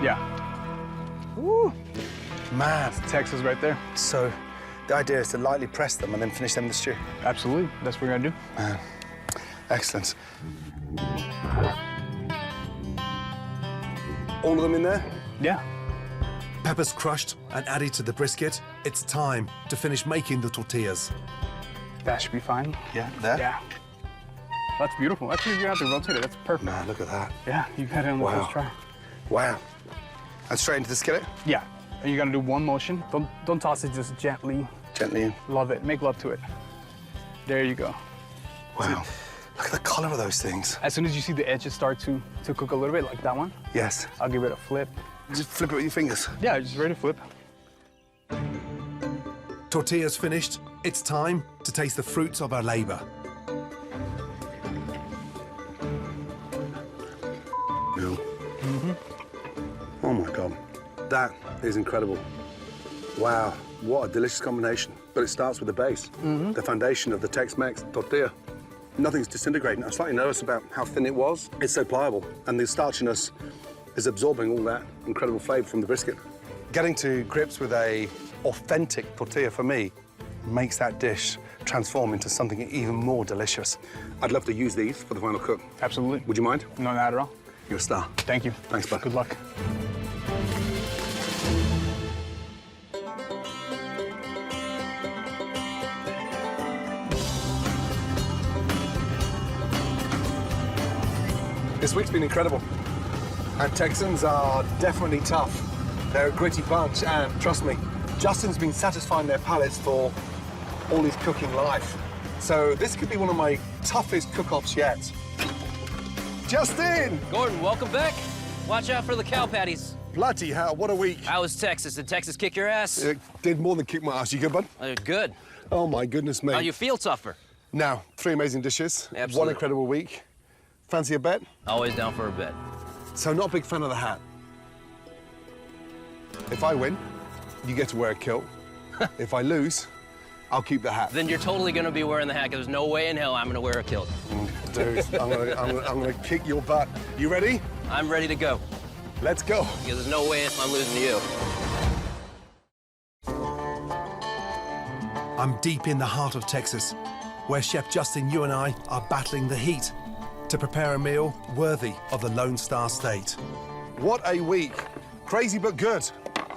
Yeah. Woo! Man. It's Texas right there. So the idea is to lightly press them and then finish them in the stew? Absolutely. That's what we're gonna do. Man. Excellent. All of them in there? Yeah. Peppers crushed and added to the brisket. It's time to finish making the tortillas. That should be fine. Yeah, there? Yeah. That's beautiful. Actually, you have to rotate it. That's perfect. Man, look at that. Yeah, you got it on the Wow. first try. Wow. And straight into the skillet? Yeah. And you're gonna do one motion. Don't toss it, just gently. Gently in. Love it. Make love to it. There you go. Wow. Look at the color of those things. As soon as you see the edges start to cook a little bit, like that one, Yes. I'll give it a flip. Just flip it with your fingers. Yeah, just ready to flip. Tortillas finished. It's time to taste the fruits of our labor. No. Oh my God. That is incredible. Wow, what a delicious combination. But it starts with the base, the foundation of the Tex-Mex tortilla. Nothing's disintegrating. I'm slightly nervous about how thin it was. It's so pliable, and the starchiness is absorbing all that incredible flavor from the brisket. Getting to grips with a authentic tortilla for me makes that dish transform into something even more delicious. I'd love to use these for the final cook. Absolutely. Would you mind? No, not at all. You're a star. Thank you. Thanks, bud. Good luck. This week's been incredible. And Texans are definitely tough. They're a gritty bunch, and trust me, Justin's been satisfying their palates for all his cooking life. So this could be one of my toughest cook-offs yet. Justin! Gordon, welcome back. Watch out for the cow patties. Bloody hell, what a week. How was Texas? Did Texas kick your ass? It did more than kick my ass. You good, bud? Good. Oh, my goodness me. How you feel tougher? Now, 3 amazing dishes. Absolutely. One incredible week. Fancy a bet? Always down for a bet. So not a big fan of the hat. If I win, you get to wear a kilt. If I lose, I'll keep the hat. Then you're totally gonna be wearing the hat, 'cause there's no way in hell I'm gonna wear a kilt. Dude, I'm gonna kick your butt. You ready? I'm ready to go. Let's go. Because there's no way I'm losing to you. I'm deep in the heart of Texas, where Chef Justin, you and I are battling the heat to prepare a meal worthy of the Lone Star State. What a week. Crazy but good.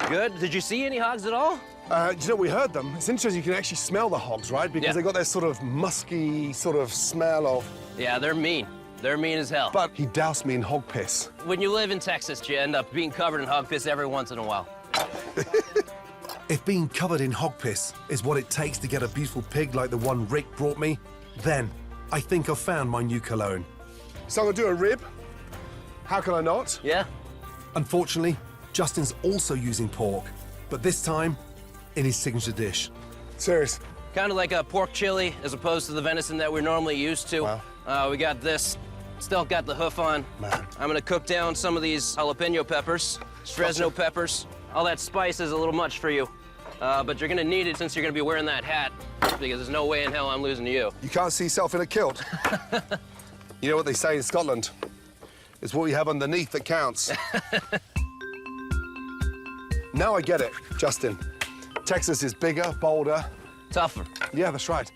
Good? Did you see any hogs at all? Do you know, we heard them. It's interesting, you can actually smell the hogs, right? Because Yeah. they got that sort of musky sort of smell of... Yeah, they're mean. They're mean as hell. But he doused me in hog piss. When you live in Texas, you end up being covered in hog piss every once in a while. If being covered in hog piss is what it takes to get a beautiful pig like the one Rick brought me, then I think I've found my new cologne. So I'm gonna do a rib. How can I not? Yeah. Unfortunately, Justin's also using pork, but this time in his signature dish. Serious? Kind of like a pork chili as opposed to the venison that we're normally used to. Wow. We got this. Still got the hoof on. Man. I'm gonna cook down some of these jalapeno peppers, Fresno peppers. All that spice is a little much for you, but you're gonna need it since you're gonna be wearing that hat, because there's no way in hell I'm losing to you. You can't see yourself in a kilt. You know what they say in Scotland? It's what you have underneath that counts. Now I get it, Justin. Texas is bigger, bolder. Tougher. Yeah, that's right.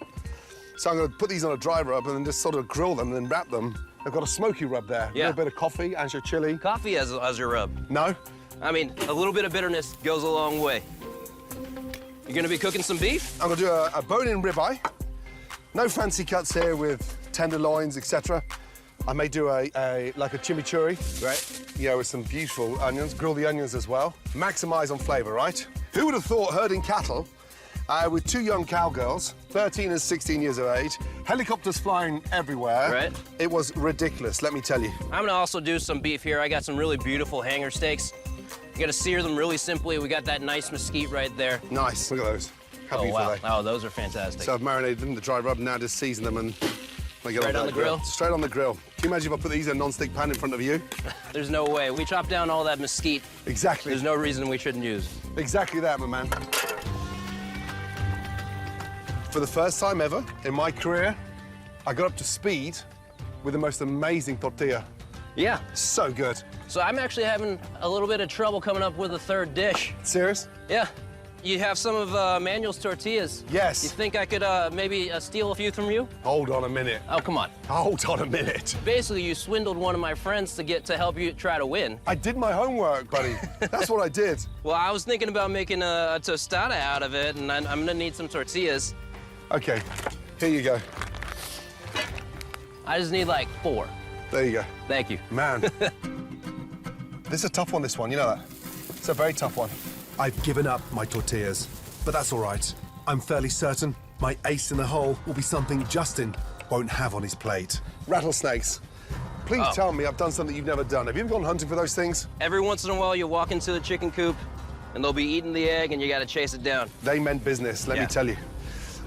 So I'm gonna put these on a dry rub and then just sort of grill them and then wrap them. I've got a smoky rub there. Yeah. A little bit of coffee, and your chili. Coffee as your rub. No? I mean, a little bit of bitterness goes a long way. You're gonna be cooking some beef? I'm gonna do a bone-in ribeye. No fancy cuts here with tenderloins, etc. I may do like a chimichurri. Right. Yeah, with some beautiful onions. Grill the onions as well. Maximize on flavor, right? Who would have thought herding cattle with 2 young cowgirls, 13 and 16 years of age, helicopters flying everywhere. Right. It was ridiculous, let me tell you. I'm gonna also do some beef here. I got some really beautiful hanger steaks. You gotta sear them really simply. We got that nice mesquite right there. Nice, look at those. How Oh, beautiful wow. are they? Oh, those are fantastic. So I've marinated them, the dry rub, now just season them and they get Straight on the grill? Straight on the grill. Can you imagine if I put these in a non-stick pan in front of you? There's no way. We chopped down all that mesquite. Exactly. There's no reason we shouldn't use. Exactly that, my man. For the first time ever in my career, I got up to speed with the most amazing tortilla. Yeah. So good. So I'm actually having a little bit of trouble coming up with a third dish. Serious? Yeah. You have some of Manuel's tortillas. Yes. You think I could maybe steal a few from you? Hold on a minute. Oh, come on. Hold on a minute. Basically, you swindled one of my friends to help you try to win. I did my homework, buddy. That's what I did. Well, I was thinking about making a tostada out of it, and I'm gonna need some tortillas. Okay, here you go. I just need like 4. There you go. Thank you. Man. This is a tough one, this one, you know that? It's a very tough one. I've given up my tortillas, but that's all right. I'm fairly certain my ace in the hole will be something Justin won't have on his plate. Rattlesnakes. Please tell me I've done something you've never done. Have you ever gone hunting for those things? Every once in a while, you walk into the chicken coop, and they'll be eating the egg, and you gotta chase it down. They meant business, let me tell you.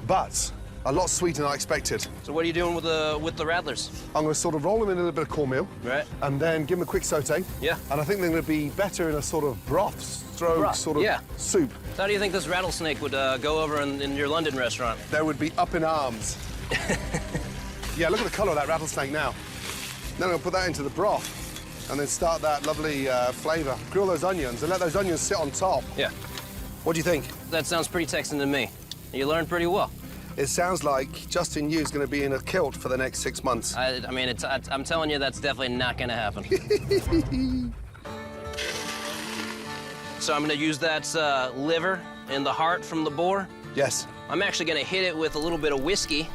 But a lot sweeter than I expected. So what are you doing with the rattlers? I'm gonna sort of roll them in a little bit of cornmeal. Right. And then give them a quick saute. Yeah. And I think they're gonna be better in a sort of broth stroke sort of soup. So how do you think this rattlesnake would go over in your London restaurant? They would be up in arms. Yeah, look at the color of that rattlesnake now. Then I'm gonna put that into the broth and then start that lovely flavor. Grill those onions and let those onions sit on top. Yeah. What do you think? That sounds pretty Texan to me. You learn pretty well. It sounds like Justin Yu's going to be in a kilt for the next 6 months. I mean, I'm telling you, that's definitely not going to happen. So I'm going to use that liver and the heart from the boar. Yes. I'm actually going to hit it with a little bit of whiskey.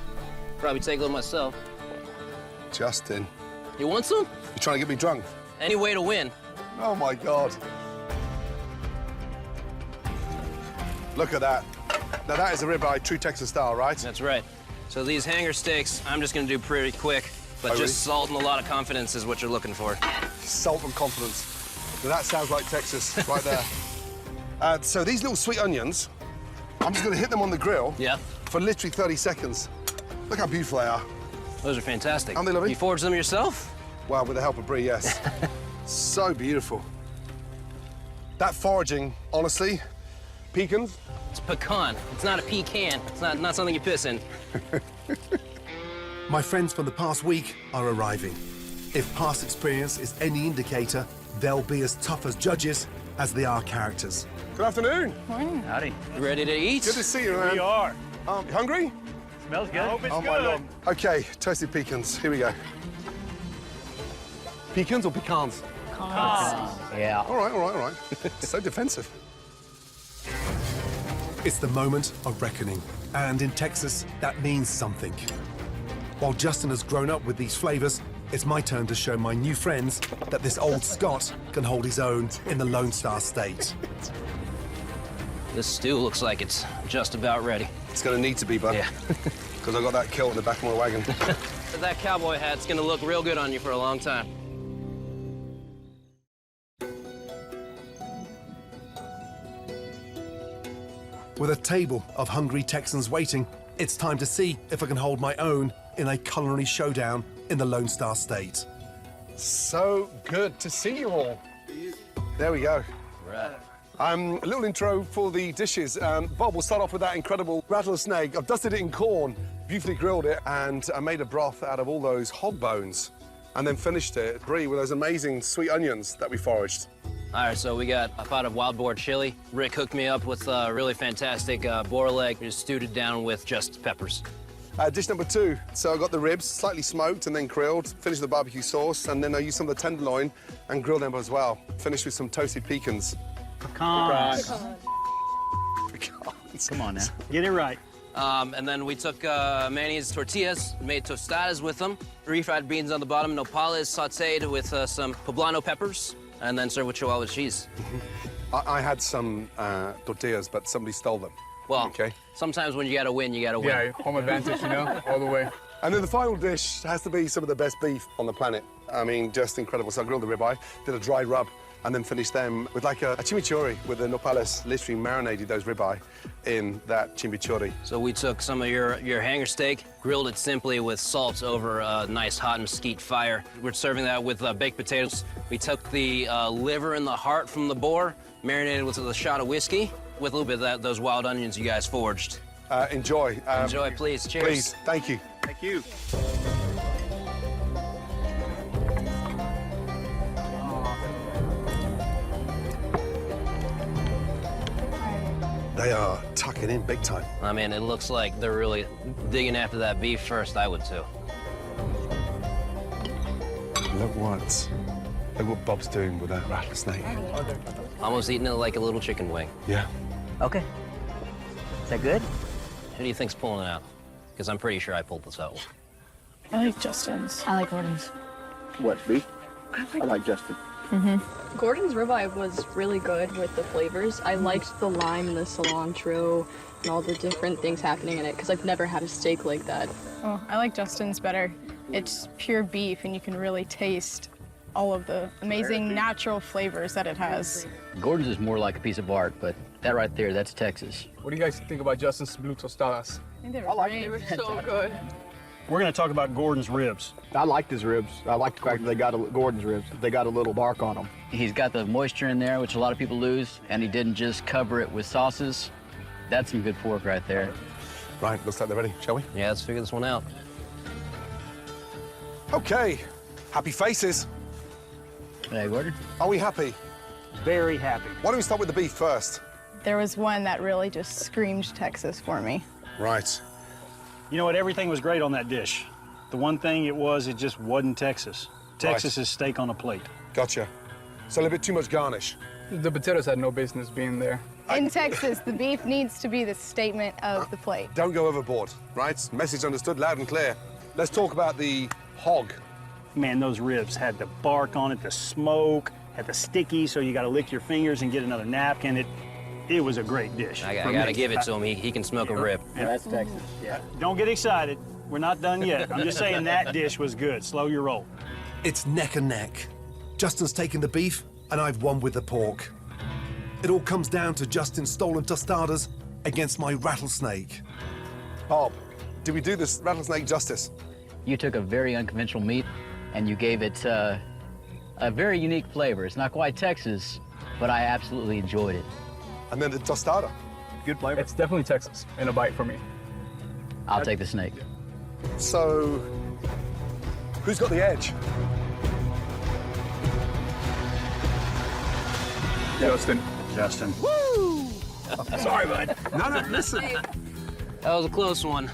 Probably take a little myself. Justin. You want some? You're trying to get me drunk? Any way to win. Oh, my God. Look at that. Now, that is a ribeye, true Texas style, right? That's right. So these hanger steaks, I'm just going to do pretty quick, but just salt and a lot of confidence is what you're looking for. Salt and confidence. Now, that sounds like Texas right there. So these little sweet onions, I'm just going to hit them on the grill for literally 30 seconds. Look how beautiful they are. Those are fantastic. Aren't they lovely? You forged them yourself? Well, with the help of Brie, yes. So beautiful. That foraging, honestly, pecans? It's pecan. It's not a pecan. It's not something you piss in. My friends from the past week are arriving. If past experience is any indicator, they'll be as tough as judges as they are characters. Good afternoon. Morning. Howdy. You ready to eat? Good to see you, man. We are. Hungry? Smells good. I hope it's Oh, good. my Lord. Okay, toasted pecans. Here we go. Pecans or pecans? Yeah. All right. So defensive. It's the moment of reckoning, and in Texas, that means something. While Justin has grown up with these flavors, it's my turn to show my new friends that this old Scot can hold his own in the Lone Star State. This stew looks like it's just about ready. It's gonna need to be, bud. Yeah. Because I got that kilt in the back of my wagon. That cowboy hat's gonna look real good on you for a long time. With a table of hungry Texans waiting, it's time to see if I can hold my own in a culinary showdown in the Lone Star State. So good to see you all. There we go. Right. A little intro for the dishes. Bob, we'll start off with that incredible rattlesnake. I've dusted it in corn, beautifully grilled it, and I made a broth out of all those hog bones, and then finished it, Brie, with those amazing sweet onions that we foraged. All right, so we got a pot of wild boar chili. Rick hooked me up with a really fantastic boar leg. Just stewed it down with just peppers. Dish number 2. So I got the ribs, slightly smoked and then grilled, finished with the barbecue sauce, and then I used some of the tenderloin and grilled them as well. Finished with some toasted pecans. Pecans. Come on now. Get it right. And then we took mayonnaise tortillas, made tostadas with them, refried beans on the bottom, nopales sauteed with some poblano peppers, and then served with Chihuahua cheese. I had some tortillas, but somebody stole them. Well, sometimes when you gotta win, you gotta win. Yeah, home advantage, you know, all the way. And then the final dish has to be some of the best beef on the planet. I mean, just incredible. So I grilled the ribeye, did a dry rub, and then finished them with like a chimichurri with the nopales. Literally marinated those ribeye in that chimichurri. So we took some of your hanger steak, grilled it simply with salt over a nice hot mesquite fire. We're serving that with baked potatoes. We took the liver and the heart from the boar, marinated with a shot of whiskey, with a little bit of those wild onions you guys forged. Enjoy. Enjoy, please. Cheers. Please, thank you. Thank you. They are tucking in big time. I mean, it looks like they're really digging after that beef first. I would too. Look what Bob's doing with that rattlesnake. Almost eating it like a little chicken wing. Yeah. Okay. Is that good? Who do you think's pulling it out? Because I'm pretty sure I pulled this out. I like Justin's. I like Gordon's. What, beef? I like Justin. Gordon's ribeye was really good with the flavors. I liked the lime and the cilantro and all the different things happening in it because I've never had a steak like that. Oh, I like Justin's better. It's pure beef and you can really taste all of the amazing natural flavors that it has. Gordon's is more like a piece of art, but that right there, that's Texas. What do you guys think about Justin's blue tostadas? I think they were great. They were so good. We're going to talk about Gordon's ribs. I liked his ribs. I like the fact that they got Gordon's ribs. They got a little bark on them. He's got the moisture in there, which a lot of people lose, and he didn't just cover it with sauces. That's some good pork right there. Right, looks like they're ready, shall we? Yeah, let's figure this one out. Okay, happy faces. Hey, Gordon. Are we happy? Very happy. Why don't we start with the beef first? there was one that really just screamed Texas for me. Right. You know what? Everything was great on that dish. The one thing it just wasn't Texas. Texas is steak on a plate. Gotcha. So a little bit too much garnish. The potatoes had no business being there. In Texas, the beef needs to be the statement of the plate. Don't go overboard, right? Message understood loud and clear. Let's talk about the hog. Man, those ribs had the bark on it, the smoke, had the sticky, so you got to lick your fingers and get another napkin. It was a great dish. I got to give it to him. He can smoke a rib. Yeah, that's Texas. Yeah. Don't get excited. We're not done yet. I'm just saying that dish was good. Slow your roll. It's neck and neck. Justin's taken the beef, and I've won with the pork. It all comes down to Justin's stolen tostadas against my rattlesnake. Bob, did we do this rattlesnake justice? You took a very unconventional meat and you gave it a very unique flavor. It's not quite Texas, but I absolutely enjoyed it. And then the tostada. Good flavor. It's definitely Texas in a bite for me. I'll take the snake. So, who's got the edge? Justin. Woo! Sorry, bud. No, listen. That was a close one.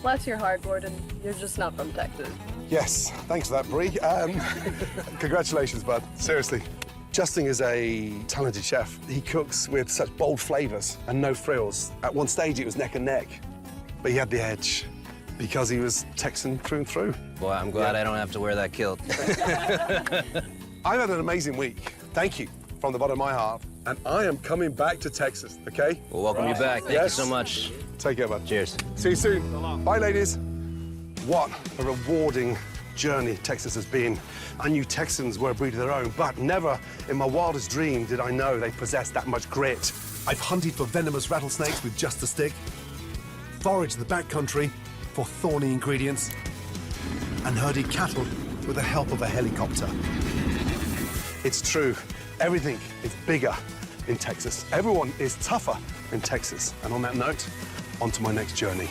Bless your heart, Gordon. You're just not from Texas. Yes, thanks for that, Bree. Congratulations, bud. Seriously. Justin is a talented chef. He cooks with such bold flavors and no frills. At one stage, it was neck and neck, but he had the edge because he was Texan through and through. Boy, I'm glad I don't have to wear that kilt. I've had an amazing week. Thank you from the bottom of my heart. And I am coming back to Texas, okay? Well, welcome you back. Thank you so much. Take care, bud. Cheers. See you soon. Bye, ladies. What a rewarding journey Texas has been. I knew Texans were a breed of their own, but never in my wildest dream did I know they possessed that much grit. I've hunted for venomous rattlesnakes with just a stick, foraged the backcountry for thorny ingredients, and herded cattle with the help of a helicopter. It's true. Everything is bigger in Texas. Everyone is tougher in Texas. And on that note, on to my next journey.